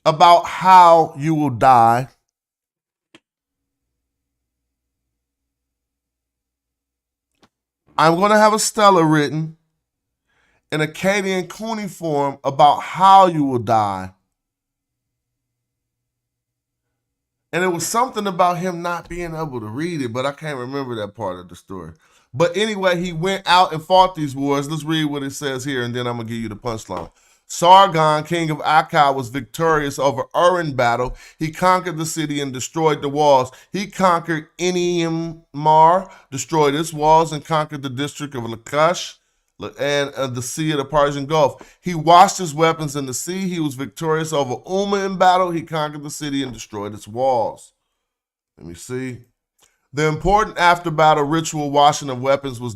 about how you will die. I'm going to have a Stella written in Akkadian cuneiform about how you will die. And it was something about him not being able to read it, but I can't remember that part of the story. But anyway, he went out and fought these wars. Let's read what it says here, and then I'm going to give you the punchline. Sargon, king of Akkad, was victorious over Ur in battle. He conquered the city and destroyed the walls. He conquered Eniamar, destroyed its walls, and conquered the district of Lakush and the sea of the Persian Gulf. He washed his weapons in the sea. He was victorious over Umma in battle. He conquered the city and destroyed its walls. Let me see. The important after-battle ritual washing of weapons was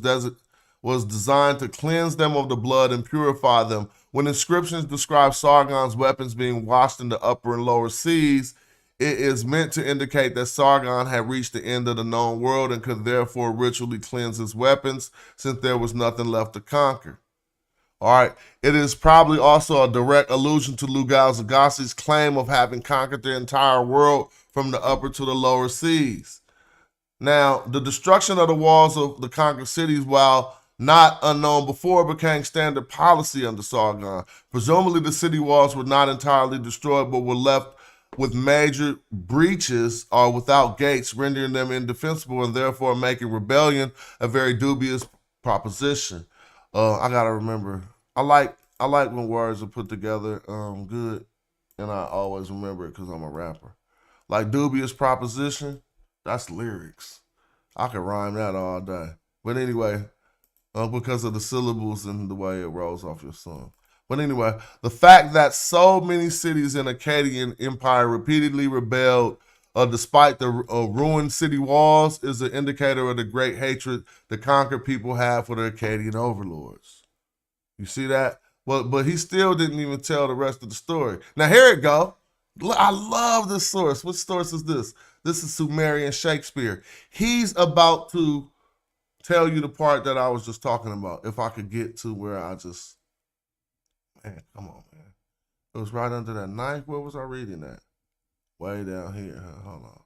designed to cleanse them of the blood and purify them. When inscriptions describe Sargon's weapons being washed in the upper and lower seas, it is meant to indicate that Sargon had reached the end of the known world and could therefore ritually cleanse his weapons since there was nothing left to conquer. All right. It is probably also a direct allusion to Lugal Zagasi's claim of having conquered the entire world from the upper to the lower seas. Now, the destruction of the walls of the conquered cities, while not unknown before, became standard policy under Sargon. Presumably, the city walls were not entirely destroyed, but were left with major breaches or without gates, rendering them indefensible and therefore making rebellion a very dubious proposition. I gotta remember. I like when words are put together good, and I always remember it because I'm a rapper. Like dubious proposition, that's lyrics. I could rhyme that all day. But anyway, because of the syllables and the way it rolls off your tongue. But anyway, the fact that so many cities in Akkadian Empire repeatedly rebelled despite the ruined city walls is an indicator of the great hatred the conquered people have for their Akkadian overlords. You see that? Well, but he still didn't even tell the rest of the story. Now here it go. I love this source. What source is this? This is Sumerian Shakespeare. He's about to tell you the part that I was just talking about. If I could get to where I just... Man, come on, man. It was right under that knife. Where was I reading that? Way down here. Hold on.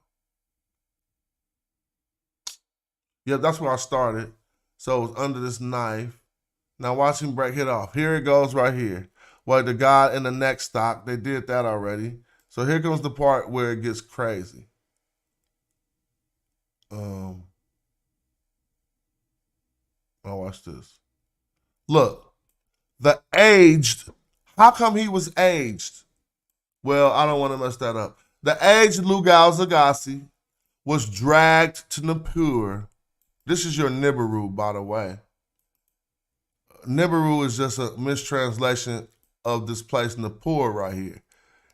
Yeah, that's where I started. So it was under this knife. Now watch him break it off. Here it goes right here. Well, the guy in the neck stock, they did that already. So here comes the part where it gets crazy. Now watch this. Look. The aged, how come he was aged? Well, I don't want to mess that up. The aged Lugal Zagasi was dragged to Nippur This is your Nibiru, by the way. Nibiru is just a mistranslation of this place Nippur right here.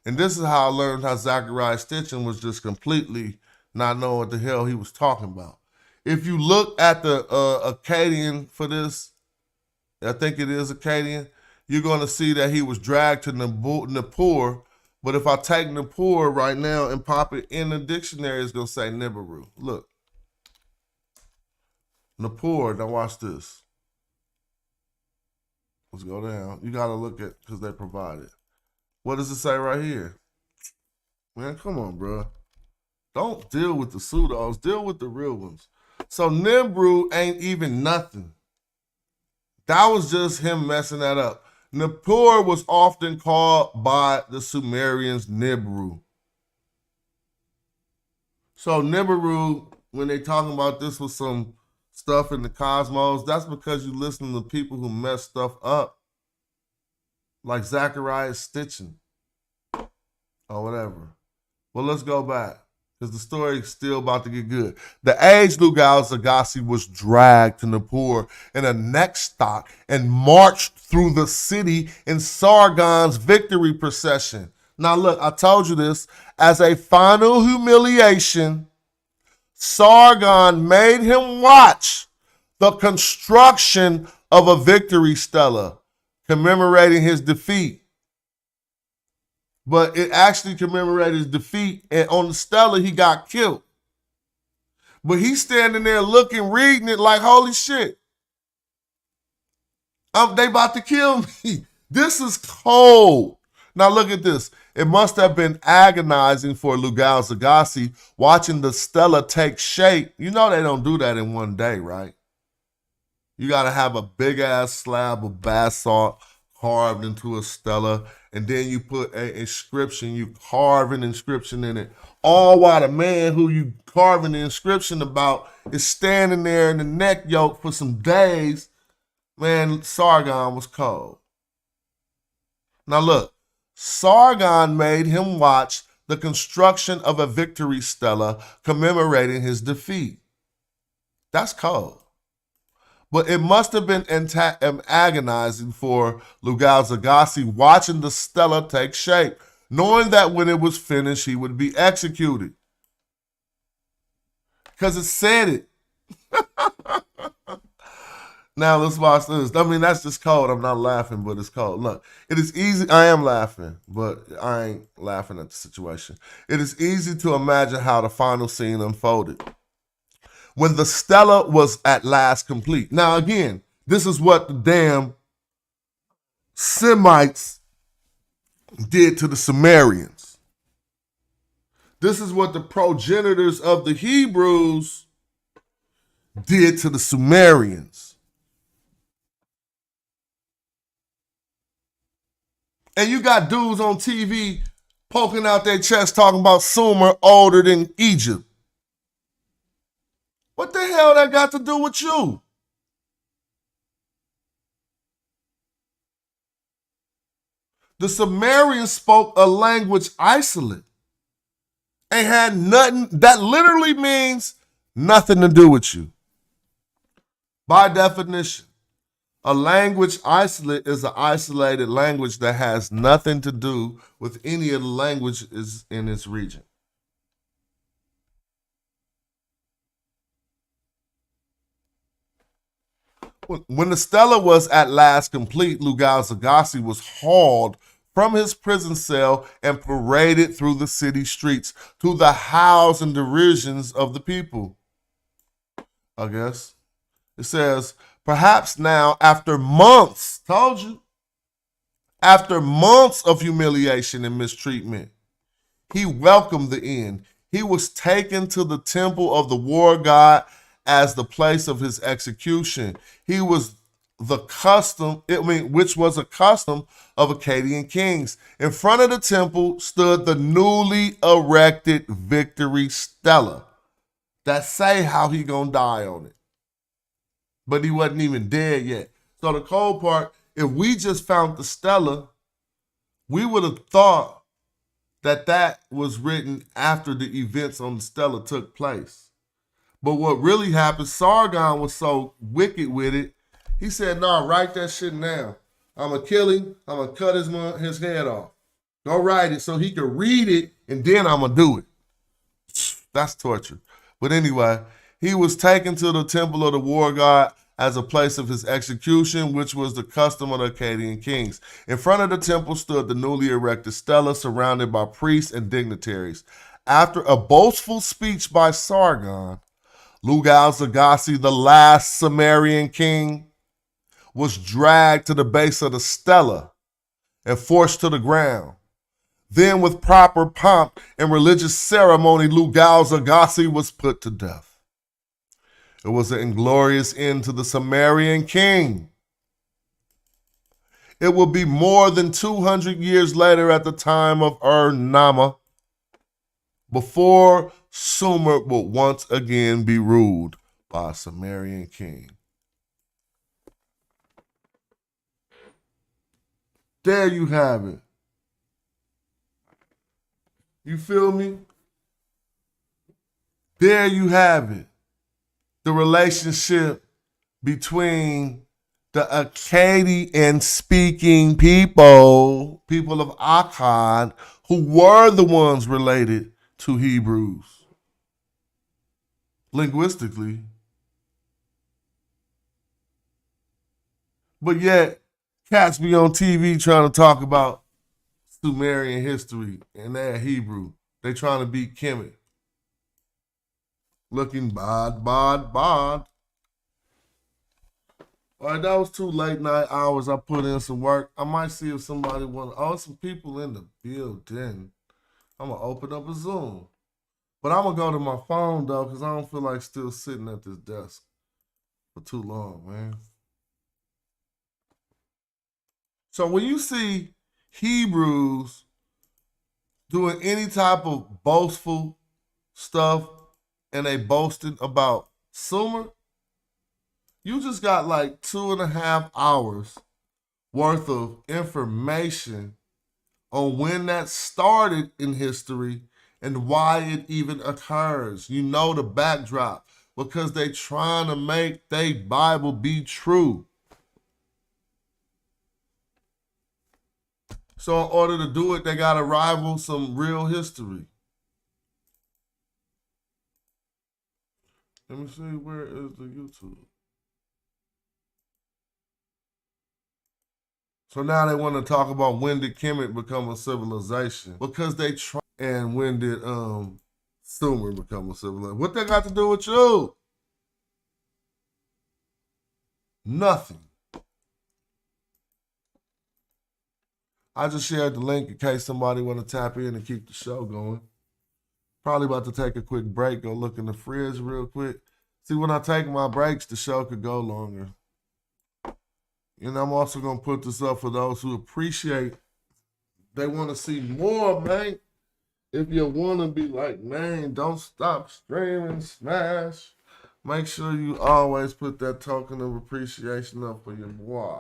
And this is how I learned how Zachariah Stitchin was just completely not knowing what the hell he was talking about. If you look at the Akkadian for this, I think it is Akkadian, you're going to see that he was dragged to Nippur. But if I take Nippur right now and pop it in the dictionary, it's going to say Nibiru. Look. Nippur, now watch this. Let's go down. You got to look at, because they provide it. What does it say right here? Man, come on, bro. Don't deal with the pseudos. Deal with the real ones. So Nibiru ain't even nothing. That was just him messing that up. Nippur was often called by the Sumerians Nibiru. So Nibiru, when they talking about this was some stuff in the cosmos, that's because you listen to people who mess stuff up. Like Zachariah Stitchin. Or whatever. Well, let's go back. Because the story's still about to get good. The aged Lugal Zagasi was dragged to Nippur in a neck stock and marched through the city in Sargon's victory procession. Now look, I told you this. As a final humiliation, Sargon made him watch the construction of a victory stela commemorating his defeat. But it actually commemorated his defeat, and on the stela, he got killed. But he's standing there looking, reading it like, holy shit. They about to kill me. This is cold. Now look at this. It must have been agonizing for Lugal Zagasi watching the stela take shape. You know they don't do that in one day, right? You got to have a big-ass slab of basalt carved into a stela, and then you put an inscription, you carve an inscription in it, all while the man who you carving the inscription about is standing there in the neck yoke for some days. Man, Sargon was cold. Now look, Sargon made him watch the construction of a victory stela commemorating his defeat. That's cold. But it must have been agonizing for Lugal Zagasi watching the stela take shape, knowing that when it was finished, he would be executed. Because it said it. Now let's watch this. I mean, that's just cold. I'm not laughing, but it's cold. Look, it is easy. I am laughing, but I ain't laughing at the situation. It is easy to imagine how the final scene unfolded when the stela was at last complete. Now, again, this is what the damn Semites did to the Sumerians. This is what the progenitors of the Hebrews did to the Sumerians. And you got dudes on TV poking out their chest talking about Sumer older than Egypt. What the hell that got to do with you? The Sumerians spoke a language isolate and had nothing, that literally means nothing to do with you. By definition, a language isolate is an isolated language that has nothing to do with any of the languages in its region. When the stela was at last complete, Lugal Zagasi was hauled from his prison cell and paraded through the city streets to the howls and derisions of the people. I guess. It says, perhaps now, after months, told you, after months of humiliation and mistreatment, he welcomed the end. He was taken to the temple of the war god as the place of his execution. He was the custom, which was a custom of Akkadian kings. In front of the temple stood the newly erected victory stela that say how he gonna die on it. But he wasn't even dead yet. So the cold part, if we just found the stela, we would have thought that that was written after the events on the stela took place. But what really happened, Sargon was so wicked with it, he said, "No, write that shit down. I'm going to kill him. I'm going to cut his head off. Go write it so he can read it, and then I'm going to do it." That's torture. But anyway, he was taken to the temple of the war god as a place of his execution, which was the custom of the Akkadian kings. In front of the temple stood the newly erected stela, surrounded by priests and dignitaries. After a boastful speech by Sargon, Lugal-Zagassi, the last Sumerian king, was dragged to the base of the stela and forced to the ground. Then, with proper pomp and religious ceremony, Lugal-Zagassi was put to death. It was an inglorious end to the Sumerian king. It will be more than 200 years later, at the time of Ur-Nama, before Sumer will once again be ruled by a Sumerian king. There you have it. You feel me? There you have it. The relationship between the Akkadian speaking people of Akkad, who were the ones related to Hebrews linguistically. But yet, cats be on TV trying to talk about Sumerian history and they're Hebrew. They trying to beat Kemet. Looking bad. All right, that was 2 late night hours. I put in some work. I might see if somebody want. Oh, some people in the building. I'm gonna open up a Zoom, but I'm gonna go to my phone though, because I don't feel like still sitting at this desk for too long, man. So when you see Hebrews doing any type of boastful stuff and they boasted about Sumer, you just got like 2.5 hours worth of information on when that started in history and why it even occurs. You know the backdrop, because they trying to make their Bible be true. So in order to do it, they got to rival some real history. Let me see, where is the YouTube? So now they want to talk about when did Kemet become a civilization, because they try. And when did Sumer become a civilization? What they got to do with you? Nothing. I just shared the link in case somebody want to tap in and keep the show going. Probably about to take a quick break, go look in the fridge real quick. See, when I take my breaks, the show could go longer. And I'm also going to put this up for those who appreciate, they want to see more, man. If you want to be like, man, don't stop streaming Smash. Make sure you always put that token of appreciation up for your boy.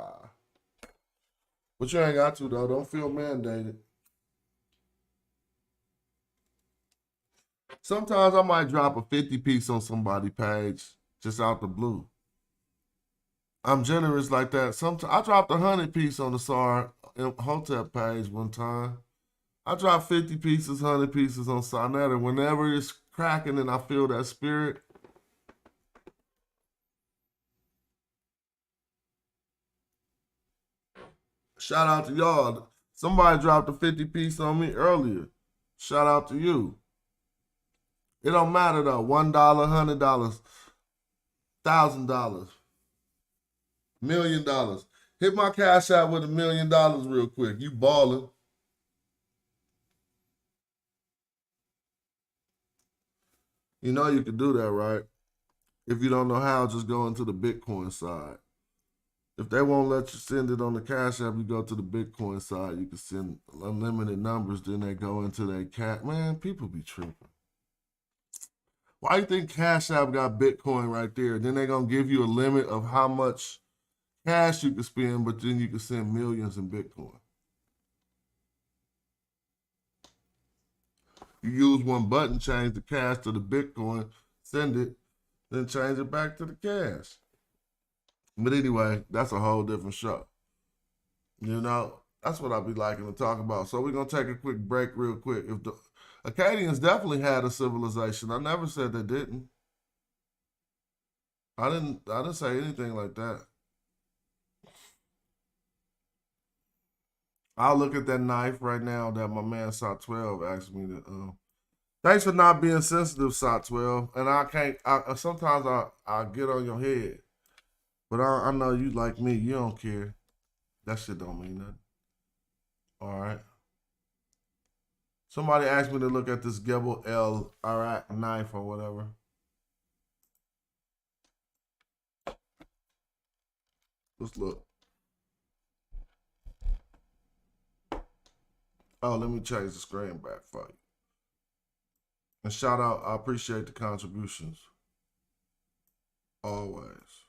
But you ain't got to, though. Don't feel mandated. Sometimes I might drop a 50 piece on somebody's page just out the blue. I'm generous like that. Sometimes I dropped a 100 piece on the SAR Hotep page one time. I drop 50 pieces, 100 pieces on Sonetta. Whenever it's cracking and I feel that spirit, shout out to y'all. Somebody dropped a 50 piece on me earlier. Shout out to you. It don't matter though. $1, $100, $1,000, $1 million. Hit my cash out with $1 million real quick. You balling. You know you can do that, right? If you don't know how, just go into the Bitcoin side. If they won't let you send it on the Cash App, you go to the Bitcoin side. You can send unlimited numbers, then they go into their cat. Man, people be tripping. Why you think Cash App got Bitcoin right there? Then they're going to give you a limit of how much cash you can spend, but then you can send millions in Bitcoin. You use one button, change the cash to the Bitcoin, send it, then change it back to the cash. But anyway, that's a whole different show. You know, that's what I be liking to talk about. So we're gonna take a quick break real quick. If the Acadians definitely had a civilization. I never said they didn't. I didn't say anything like that. I'll look at that knife right now that my man Sot 12 asked me to. Thanks for not being sensitive, Sot 12. And I can't. Sometimes I get on your head, but I know you like me. You don't care. That shit don't mean nothing. All right. Somebody asked me to look at this Gebel El Arak knife or whatever. Let's look. Oh, let me change the screen back for you. And shout out, I appreciate the contributions. Always.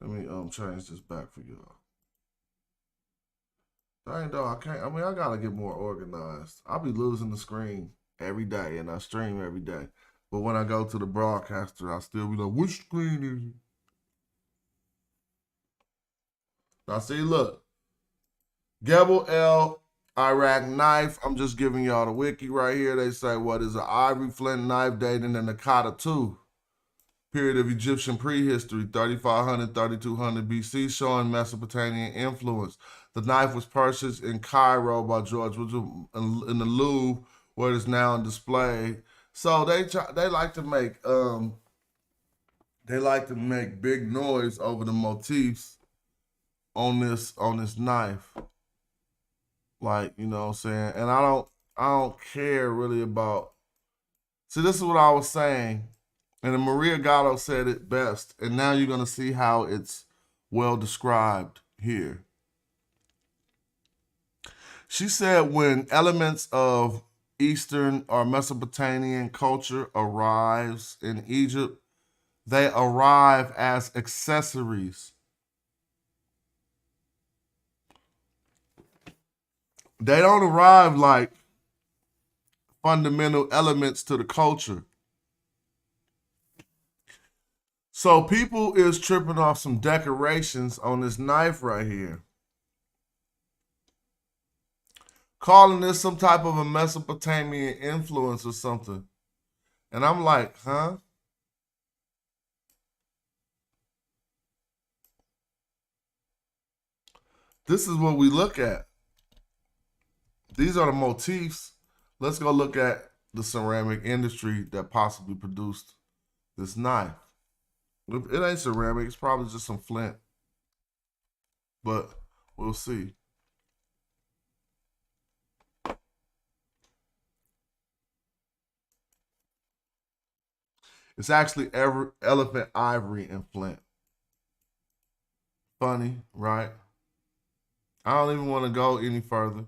Let me change this back for y'all. Dang dog, I can't. I mean, I gotta get more organized. I'll be losing the screen every day, and I stream every day. But when I go to the broadcaster, I still be like, which screen is it? Now see, look. Gebel El Iraq knife. I'm just giving y'all the wiki right here. They say what is an ivory flint knife dating in the Nakata II period of Egyptian prehistory, 3500, 3200 BC, showing Mesopotamian influence. The knife was purchased in Cairo by George Woodrow in the Louvre, where it is now on display. So they like to make big noise over the motifs on this knife. Like, you know what I'm saying? And I don't care really about. See, this is what I was saying. And then Maria Gatto said it best. And now you're going to see how it's well described here. She said when elements of Eastern or Mesopotamian culture arrives in Egypt, they arrive as accessories. They don't arrive like fundamental elements to the culture. So people is tripping off some decorations on this knife right here, calling this some type of a Mesopotamian influence or something. And I'm like, huh? This is what we look at. These are the motifs. Let's go look at the ceramic industry that possibly produced this knife. It ain't ceramic. It's probably just some flint. But we'll see. It's actually elephant ivory and flint. Funny, right? I don't even want to go any further.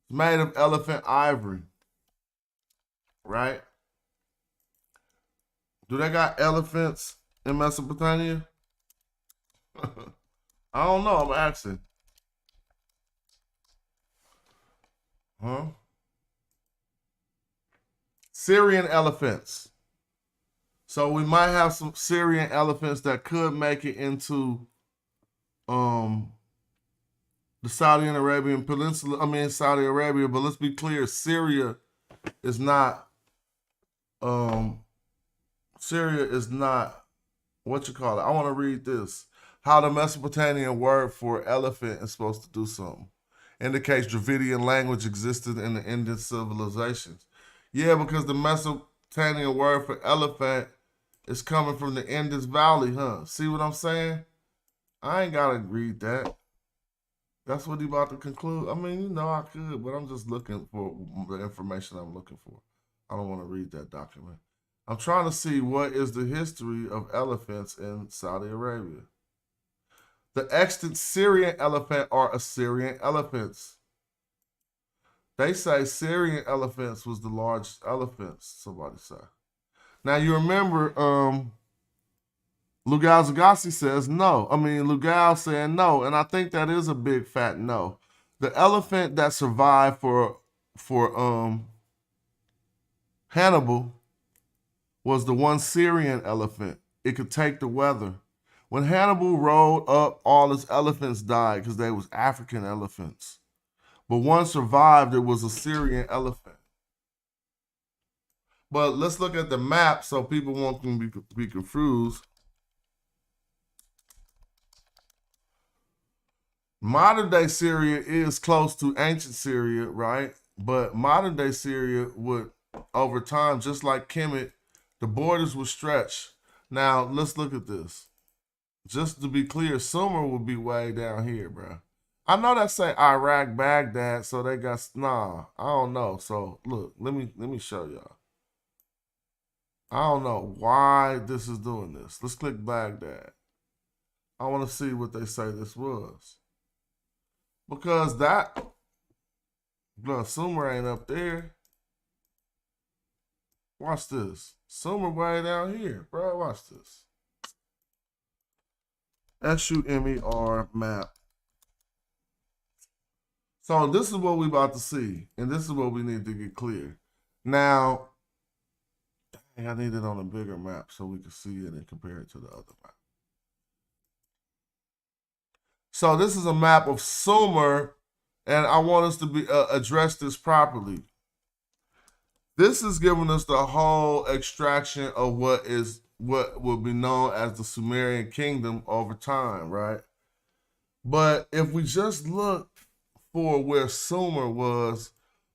It's made of elephant ivory, right? Do they got elephants in Mesopotamia? I don't know. I'm asking. Huh? Syrian elephants. So we might have some Syrian elephants that could make it into the Saudi Arabian Peninsula. I mean Saudi Arabia, but let's be clear, Syria is not what you call it. I want to read this. How the Mesopotamian word for elephant is supposed to do something. Indicates Dravidian language existed in the Indian civilizations. Yeah, because the Mesopotamian word for elephant is coming from the Indus Valley, huh? See what I'm saying? I ain't got to read that. That's what he about to conclude. I mean, you know I could, but I'm just looking for the information I'm looking for. I don't want to read that document. I'm trying to see what is the history of elephants in Saudi Arabia. The extant Syrian elephant are Assyrian elephants. They say Syrian elephants was the largest elephants, somebody say. Now you remember Lugal Zagassi says no. I mean, Lugal saying no, and I think that is a big fat no. The elephant that survived for Hannibal was the one Syrian elephant. It could take the weather. When Hannibal rode up, all his elephants died because they was African elephants. But one survived. It was a Syrian elephant. But let's look at the map so people won't be confused. Modern day Syria is close to ancient Syria, right? But modern day Syria would, over time, just like Kemet, the borders would stretch. Now, let's look at this. Just to be clear, Sumer would be way down here, bro. I know that say Iraq, Baghdad, so they got, nah, I don't know. So, look, let me show y'all. I don't know why this is doing this. Let's click Baghdad. I want to see what they say this was. Because that, bro, Sumer ain't up there. Watch this. Sumer way down here, bro. Watch this. SUMER map. So this is what we about to see. And this is what we need to get clear. Now, I need it on a bigger map so we can see it and compare it to the other map. So this is a map of Sumer, and I want us to be address this properly. This is giving us the whole extraction of what will be known as the Sumerian kingdom over time, right? But if we just look for where Sumer was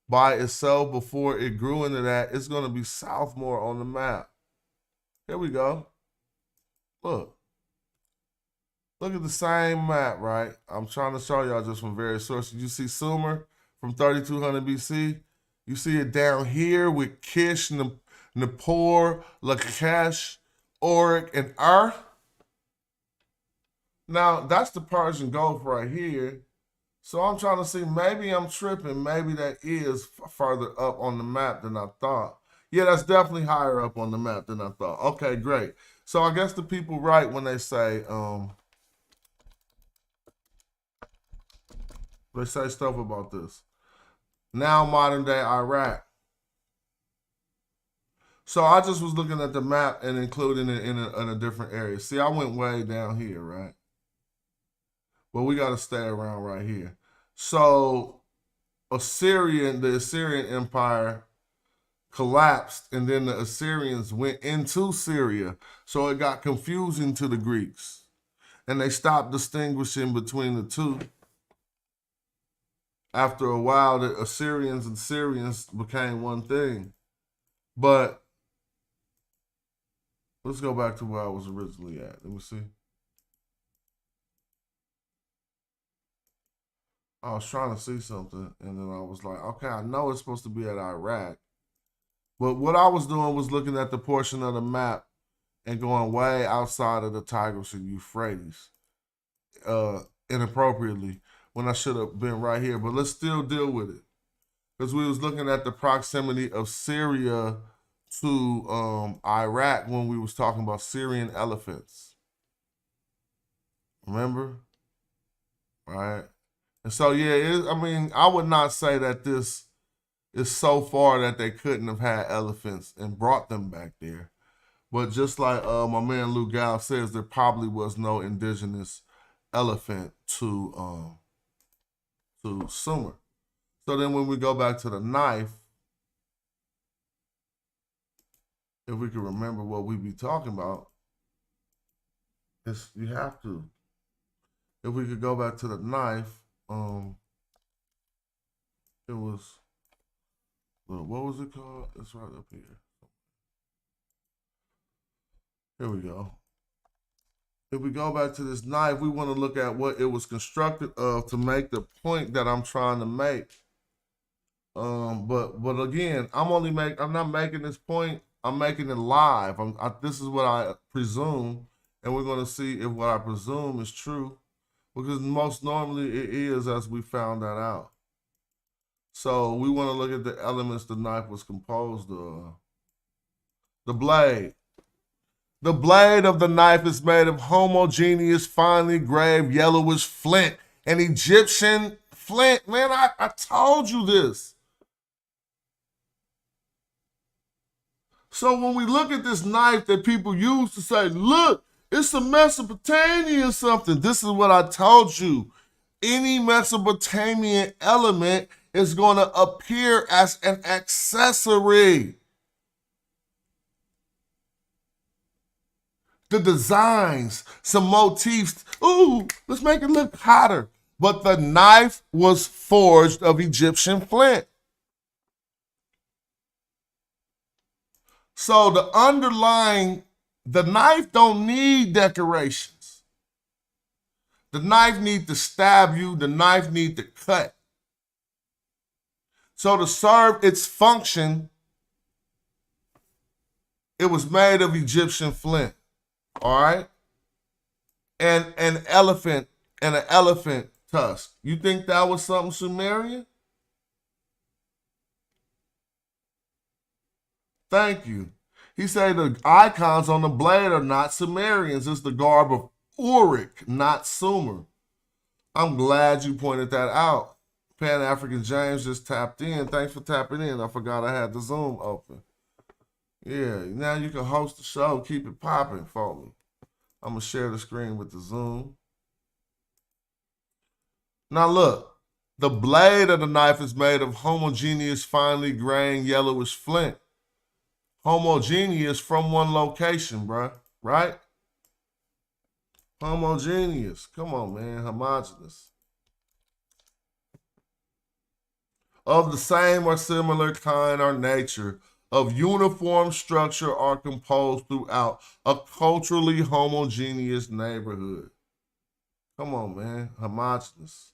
by itself before it grew into that, it's going to be south more on the map. Here we go. Look at the same map, right? I'm trying to show y'all just from various sources. You see Sumer from 3200 BC. You see it down here with Kish, Nippur, Lakesh, Uruk, and Ur. Now, that's the Persian Gulf right here. So I'm trying to see, maybe I'm tripping. Maybe that is further up on the map than I thought. Yeah, that's definitely higher up on the map than I thought. Okay, great. So I guess the people right when they say stuff about this. Now modern day Iraq. So I just was looking at the map and including it in a different area. See, I went way down here, right? But we got to stay around right here. So the Assyrian Empire collapsed, and then the Assyrians went into Syria. So it got confusing to the Greeks. And they stopped distinguishing between the two. After a while, the Assyrians and Syrians became one thing. But let's go back to where I was originally at. Let me see. I was trying to see something, and then I was like, okay, I know it's supposed to be at Iraq. But what I was doing was looking at the portion of the map and going way outside of the Tigris and Euphrates inappropriately when I should have been right here. But let's still deal with it. Because we was looking at the proximity of Syria to Iraq when we was talking about Syrian elephants. Remember? Right? And so, yeah, I mean, I would not say that this is so far that they couldn't have had elephants and brought them back there. But just like my man Lou Gal says, there probably was no indigenous elephant to Sumer. So then when we go back to the knife, if we can remember what we be talking about, you have to. If we could go back to the knife, it was, what was it called? It's right up here. Here we go. If we go back to this knife, we want to look at what it was constructed of to make the point that I'm trying to make. But again, I'm not making this point. I'm making it live. This is what I presume, and we're going to see if what I presume is true, because most normally it is, as we found that out. So we want to look at the elements the knife was composed of. The blade. The blade of the knife is made of homogeneous, finely graved, yellowish flint. An Egyptian flint. Man, I told you this. So when we look at this knife that people use to say, look, it's a Mesopotamian something, this is what I told you. Any Mesopotamian element is going to appear as an accessory. The designs, some motifs, ooh, let's make it look hotter. But the knife was forged of Egyptian flint. So the knife don't need decorations. The knife need to stab you, the knife need to cut. So to serve its function, it was made of Egyptian flint, all right? And an elephant tusk. You think that was something Sumerian? Thank you. He said the icons on the blade are not Sumerians. It's the garb of Uruk, not Sumer. I'm glad you pointed that out. Pan-African James just tapped in. Thanks for tapping in. I forgot I had the Zoom open. Yeah, now you can host the show. Keep it popping for me. I'm going to share the screen with the Zoom. Now look, the blade of the knife is made of homogeneous, finely grained, yellowish flint. Homogeneous from one location, bruh, right? Homogeneous. Come on, man. Homogeneous. Of the same or similar kind or nature, of uniform structure are composed throughout a culturally homogeneous neighborhood. Come on, man. Homogeneous.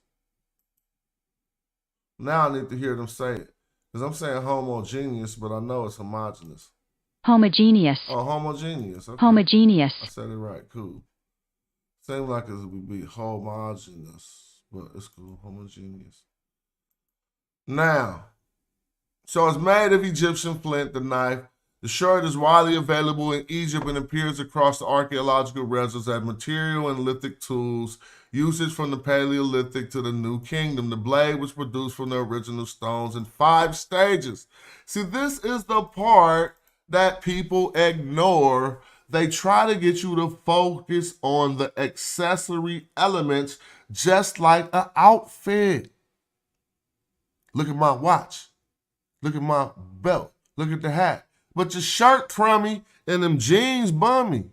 Now I need to hear them say it. Because I'm saying homogeneous, but I know it's homogeneous. Homogeneous. Oh, homogeneous. Okay. Homogeneous. I said it right. Cool. Seems like it would be homogeneous, but it's cool. Homogeneous. Now, so it's made of Egyptian flint, the knife. The shirt is widely available in Egypt and appears across the archaeological records as material and lithic tools, usage from the Paleolithic to the New Kingdom. The blade was produced from the original stones in 5 stages. See, this is the part that people ignore. They try to get you to focus on the accessory elements just like an outfit. Look at my watch. Look at my belt. Look at the hat. But your shirt crummy and them jeans bummy.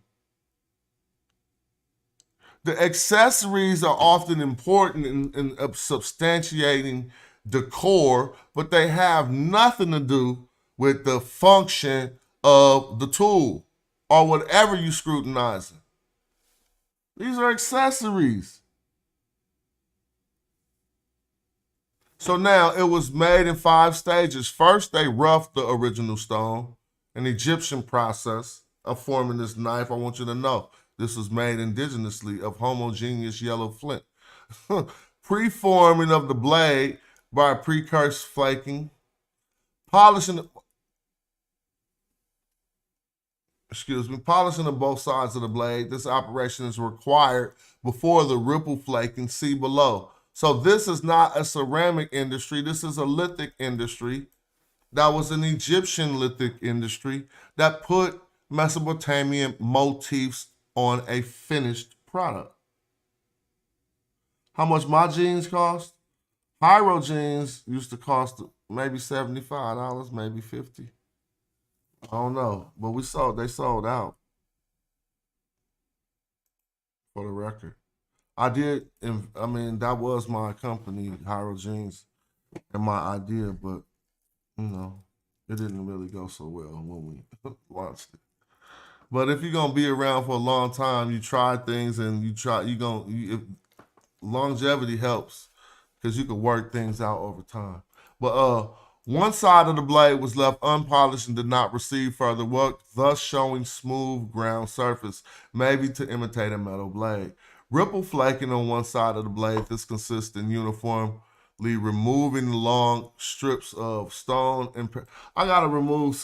The accessories are often important in substantiating decor, but they have nothing to do with the function of the tool or whatever you scrutinizing. These are accessories. So now it was made in 5 stages. First, they roughed the original stone, an Egyptian process of forming this knife. I want you to know this was made indigenously of homogeneous yellow flint. Preforming of the blade by precursor flaking, polishing of both sides of the blade. This operation is required before the ripple flaking. See below. So this is not a ceramic industry. This is a lithic industry. That was an Egyptian lithic industry that put Mesopotamian motifs on a finished product. How much my jeans cost? Hyro jeans used to cost maybe $75, maybe $50. I don't know, but they sold out. For the record. That was my company, Hyro Jeans, and my idea, but, it didn't really go so well when we launched it. But if you're going to be around for a long time, you try things and longevity helps because you can work things out over time. But one side of the blade was left unpolished and did not receive further work, thus showing smooth ground surface, maybe to imitate a metal blade. Ripple flaking on one side of the blade. This consists in uniformly removing long strips of stone. I gotta remove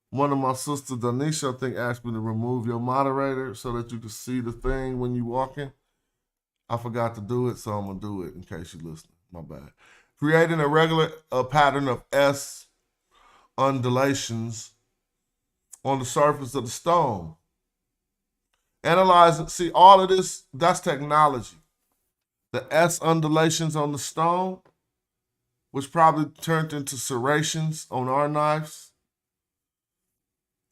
one of my sisters, Danisha, I think, asked me to remove your moderator so that you can see the thing when you walking. I forgot to do it, so I'm gonna do it in case you're listening. My bad. Creating a regular pattern of S undulations on the surface of the stone. Analyze it. See, all of this, that's technology. The S undulations on the stone, which probably turned into serrations on our knives.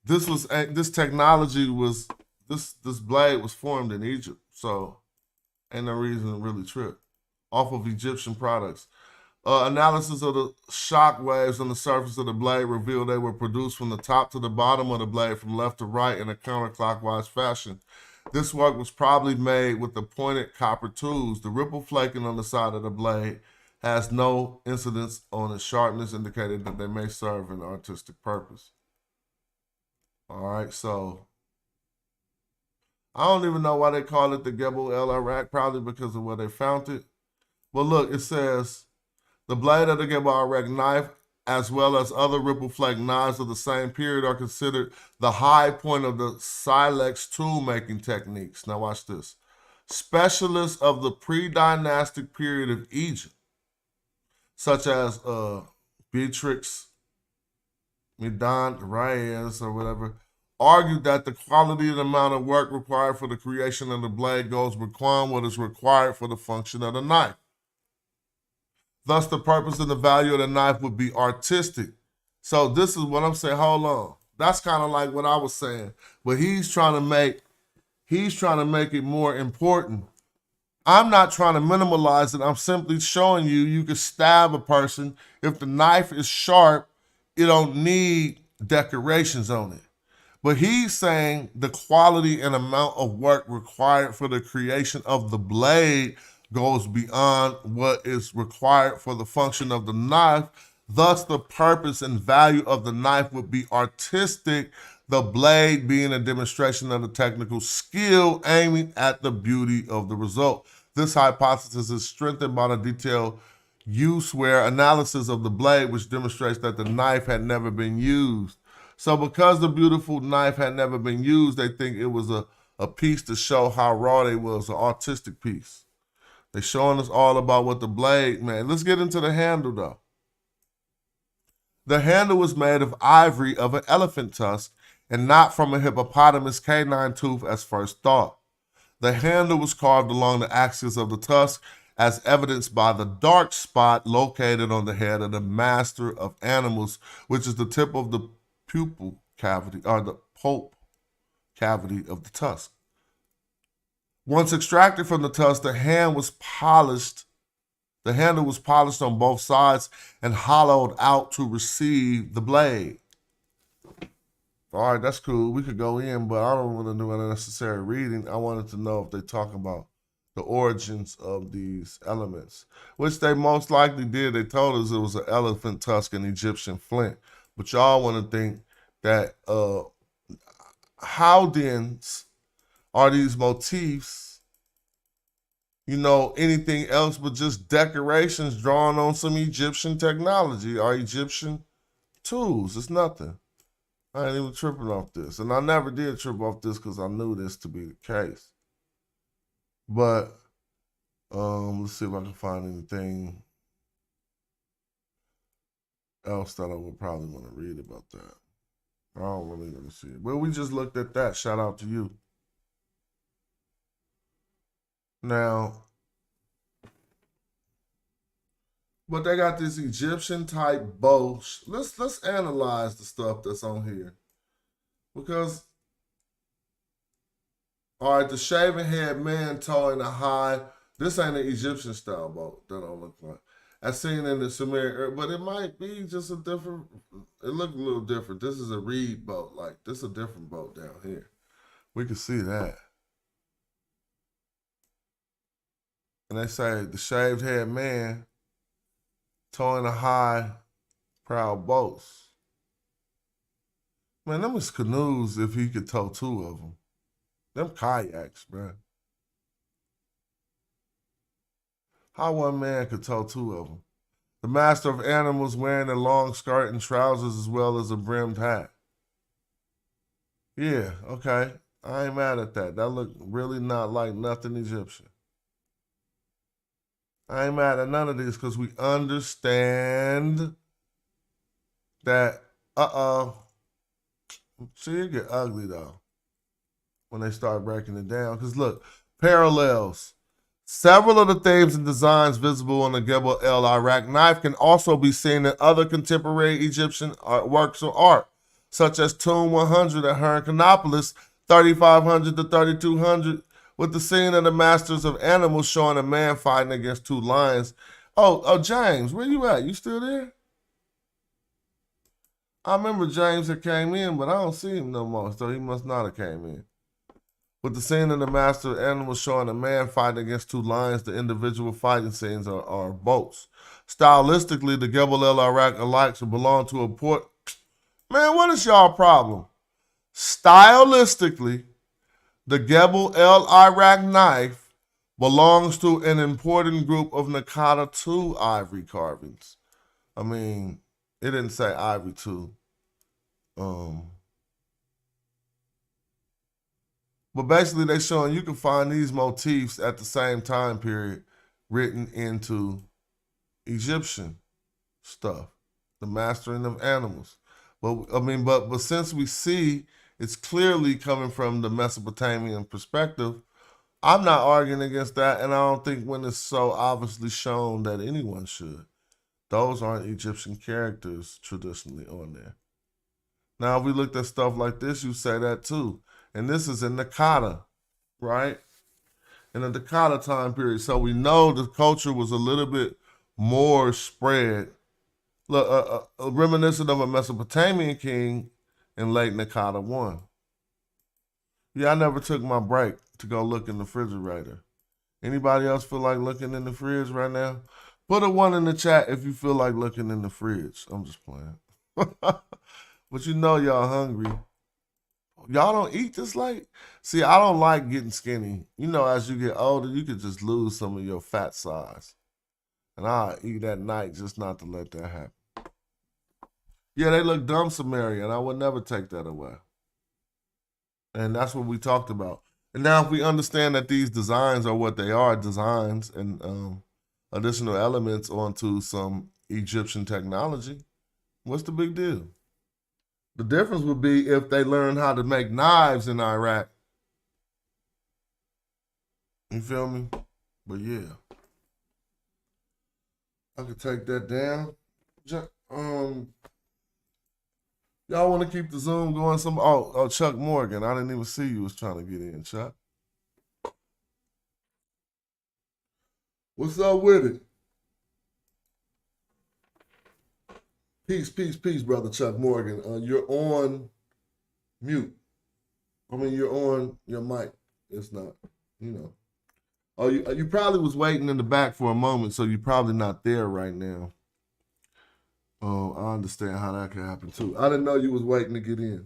This technology was, this blade was formed in Egypt, so ain't no reason to really trip off of Egyptian products. Analysis of the shock waves on the surface of the blade revealed they were produced from the top to the bottom of the blade, from left to right in a counterclockwise fashion. This work was probably made with the pointed copper tools. The ripple flaking on the side of the blade has no incidence on its sharpness, indicating that they may serve an artistic purpose. All right, so I don't even know why they call it the Gebel El Arak, probably because of where they found it. But look, it says, the blade of the Gebel El Arak knife, as well as other ripple flake knives of the same period, are considered the high point of the silex tool-making techniques. Now watch this. Specialists of the pre-dynastic period of Egypt, such as Beatrix Medan Reyes or whatever, argued that the quality and amount of work required for the creation of the blade goes beyond what is required for the function of the knife. Thus, the purpose and the value of the knife would be artistic. So this is what I'm saying. Hold on. That's kind of like what I was saying. But he's trying to make it more important. I'm not trying to minimalize it. I'm simply showing you can stab a person. If the knife is sharp, it don't need decorations on it. But he's saying the quality and amount of work required for the creation of the blade goes beyond what is required for the function of the knife. Thus, the purpose and value of the knife would be artistic, the blade being a demonstration of the technical skill aiming at the beauty of the result. This hypothesis is strengthened by the detailed use-wear analysis of the blade, which demonstrates that the knife had never been used. So because the beautiful knife had never been used, they think it was a piece to show how raw they was, an artistic piece. They're showing us all about what the blade, man. Let's get into the handle, though. The handle was made of ivory of an elephant tusk and not from a hippopotamus canine tooth as first thought. The handle was carved along the axis of the tusk, as evidenced by the dark spot located on the head of the master of animals, which is the tip of the pupil cavity, or the pulp cavity of the tusk. Once extracted from the tusk, the handle was polished on both sides and hollowed out to receive the blade. All right, that's cool. We could go in, but I don't want to do unnecessary reading. I wanted to know if they talk about the origins of these elements, which they most likely did. They told us it was an elephant tusk and Egyptian flint. But y'all want to think that how dense are these motifs, anything else but just decorations drawn on some Egyptian technology or Egyptian tools? It's nothing. I ain't even tripping off this. And I never did trip off this because I knew this to be the case. But let's see if I can find anything else that I would probably want to read about that. I don't really want to see it. Well, we just looked at that. Shout out to you. Now, but they got this Egyptian type bow. Let's analyze the stuff that's on here. Because, all right, the shaven head man towing a high. This ain't an Egyptian style boat. That don't look like. As seen in the Sumerian, but it might be just a different, it looked a little different. This is a reed boat. Like, this is a different boat down here. We can see that. And they say the shaved head man towing a high, proud boats. Man, them is canoes if he could tow two of them. Them kayaks, bro. How one man could tow two of them. The master of animals wearing a long skirt and trousers as well as a brimmed hat. Yeah, okay. I ain't mad at that. That looked really not like nothing Egyptian. I ain't mad at none of these because we understand that, See, it get ugly though when they start breaking it down. Because look, parallels. Several of the themes and designs visible on the Gebel El Iraq knife can also be seen in other contemporary Egyptian works of art, such as Tomb 100 at Heracleopolis, 3500 to 3200, with the scene of the Masters of Animals showing a man fighting against two lions. Oh, James, where you at? You still there? I remember James had came in, but I don't see him no more, so he must not have came in. With the scene of the Master of Animals showing a man fighting against two lions, the individual fighting scenes are boats. Stylistically, the Gebel El Iraq alike should belong to a port. Man, what is y'all problem? Stylistically, the Gebel El Iraq knife belongs to an important group of Nakata II ivory carvings. I mean, it didn't say ivory II. But basically, they're showing you can find these motifs at the same time period written into Egyptian stuff, the mastering of animals. But I mean, but since we see it's clearly coming from the Mesopotamian perspective, I'm not arguing against that, and I don't think when it's so obviously shown that anyone should. Those aren't Egyptian characters traditionally on there. Now, if we looked at stuff like this, you say that too. And this is in Nakata, right? In the Nakata time period. So we know the culture was a little bit more spread. Look, reminiscent of a Mesopotamian king in late Nakata 1. Yeah, I never took my break to go look in the refrigerator. Anybody else feel like looking in the fridge right now? Put a 1 in the chat if you feel like looking in the fridge. I'm just playing. But you know y'all hungry. Y'all don't eat this late? See, I don't like getting skinny. You know, as you get older, you could just lose some of your fat size. And I'll eat at night just not to let that happen. Yeah, they look dumb Sumerian. I would never take that away. And that's what we talked about. And now if we understand that these designs are what they are, designs and additional elements onto some Egyptian technology, what's the big deal? The difference would be if they learned how to make knives in Iraq. You feel me? But yeah. I could take that down. Y'all want to keep the Zoom going? Oh, Chuck Morgan. I didn't even see you was trying to get in, Chuck. What's up with it? Peace, brother Chuck Morgan. You're on mute. I mean, you're on your mic. It's not, you know. Oh, you probably was waiting in the back for a moment, so you're probably not there right now. Oh, I understand how that could happen too. I didn't know you was waiting to get in.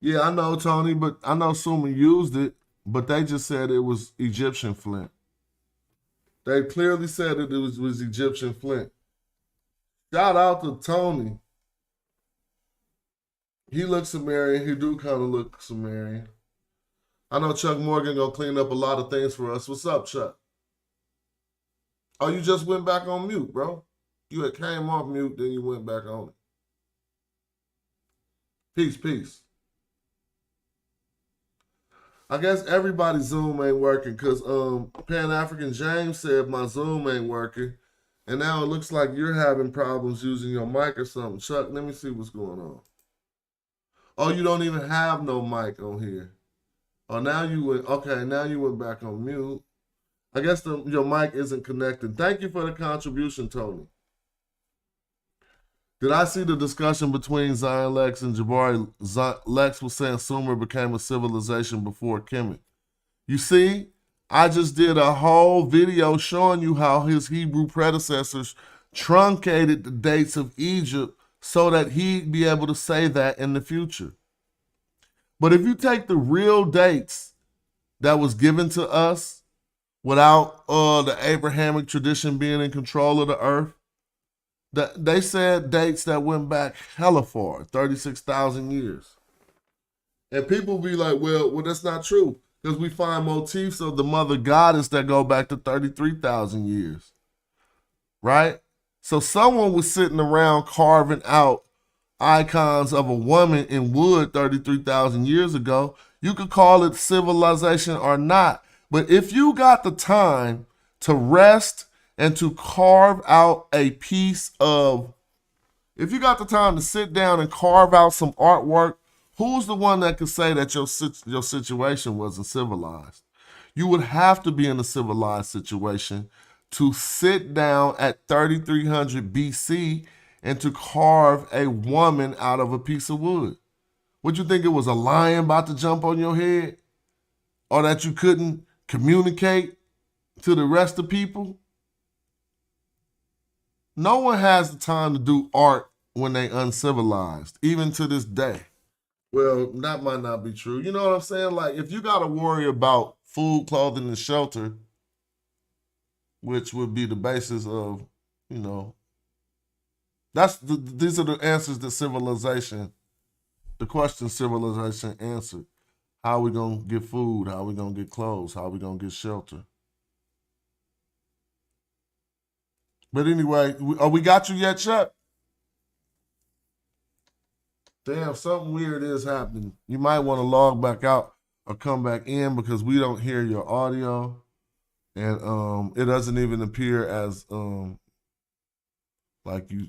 Yeah, I know, Tony, but I know Suma used it, but they just said it was Egyptian flint. They clearly said that it was Egyptian flint. Shout out to Tony. He looks Sumerian. He do kind of look Sumerian. I know Chuck Morgan gonna clean up a lot of things for us. What's up, Chuck? Oh, you just went back on mute, bro. You had came off mute, then you went back on it. Peace. I guess everybody's Zoom ain't working because Pan-African James said my Zoom ain't working. And now it looks like you're having problems using your mic or something. Chuck, let me see what's going on. Oh, you don't even have no mic on here. Oh, now you went back on mute. I guess your mic isn't connected. Thank you for the contribution, Tony. Did I see the discussion between Zion Lex and Jabari? Lex was saying Sumer became a civilization before Kemet. You see, I just did a whole video showing you how his Hebrew predecessors truncated the dates of Egypt so that he'd be able to say that in the future. But if you take the real dates that was given to us without the Abrahamic tradition being in control of the earth, they said dates that went back hella far, 36,000 years. And people be like, well, that's not true. Because we find motifs of the mother goddess that go back to 33,000 years. Right? So someone was sitting around carving out icons of a woman in wood 33,000 years ago. You could call it civilization or not. But if you got the time to rest and to carve out a piece of, if you got the time to sit down and carve out some artwork, who's the one that could say that your situation wasn't civilized? You would have to be in a civilized situation to sit down at 3300 BC and to carve a woman out of a piece of wood. Would you think it was a lion about to jump on your head? Or that you couldn't communicate to the rest of people? No one has the time to do art when they uncivilized, even to this day. Well, that might not be true. You know what I'm saying? Like, if you got to worry about food, clothing, and shelter, which would be the basis of, you know, these are the answers that civilization, the question civilization answered. How are we going to get food? How are we going to get clothes? How are we going to get shelter? But anyway, we got you yet, Chuck? Damn, something weird is happening. You might want to log back out or come back in because we don't hear your audio. And it doesn't even appear as like you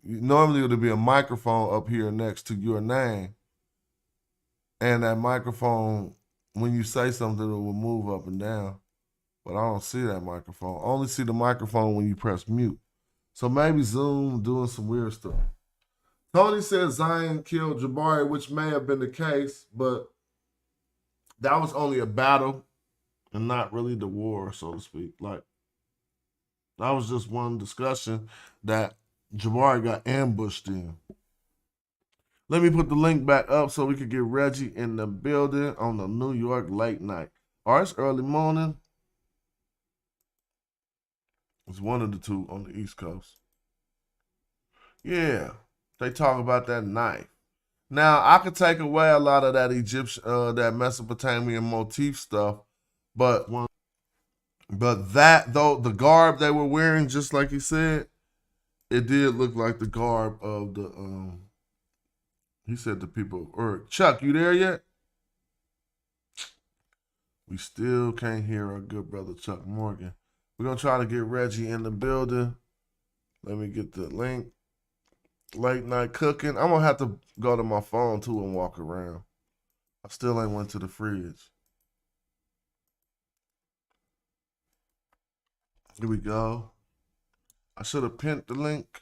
normally it would be a microphone up here next to your name. And that microphone, when you say something, it will move up and down. But I don't see that microphone. I only see the microphone when you press mute. So maybe Zoom doing some weird stuff. Tony says Zion killed Jabari, which may have been the case, but that was only a battle and not really the war, so to speak. Like, that was just one discussion that Jabari got ambushed in. Let me put the link back up so we could get Reggie in the building on the New York late night. Or it's early morning. It's one of the two on the East Coast. Yeah, they talk about that knife. Now, I could take away a lot of that Egyptian, that Mesopotamian motif stuff, but that, though, the garb they were wearing, just like he said, it did look like the garb of the, he said the people, or Chuck, you there yet? We still can't hear our good brother Chuck Morgan. We're going to try to get Reggie in the building. Let me get the link. Late night cooking. I'm going to have to go to my phone, too, and walk around. I still ain't went to the fridge. Here we go. I should have pinned the link.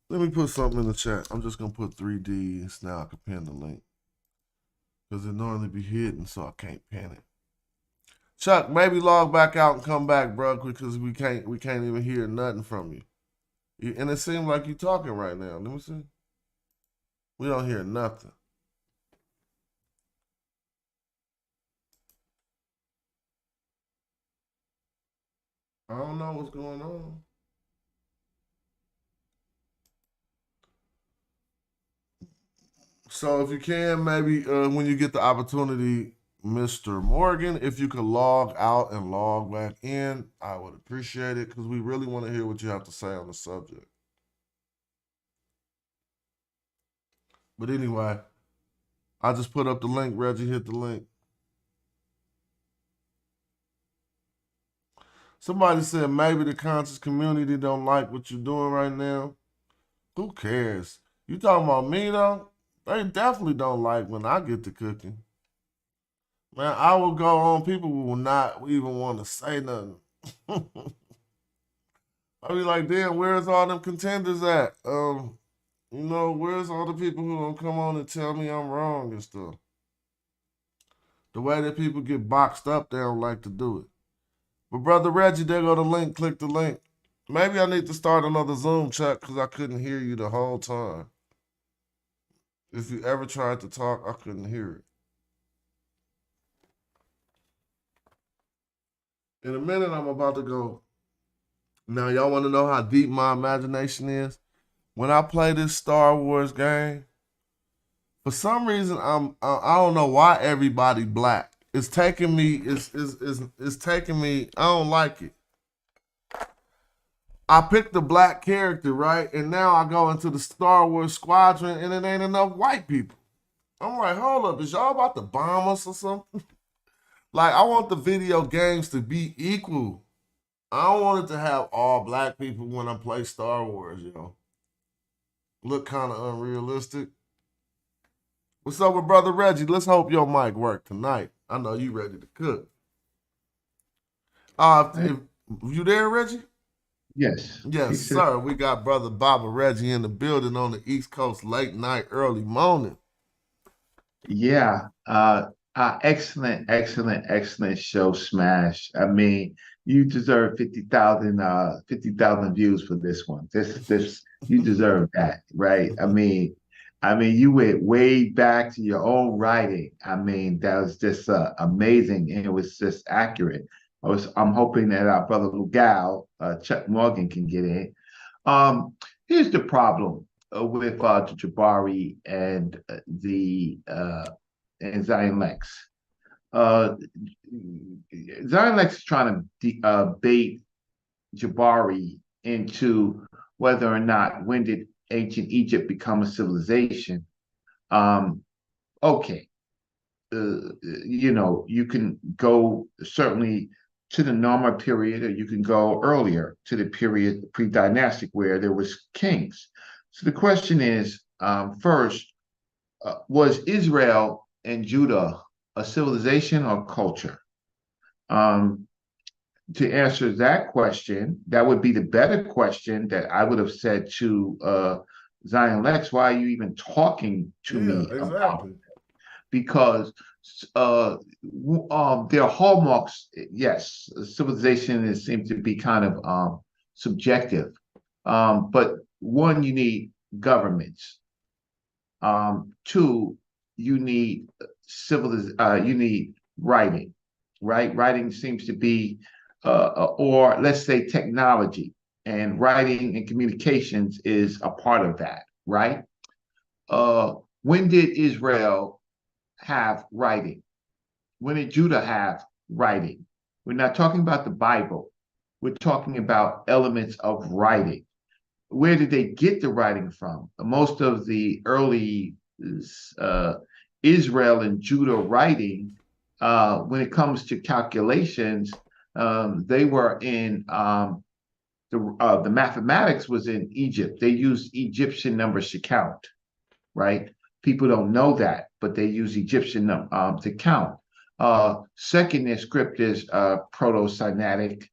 Let me put something in the chat. I'm just going to put 3Ds. Now I can pin the link. Because it normally be hidden, so I can't pin it. Chuck, maybe log back out and come back, bro, because we can't even hear nothing from you. And it seems like you're talking right now. Let me see. We don't hear nothing. I don't know what's going on. So if you can, maybe when you get the opportunity, Mr. Morgan, if you could log out and log back in, I would appreciate it because we really want to hear what you have to say on the subject. But anyway, I just put up the link. Reggie, hit the link. Somebody said maybe the conscious community don't like what you're doing right now. Who cares? You talking about me, though? They definitely don't like when I get to cooking. Man, I will go on. People will not even want to say nothing. I'll be like, damn, where's all them contenders at? You know, where's all the people who don't come on and tell me I'm wrong and stuff? The way that people get boxed up, they don't like to do it. But Brother Reggie, there go the link. Click the link. Maybe I need to start another Zoom, Chuck, because I couldn't hear you the whole time. If you ever tried to talk, I couldn't hear it. In a minute, I'm about to go. Now, y'all want to know how deep my imagination is? When I play this Star Wars game, for some reason, I don't know why everybody black. It's taking me, it's taking me, I don't like it. I picked the black character, right? And now I go into the Star Wars squadron and it ain't enough white people. I'm like, hold up, is y'all about to bomb us or something? Like, I want the video games to be equal. I don't want it to have all black people when I play Star Wars, yo. Look kind of unrealistic. What's up with Brother Reggie? Let's hope your mic work tonight. I know you ready to cook. If you there, Reggie? Yes. Yes, sir. We got Brother Baba Reggie in the building on the East Coast, late night, early morning. Yeah. Excellent show, Smash. I mean, you deserve 50,000 views for this one. This you deserve that, right? I mean, you went way back to your own writing. I mean, that was just amazing, and it was just accurate. I'm hoping that our brother Lugal, Chuck Morgan, can get in. Here's the problem with Jabari and and Zion Lex. Zion Lex is trying to bait Jabari into whether or not when did ancient Egypt become a civilization. Okay, you can go certainly to the Narmer period, or you can go earlier to the period pre-dynastic where there was kings. So the question is, first, was Israel and Judah a civilization or culture? To answer that question, that would be the better question that I would have said to Zion Lex, why are you even talking to me about it? Because there are hallmarks. Yes, civilization seems to be kind of subjective. But one, you need governments. Two, you need you need writing, right? Writing seems to be, or let's say technology, and writing and communications is a part of that, right? When did Israel have writing? When did Judah have writing? We're not talking about the Bible. We're talking about elements of writing. Where did they get the writing from? Most of the early Israel and Judah writing, when it comes to calculations, they were in the mathematics was in Egypt. They used Egyptian numbers to count, right? People don't know that, but they use Egyptian to count. Second, their script is Proto-Sinaitic.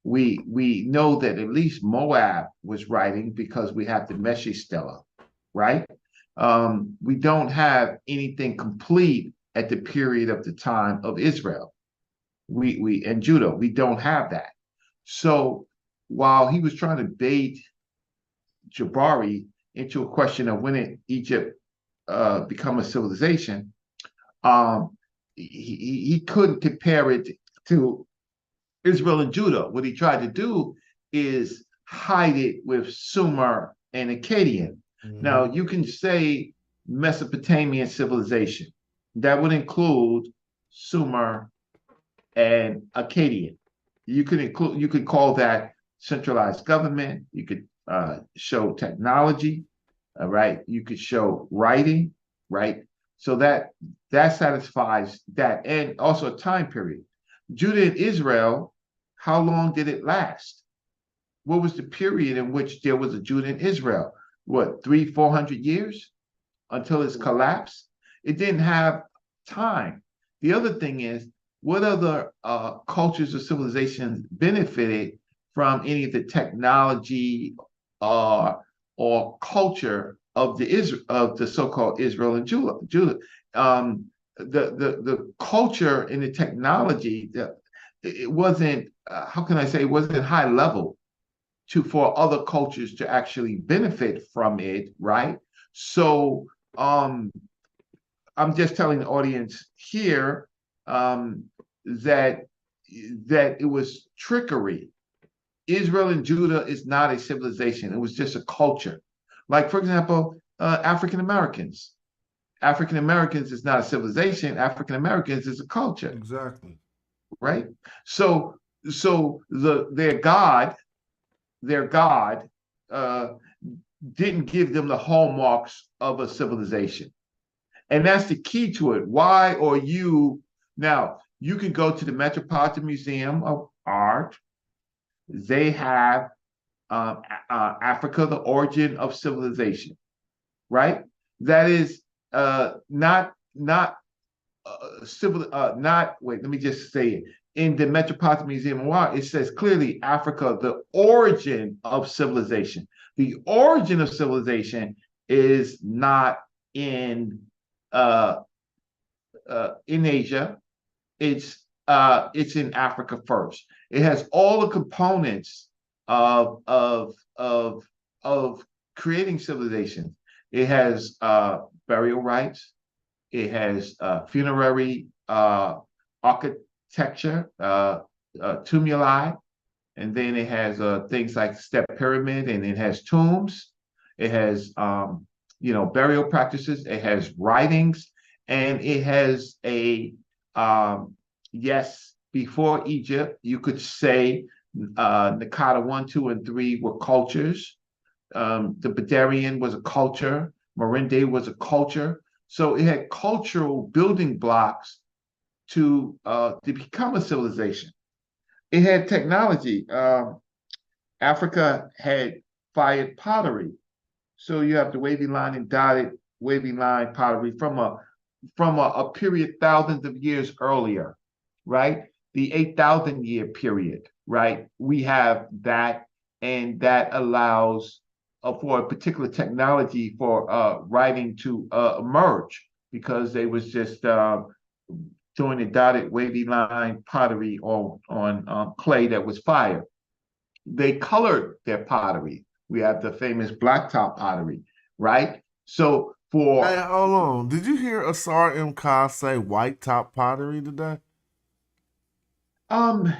We know that at least Moab was writing because we have the Meshi Stela, right? We don't have anything complete at the period of the time of Israel. We and Judah, we don't have that. So while he was trying to bait Jabari into a question of when did Egypt become a civilization, he couldn't compare it to Israel and Judah. What he tried to do is hide it with Sumer and Akkadian. Now, you can say Mesopotamian civilization. That would include Sumer and Akkadian. You could call that centralized government. You could show technology, right? You could show writing, right? So that satisfies that, and also a time period. Judah and Israel, how long did it last? What was the period in which there was a Judah and Israel? What, 300-400 years until its collapse? It didn't have time. The other thing is, what other cultures or civilizations benefited from any of the technology or culture of the so-called Israel and Judah? The culture and the technology, it wasn't, how can I say, it wasn't high level for other cultures to actually benefit from it, right? So I'm just telling the audience here that it was trickery. Israel and Judah is not a civilization. It was just a culture. Like, for example, African Americans. African Americans is not a civilization. African Americans is a culture. Exactly. Right? So their God their god uh, didn't give them the hallmarks of a civilization. And that's the key to it. Why are you now? You can go to the Metropolitan Museum of Art. They have Africa, the origin of civilization, right? That is not wait, let me just say it. In the Metropolitan Museum of Art, it says clearly Africa, the origin of civilization. The origin of civilization is not uh, in Asia. It's in Africa first. It has all the components of creating civilization. It has burial rites. It has funerary architecture, tumuli, and then it has things like step pyramid, and it has tombs. It has burial practices. It has writings, and it has yes, before Egypt, you could say Nakata 1, 2, and 3 were cultures. The Badarian was a culture. Marinde was a culture. So it had cultural building blocks to become a civilization. It had technology. Africa had fired pottery. So you have the wavy line and dotted wavy line pottery from a period thousands of years earlier, right? The 8,000 year period, right? We have that, and that allows for a particular technology for writing to emerge, because they was just doing a dotted wavy line pottery on clay that was fired. They colored their pottery. We have the famous blacktop pottery, right? So for Hey, hold on. Did you hear Asar M. Khan say white top pottery today? I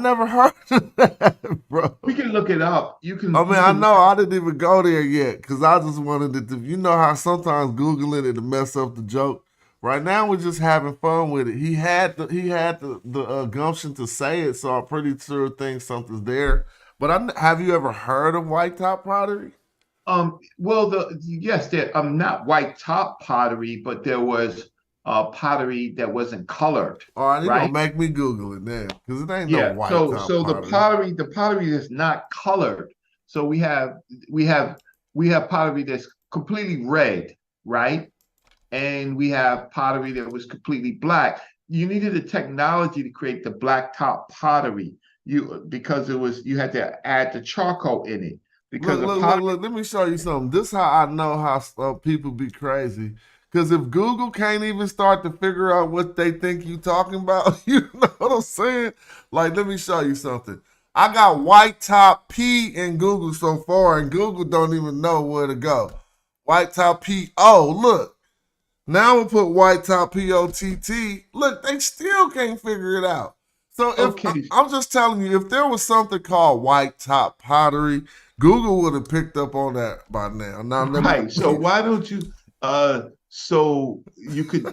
never heard of that, bro. We can look it up. You can. I mean, I know I didn't even go there yet because I just wanted it to. You know how sometimes Googling it to mess up the joke. Right now we're just having fun with it. He had the gumption to say it, so I'm pretty sure think something's there. But have you ever heard of white top pottery? Well, yes, there. Not white top pottery, but there was pottery that wasn't colored. All right, you're right? gonna make me Google it now because it ain't no white top So pottery. the pottery is not colored. So we have pottery that's completely red, right? And we have pottery that was completely black. You needed a technology to create the black top pottery. Because you had to add the charcoal in it. Because Look, let me show you something. This is how I know how people be crazy. Because if Google can't even start to figure out what they think you talking about, you know what I'm saying? Like, let me show you something. I got white top P in Google so far, and Google don't even know where to go. White top P. Oh, look. Now we'll put white top POTT. Look, they still can't figure it out. So I'm just telling you, if there was something called white top pottery, Google would have picked up on that by now. Right. So why don't you so you could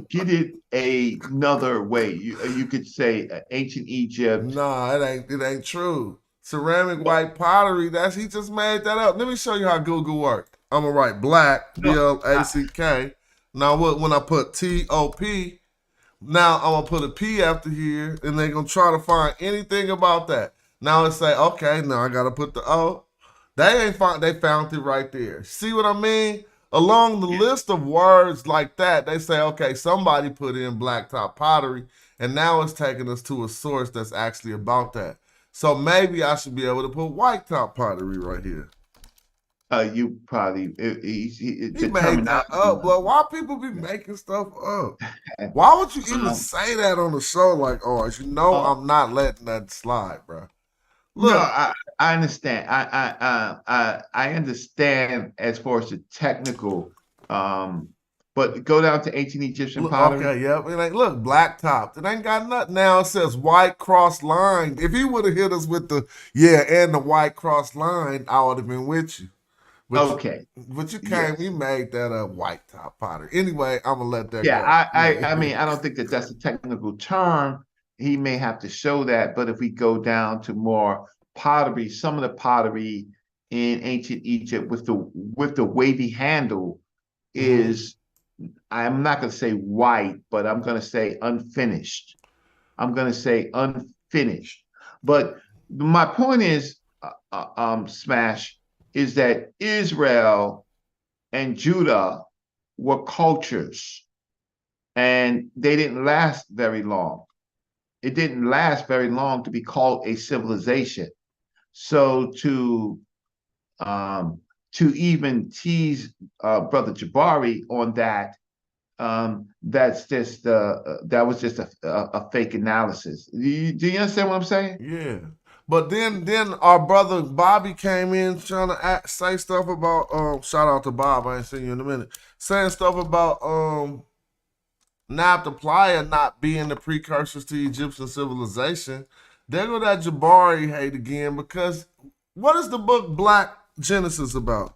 get it another way. You could say ancient Egypt. Nah, it ain't true. Ceramic white pottery, he just made that up. Let me show you how Google works. I'm gonna write black, BLACK. Now when I put TOP, now I'm gonna put a P after here, and they're gonna try to find anything about that. Now it say, okay, now I gotta put the O. They found it right there. See what I mean? Along the list of words like that, they say, okay, somebody put in blacktop pottery, and now it's taking us to a source that's actually about that. So maybe I should be able to put white top pottery right here. You probably he made that up, but why people be making stuff up? Why would you even say that on the show like ours? You know I'm not letting that slide, bro. Look, no, I understand. I understand as far as the technical, but go down to ancient Egyptian pottery. Okay, yep. It ain't look black top. It ain't got nothing. Now it says white cross line. If he would have hit us with the and the white cross line, I would have been with you. But you came. You made that a white top pottery. Anyway, I'm gonna let that go. I mean, I don't think that's a technical term. He may have to show that, but if we go down to more pottery, some of the pottery in ancient Egypt with the wavy handle is, I'm not going to say white, but I'm going to say unfinished. I'm going to say unfinished. But my point is, Smash, is that Israel and Judah were cultures, and they didn't last very long. It didn't last very long to be called a civilization. So even tease Brother Jabari on that, that's just that was just a fake analysis. Do you understand what I'm saying? Yeah. But then our brother Bobby came in trying to say stuff about shout out to Bob, I ain't seen you in a minute. Saying stuff about Nabta Playa not being the precursors to Egyptian civilization. There go that Jabari hate again, because what is the book Black Genesis about?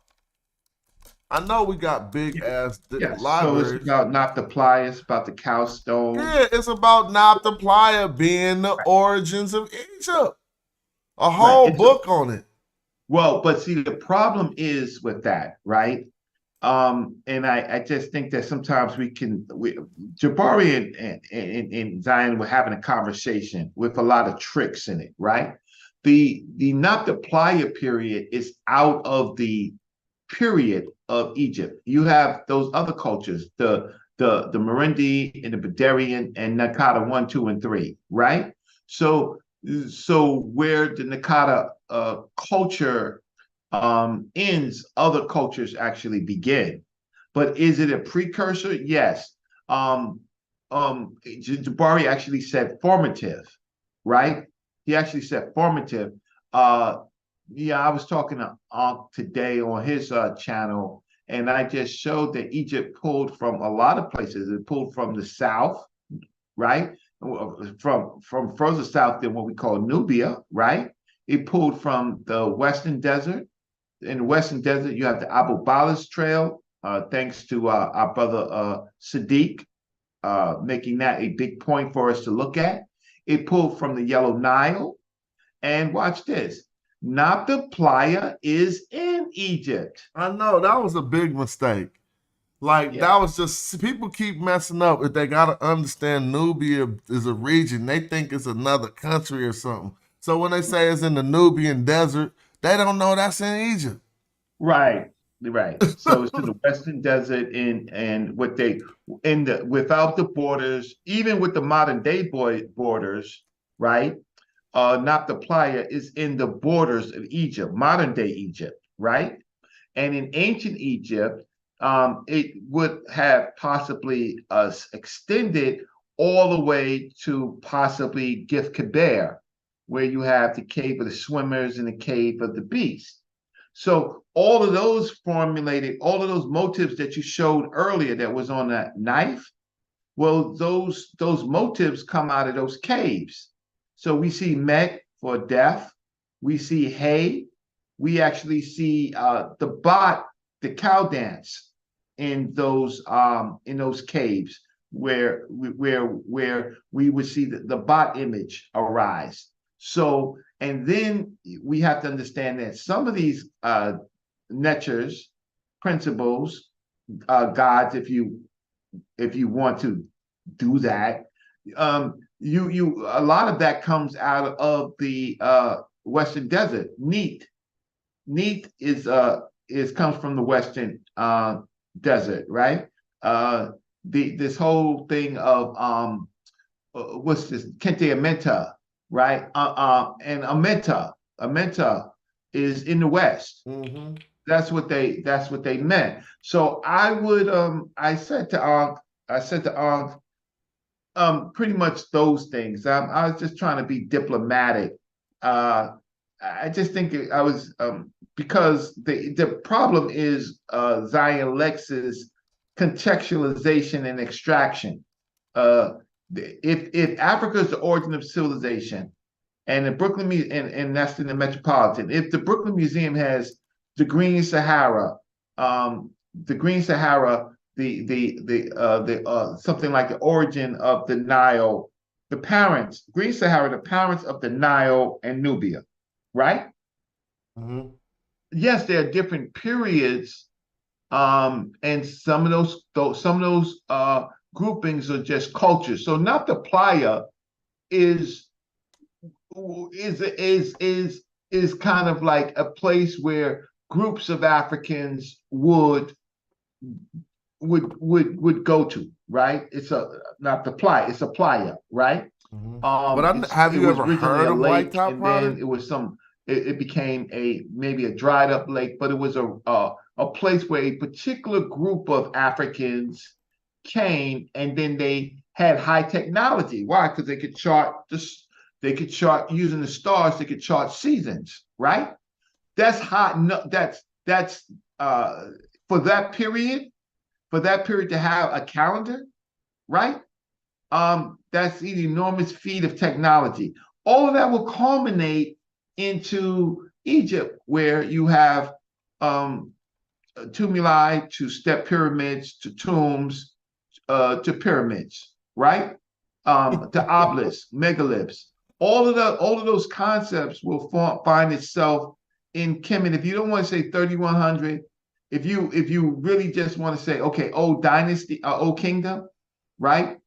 I know we got big ass Yes. libraries. So it's about Nabta Playa, it's about the cow stone. Yeah, it's about Nabta Playa being the origins of Egypt. A whole book on it. Well, but see, the problem is with that, right? And I just think that sometimes Jabari and Zion were having a conversation with a lot of tricks in it, right? The Nabta Playa period is out of the period of Egypt. You have those other cultures, the Marindi and the Badarian and Nakata 1, 2, and 3, right? So where the Nakata culture ends, other cultures actually begin. But is it a precursor? Yes. Jabari actually said formative, right? He actually said formative. Yeah, I was talking to Ankh today on his channel, and I just showed that Egypt pulled from a lot of places. It pulled from the south, right? From further south than what we call Nubia, right? It pulled from the Western Desert. In the Western Desert, you have the Abu Balas Trail, thanks to our brother Sadiq, making that a big point for us to look at. It pulled from the Yellow Nile. And watch this. Nabta Playa is in Egypt. I know, that was a big mistake. Like, that was just, people keep messing up. If they got to understand Nubia is a region, they think it's another country or something. So when they say it's in the Nubian desert, they don't know that's in Egypt. Right. So it's in the Western Desert, and without the borders, even with the modern day borders, right? Nabta Playa is in the borders of Egypt, modern day Egypt, right? And in ancient Egypt, it would have possibly extended all the way to possibly Gif Keber, where you have the cave of the swimmers and the cave of the beast. So all of those motives that you showed earlier that was on that knife, well, those motives come out of those caves. So we see Meg for death, we see Hay, we actually see the bot, the cow dance in those caves where we would see the bot image arise. So, and then we have to understand that some of these netchers, principles, gods, if you want to do that, a lot of that comes out of the Western Desert. Neat comes from the Western Desert, right? This whole thing of what's this, Kente Amenta, right? And Amenta is in the West. Mm-hmm. That's what they meant. So I would I said to Ankh, pretty much those things. I was just trying to be diplomatic. I just think I was because the problem is Zion Lex's contextualization and extraction. If Africa is the origin of civilization, and the Brooklyn and that's in the Metropolitan, if the Brooklyn Museum has the Green Sahara, something like the origin of the Nile, Green Sahara, the parents of the Nile and Nubia, right? Mm-hmm. Yes, there are different periods, and some of those groupings are just cultures. So Nabta Playa is is kind of like a place where groups of Africans would go to, right? It's not the playa, it's a playa, right? But have It you was ever originally heard a of white lake, top and then pottery? it became maybe a dried up lake, but it was a place where a particular group of Africans came, and then they had high technology. Why? Because they could chart using the stars, they could chart seasons, right? That's hot. No, that's uh for that period, to have a calendar, right? That's an enormous feat of technology. All of that will culminate into Egypt, where you have tumuli to step pyramids to tombs to pyramids, right? To obelisks, megaliths. All of those concepts will find itself in Kemet. If you don't want to say 3100, if you really just want to say, okay, old dynasty, old kingdom, right?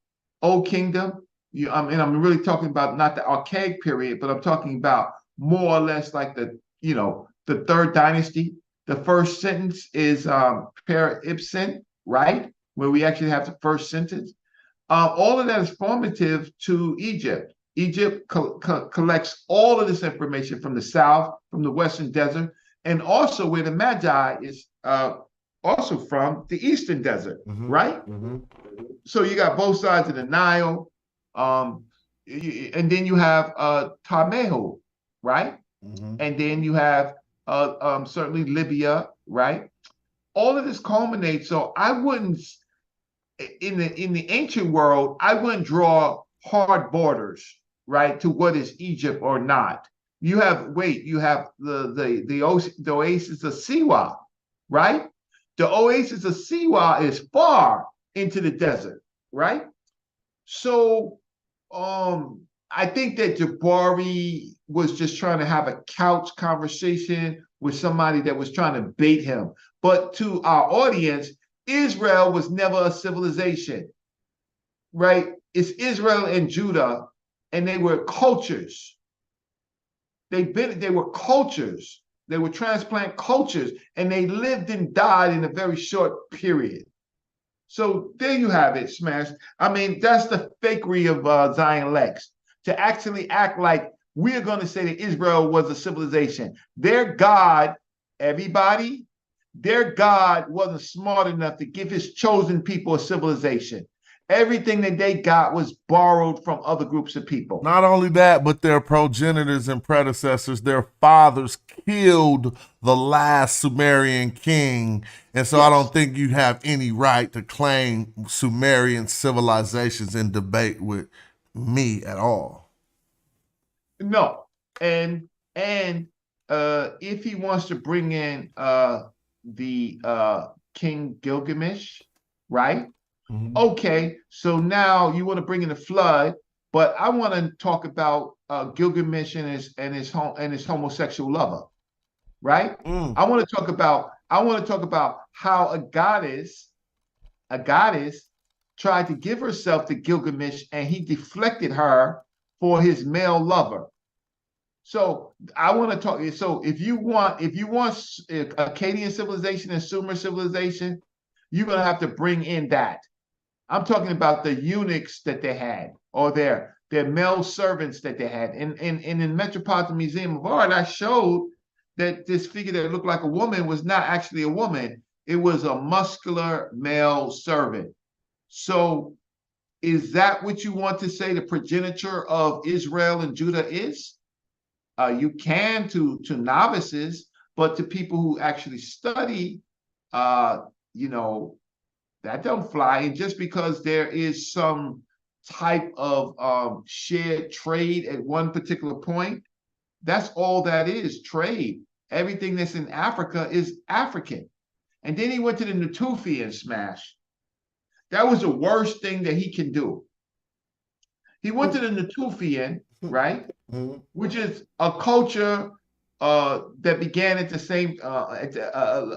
Old kingdom. And I'm really talking about not the archaic period, but I'm talking about more or less like the third dynasty. The first sentence is per ipsen, right? Where we actually have the first sentence. All of that is formative to Egypt. Egypt collects all of this information from the south, from the western desert, and also where the Magi is also from the eastern desert, right? So you got both sides of the Nile, and then you have Tamehu, right? And then you have certainly Libya, right? All of this culminates. So I wouldn't, in the ancient world, I wouldn't draw hard borders, right, to what is Egypt or not. You have the oasis of Siwa, right? The oasis of Siwa is far into the desert, right? So I think that Jabari was just trying to have a couch conversation with somebody that was trying to bait him. But to our audience, Israel was never a civilization, right? It's Israel and Judah, and they were cultures. They were cultures. They were transplant cultures, and they lived and died in a very short period. So there you have it, Smash. I mean, that's the fakery of Zion Lex, to actually act like we're going to say that Israel was a civilization. Their God, everybody, their God wasn't smart enough to give his chosen people a civilization. Everything that they got was borrowed from other groups of people. Not only that, but their progenitors and predecessors, their fathers killed the last Sumerian king. And so I don't think you have any right to claim Sumerian civilizations in debate with me at all. No. And if he wants to bring in the King Gilgamesh, right? Okay, so now you want to bring in the flood, but I want to talk about Gilgamesh and his homosexual lover, right? I want to talk about how a goddess tried to give herself to Gilgamesh, and he deflected her for his male lover. So I want to talk. So if you want Akkadian civilization and Sumer civilization, you're gonna have to bring in that. I'm talking about the eunuchs that they had, or their male servants that they had. And in Metropolitan Museum of Art, I showed that this figure that looked like a woman was not actually a woman. It was a muscular male servant. So is that what you want to say the progenitor of Israel and Judah is? You can to novices, but to people who actually study, that don't fly. And just because there is some type of shared trade at one particular point, that's all that is, trade. Everything that's in Africa is African. And then he went to the Natufian, Smash. That was the worst thing that he can do. He went to the Natufian, right? Which is a culture that began at the same,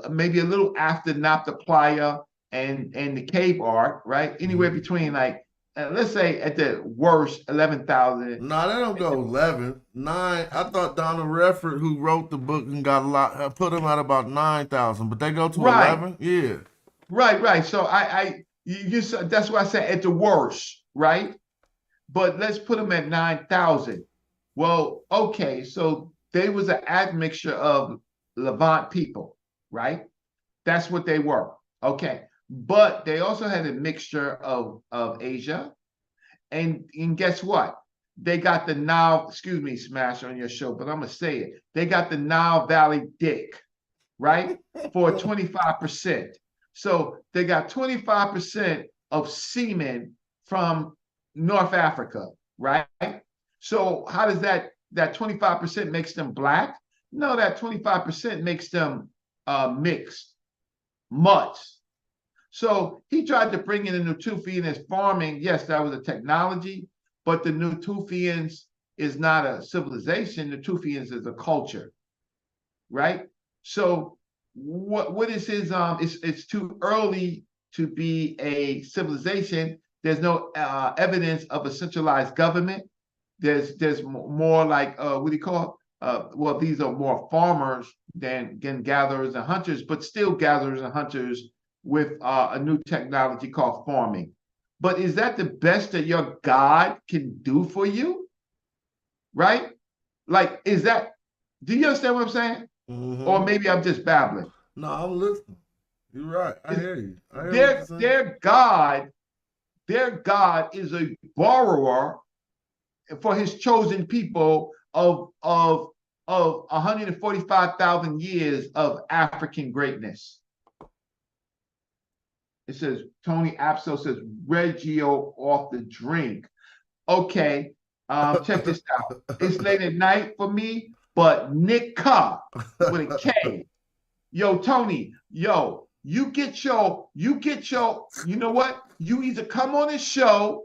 maybe a little after Nabta Playa and the cave art, right? Anywhere between like, let's say at the worst, 11,000. No, they don't go 11. 9. I thought Donald Redford, who wrote the book and got a lot, put him at about 9,000, but they go to 11? Yeah. Right. So that's why I said at the worst, right? But let's put them at 9,000. Well, okay, so they was an admixture of Levant people, right? That's what they were. Okay. But they also had a mixture of Asia. And guess what? They got the Nile, excuse me, Smash on your show, but I'm going to say it. They got the Nile Valley dick, right? For 25%. So they got 25% of semen from North Africa, right? So how does that 25% makes them black? No, that 25% makes them mixed, mutts. So he tried to bring in the Natufian as farming. Yes, that was a technology, but the Natufians is not a civilization. The Natufians is a culture, right? So what is his? It's too early to be a civilization. There's no evidence of a centralized government. There's more like what do you call? Well, these are more farmers than gatherers and hunters, but still gatherers and hunters with a new technology called farming. But is that the best that your God can do for you? Right? Like, is that, do you understand what I'm saying? Mm-hmm. Or maybe I'm just babbling. No, I'm listening. You're right. I hear you. Their God is a borrower for his chosen people of 145,000 years of African greatness. It says, Tony Apso says, Reggio off the drink. Okay, check this out. It's late at night for me, but Nick Cup with a K. Yo, Tony, yo, you get your, you know what? You either come on this show,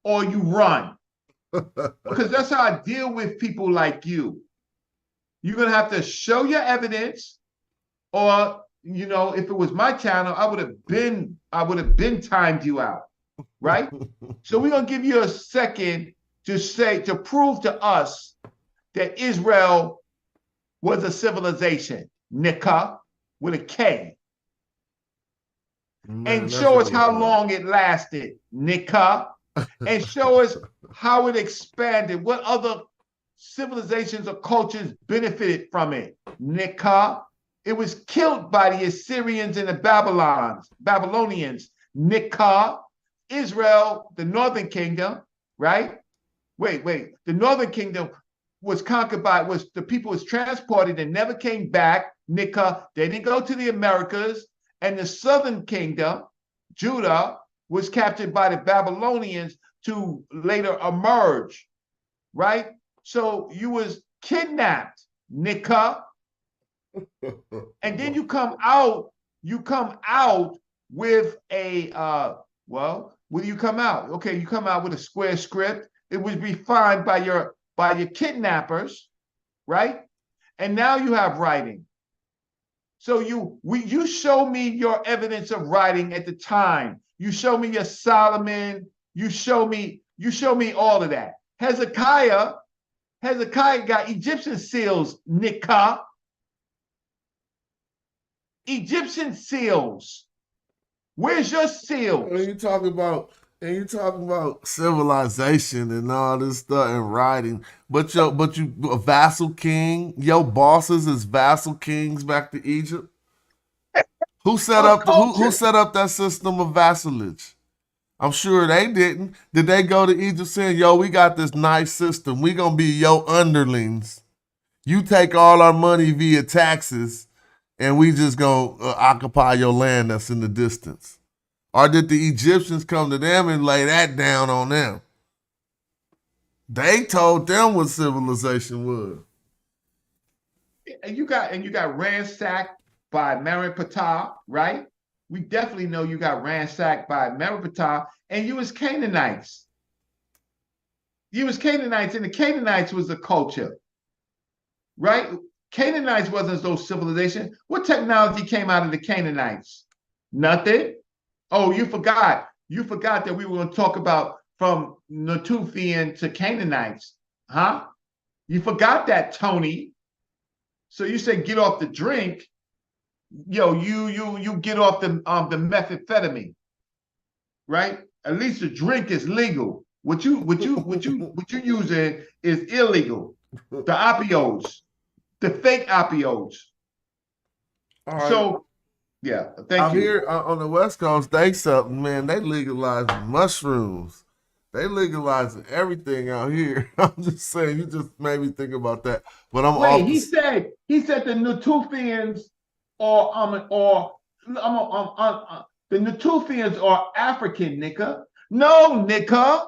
or you run. Because that's how I deal with people like you. You're gonna have to show your evidence, or you know, if it was my channel, I would have been timed you out, right? So we're gonna give you a second to prove to us that Israel was a civilization, Nika, with a K. Man, and show us how long it lasted, Nika, and show us how it expanded, what other civilizations or cultures benefited from it, Nika. It was killed by the Assyrians and the Babylonians, Nika. Israel, the northern kingdom, right? Wait, the northern kingdom was conquered by, the people was transported and never came back, Nika. They didn't go to the Americas. And the southern kingdom, Judah, was captured by the Babylonians to later emerge, right? So you was kidnapped, Nika. And then you come out with a, well, when you come out? Okay, you come out with a square script. It was refined by your kidnappers, right? And now you have writing. So you show me your evidence of writing at the time. You show me your Solomon. You show me all of that. Hezekiah got Egyptian seals, Nika. Egyptian seals. Where's your seals? And you talking about civilization and all this stuff and writing, but you a vassal king. Your bosses is vassal kings back to Egypt. Who set up that system of vassalage? I'm sure they didn't. Did they go to Egypt saying, "Yo, we got this nice system. We gonna be your underlings. You take all our money via taxes, and we just gonna occupy your land that's in the distance"? Or did the Egyptians come to them and lay that down on them? They told them what civilization was. And you got ransacked by Meripatah, right? We definitely know you got ransacked by Meripatah, and you was Canaanites. You was Canaanites, and the Canaanites was a culture, right? Canaanites wasn't no civilization. What technology came out of the Canaanites? Nothing. Oh, you forgot. You forgot that we were going to talk about from Natufian to Canaanites, huh? You forgot that, Tony. So you say get off the drink. Yo, you get off the methamphetamine, right? At least the drink is legal. What you using is illegal. The opioids, the fake opioids. All right. So, yeah, thank out you. Here on the West Coast, they something, man. They legalizing mushrooms. They legalizing everything out here. I'm just saying, you just made me think about that. But I'm Wait, off. he said the Natufians the Natufians are African, nigga. No, nigga.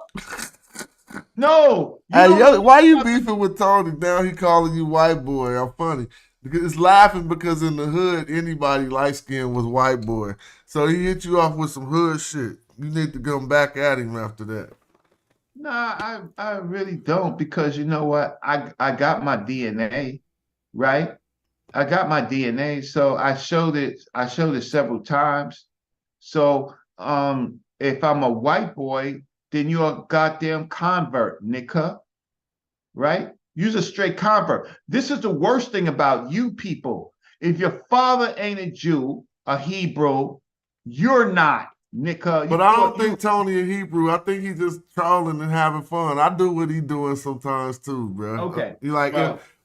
No. Hey, why you beefing with Tony? Now he calling you white boy. I'm funny. Because it's laughing because in the hood, anybody light skinned was white boy. So he hit you off with some hood shit. You need to come back at him after that. Nah, I really don't, because you know what? I got my DNA, right? I got my DNA, so I showed it several times. So if I'm a white boy, then you're a goddamn convert, nigga. Right? You're a straight convert. This is the worst thing about you people. If your father ain't a Jew, a Hebrew, you're not, nigga. But I don't think Tony a Hebrew. I think he's just trolling and having fun. I do what he doing sometimes too, bro. Okay.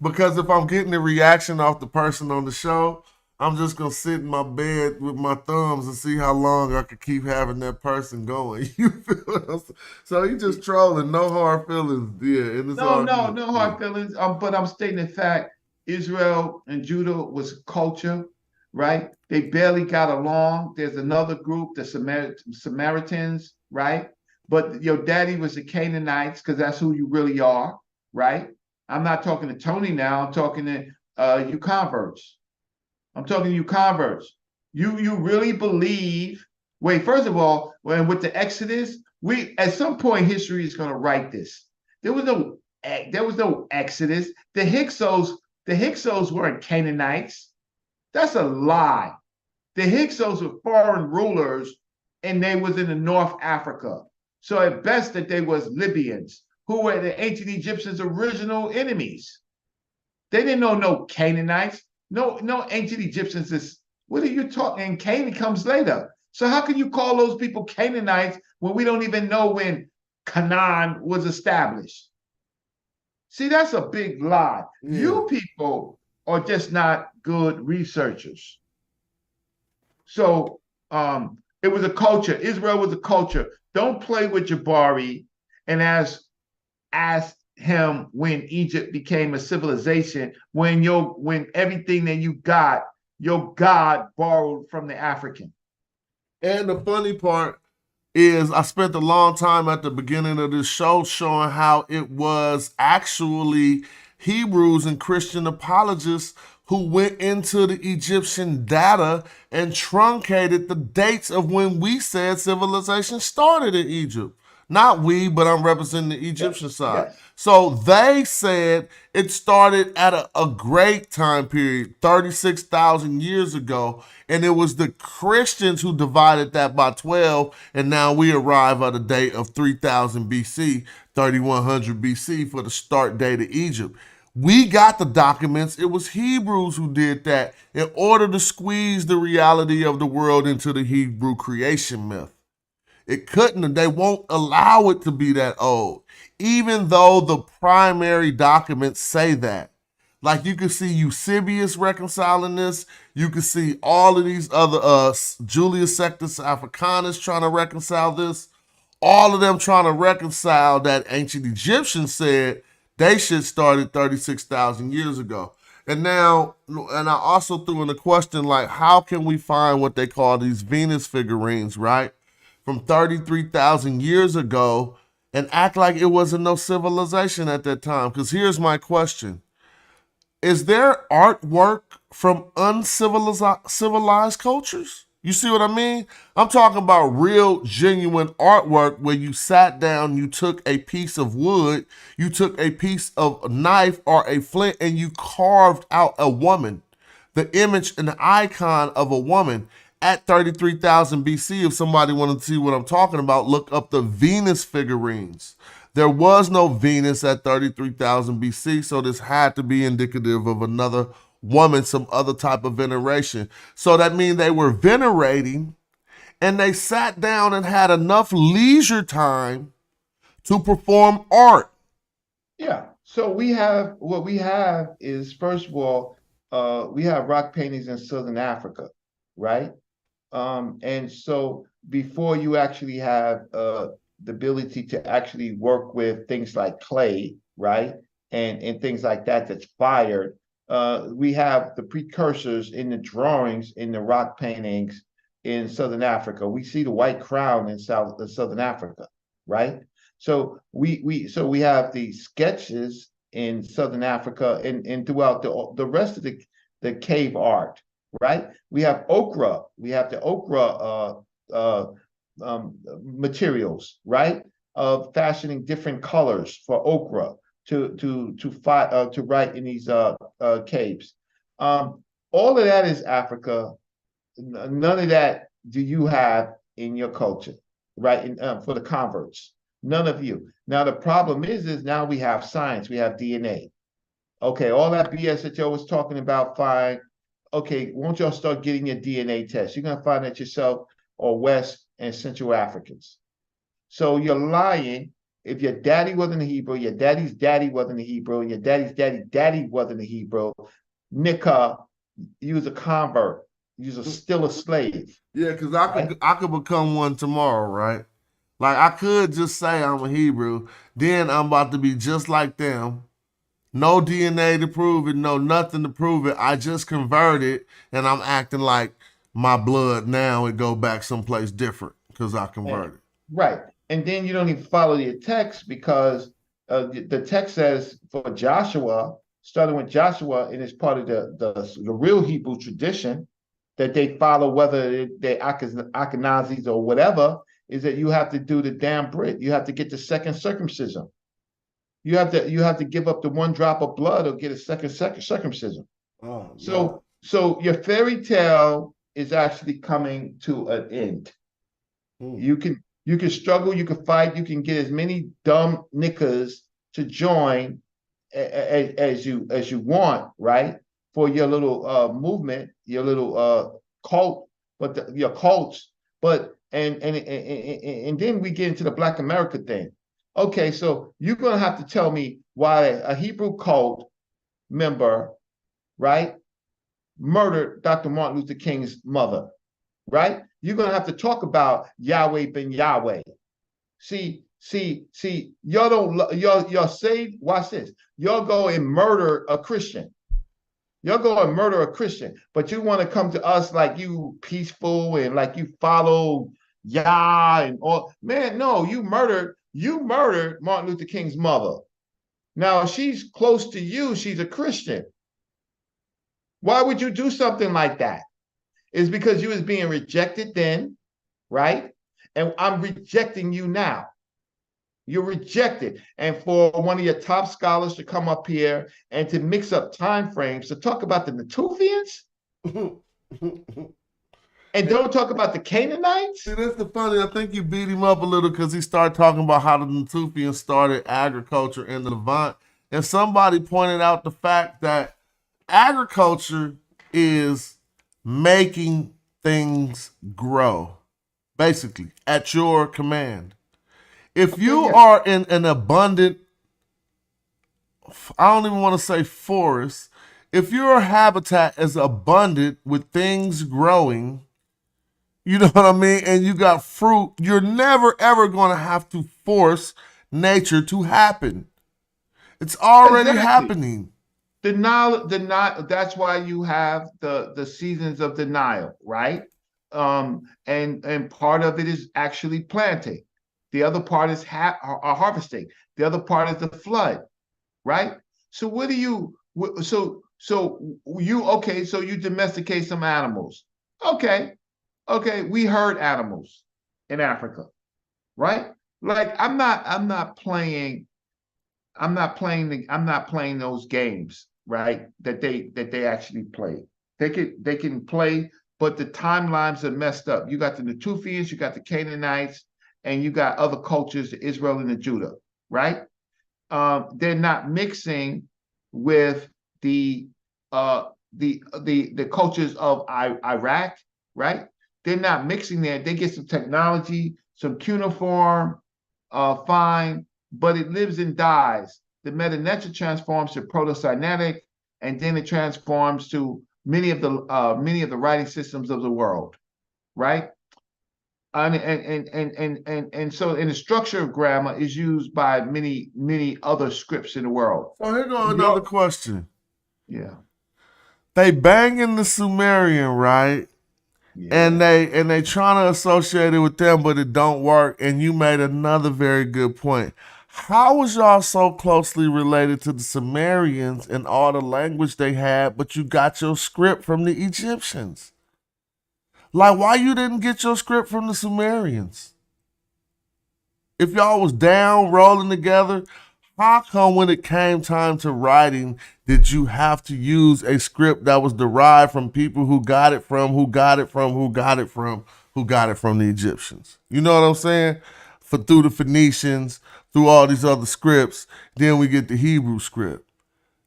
Because if I'm getting a reaction off the person on the show, I'm just gonna sit in my bed with my thumbs and see how long I could keep having that person going. You feel what I'm saying? So he just trolling, no hard feelings. Yeah, and it's no hard feelings. But I'm stating the fact: Israel and Judah was a culture, right? They barely got along. There's another group, the Samaritans, right? But your daddy was the Canaanites, because that's who you really are, right? I'm not talking to Tony now. I'm talking to you converts. I'm talking to you converts. You really believe? Wait, first of all, with the Exodus, we at some point history is going to write this. There was no Exodus. The Hyksos weren't Canaanites. That's a lie. The Hyksos were foreign rulers, and they was in the North Africa. So at best that they was Libyans, who were the ancient Egyptians' original enemies. They didn't know no Canaanites. No ancient Egyptians is, what are you talking? And Canaan comes later. So how can you call those people Canaanites when we don't even know when Canaan was established? See, that's a big lie. Yeah. You people are just not good researchers. So it was a culture. Israel was a culture. Don't play with Jabari and ask him when Egypt became a civilization, when everything that you got, your God borrowed from the African. And the funny part is I spent a long time at the beginning of this show showing how it was actually Hebrews and Christian apologists who went into the Egyptian data and truncated the dates of when we said civilization started in Egypt. Not we, but I'm representing the Egyptian side. Yes. So they said it started at a great time period, 36,000 years ago, and it was the Christians who divided that by 12, and now we arrive at a date of 3000 BC, 3100 BC for the start date of Egypt. We got the documents. It was Hebrews who did that in order to squeeze the reality of the world into the Hebrew creation myth. It couldn't, they won't allow it to be that old, even though the primary documents say that. Like you can see Eusebius reconciling this. You can see all of these other, Julius Sextus Africanus trying to reconcile this. All of them trying to reconcile that ancient Egyptians said they shit started 36,000 years ago. And now, and I also threw in a question like, how can we find what they call these Venus figurines, right? From 33,000 years ago and act like it wasn't no civilization at that time? Because here's my question. Is there artwork from uncivilized cultures? You see what I mean? I'm talking about real, genuine artwork where you sat down, you took a piece of wood, you took a piece of a knife or a flint, and you carved out a woman, the image and the icon of a woman at 33,000 BC. If somebody wanted to see what I'm talking about, look up the Venus figurines. There was no Venus at 33,000 BC, so this had to be indicative of another woman, some other type of veneration. So that means they were venerating and they sat down and had enough leisure time to perform art. Yeah. So what we have is, first of all, we have rock paintings in Southern Africa, right? And so before you actually have the ability to actually work with things like clay, right? And things like that that's fired, we have the precursors in the drawings in the rock paintings in Southern Africa. We see the white crown in Southern Africa, right? So we have the sketches in Southern Africa and throughout the rest of the cave art, right? We have ochre. We have the ochre materials, right? Of fashioning different colors for ochre to write in these caves. All of that is Africa. None of that do you have in your culture, right? For the converts, none of you. Now the problem is now we have science, we have DNA. Okay, all that BS that y'all was talking about, fine. Okay, won't y'all start getting your DNA test? You're gonna find that yourself or West and Central Africans. So you're lying. If your daddy wasn't a Hebrew, your daddy's daddy wasn't a Hebrew, and your daddy's daddy wasn't a Hebrew, Nika, you was a convert. You was still a slave. Yeah, because I could become one tomorrow, right? Like I could just say I'm a Hebrew, then I'm about to be just like them. No DNA to prove it, no nothing to prove it. I just converted and I'm acting like my blood now it go back someplace different because I converted. Right. And then you don't even follow your text because the text says for Joshua, starting with Joshua, and it's part of the real Hebrew tradition that they follow, whether they're Ashkenazis or whatever, is that you have to do the damn Brit. You have to get the second circumcision. You have to give up the one drop of blood or get a second circumcision. Oh, so your fairy tale is actually coming to an end. You can struggle, you can fight, you can get as many dumb knickers to join as you want, right? For your little movement, your little cult, but your cults, but and then we get into the Black America thing. Okay, so you're gonna have to tell me why a Hebrew cult member, right, murdered Dr. Martin Luther King's mother, right? You're gonna have to talk about Yahweh ben Yahweh. See, y'all don't y'all saved. Watch this. Y'all go and murder a Christian. Y'all go and murder a Christian, but you want to come to us like you peaceful and like you follow Yah and all. Man, no, you murdered Martin Luther King's mother. Now she's close to you. She's a Christian. Why would you do something like that? It's because you was being rejected then, right? And I'm rejecting you now. You're rejected. And for one of your top scholars to come up here and to mix up time frames to talk about the Natufians and don't talk about the Canaanites. See, that's the funny. I think you beat him up a little because he started talking about how the Natufians started agriculture in the Levant. And somebody pointed out the fact that agriculture is making things grow, basically, at your command. If you are in an abundant, I don't even want to say forest, if your habitat is abundant with things growing, you know what I mean, and you got fruit, you're never ever going to have to force nature to happen. It's already happening. That's why you have the seasons of denial, right? And part of it is actually planting. The other part is harvesting. The other part is the flood, right? So what do you? So you domesticate some animals, okay? Okay, we herd animals in Africa, right? Like I'm not playing those games, right? That they actually play. They can play, but the timelines are messed up. You got the Natufians, you got the Canaanites, and you got other cultures, the Israel and the Judah, right? They're not mixing with the the cultures of Iraq, right? They're not mixing there. They get some technology, some cuneiform, fine, but it lives and dies. The metanetra transforms to proto-Sinaitic, and then it transforms to many of the writing systems of the world, right? And so, in the structure of grammar is used by many other scripts in the world. So here go another question. Yeah. They banging the Sumerian, right? And they trying to associate it with them, but it don't work. And you made another very good point. How was y'all so closely related to the Sumerians and all the language they had, but you got your script from the Egyptians? Like, why you didn't get your script from the Sumerians? If y'all was down rolling together, how come when it came time to writing, did you have to use a script that was derived from people who got it from the Egyptians? You know what I'm saying? Through the Phoenicians, through all these other scripts, then we get the Hebrew script.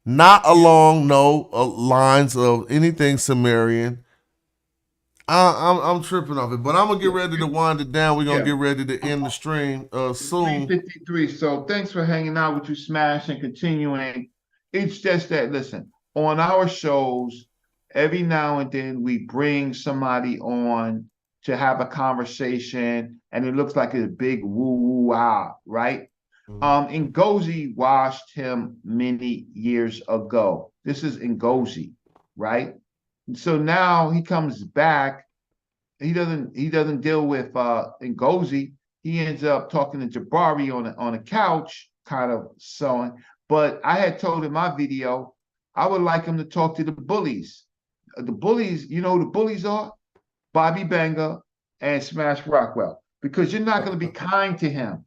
Not along no lines of anything Sumerian. I'm tripping off it, but I'm gonna get ready to wind it down. We're gonna get ready to end the stream soon. 3:53. So thanks for hanging out with you, Smash, and continuing. It's just that, listen, on our shows, every now and then we bring somebody on to have a conversation, and it looks like a big woo ah, right? Ngozi washed him many years ago. This is Ngozi, right? So now he comes back. He doesn't deal with Ngozi. He ends up talking to Jabari on a couch, kind of sewing. But I had told in my video I would like him to talk to the bullies. The bullies, you know who the bullies are? Bobby Banger and Smash Rockwell. Because you're not going to be kind to him,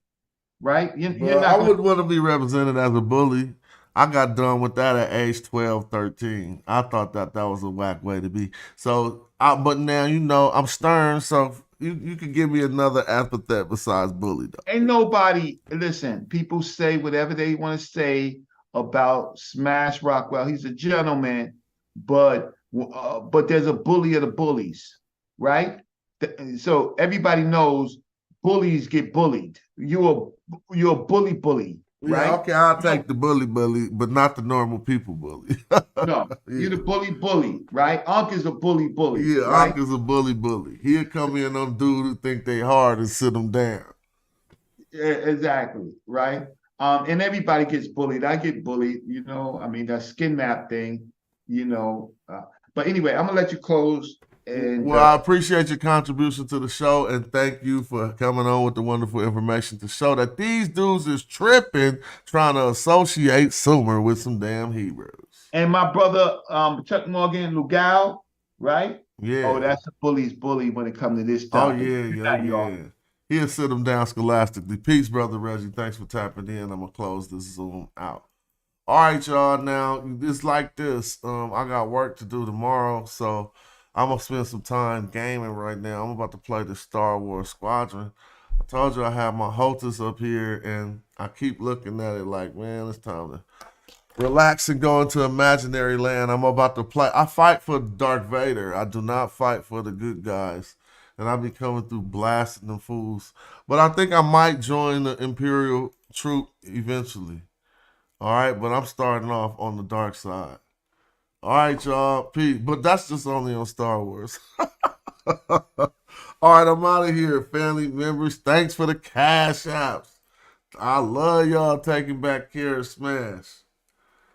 right? I wouldn't want to be represented as a bully. I got done with that at age 12, 13. I thought that was a whack way to be. So, but now, I'm stern, so you can give me another epithet besides bully, though. Ain't nobody, listen, people say whatever they want to say about Smash Rockwell. He's a gentleman, but there's a bully of the bullies, right? So everybody knows bullies get bullied. You're a bully, right? Yeah, okay, I'll take the bully, but not the normal people bully. No, you're the bully, right? Unc is a bully. Yeah, right? Unc is a bully. He'll come in on dude who think they hard and sit them down. Exactly, right? And everybody gets bullied. I get bullied, I mean, that skin map thing, but anyway, I'm gonna let you close. And I appreciate your contribution to the show, and thank you for coming on with the wonderful information to show that these dudes is tripping trying to associate Sumer with some damn Hebrews. And my brother Chuck Morgan Lugal, right? Yeah. Oh, that's a bully's bully when it comes to this stuff. Oh yeah. He'll sit them down scholastically. Peace, brother Reggie. Thanks for tapping in. I'm gonna close this Zoom out. All right, y'all. Now it's like this. I got work to do tomorrow, so I'm gonna spend some time gaming right now. I'm about to play the Star Wars Squadron. I told you I have my HOTAS up here, and I keep looking at it like, man, it's time to relax and go into imaginary land. I'm about to play. I fight for Darth Vader. I do not fight for the good guys. And I be coming through blasting them fools. But I think I might join the Imperial troop eventually. All right, but I'm starting off on the dark side. All right, y'all. Peace. But that's just only on Star Wars. All right, I'm out of here, family members. Thanks for the cash apps. I love y'all taking back care of Smash.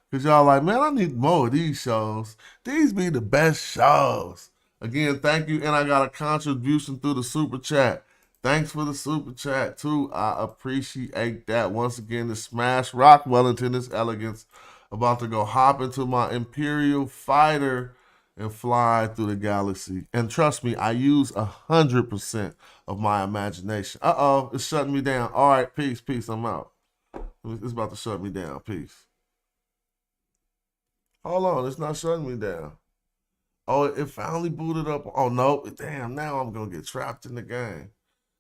Because y'all like, man, I need more of these shows. These be the best shows. Again, thank you. And I got a contribution through the super chat. Thanks for the super chat, too. I appreciate that. Once again, the Smash Rock Wellington is Elegance. About to go hop into my Imperial Fighter and fly through the galaxy. And trust me, I use 100% of my imagination. Uh-oh, it's shutting me down. All right, peace, I'm out. It's about to shut me down. Peace. Hold on, it's not shutting me down. Oh, it finally booted up. Oh, no. Damn, now I'm going to get trapped in the game.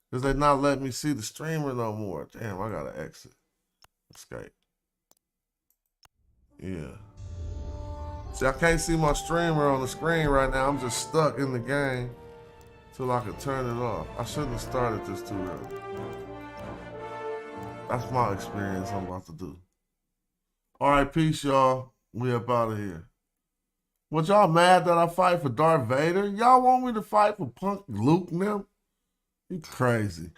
Because they're not letting me see the streamer no more. Damn, I got to exit. Escape. Yeah. See, I can't see my streamer on the screen right now. I'm just stuck in the game till I can turn it off. I shouldn't have started this too early. That's my experience I'm about to do. All right, peace, y'all. We up out of here. What, y'all mad that I fight for Darth Vader? Y'all want me to fight for Punk Luke now? You crazy.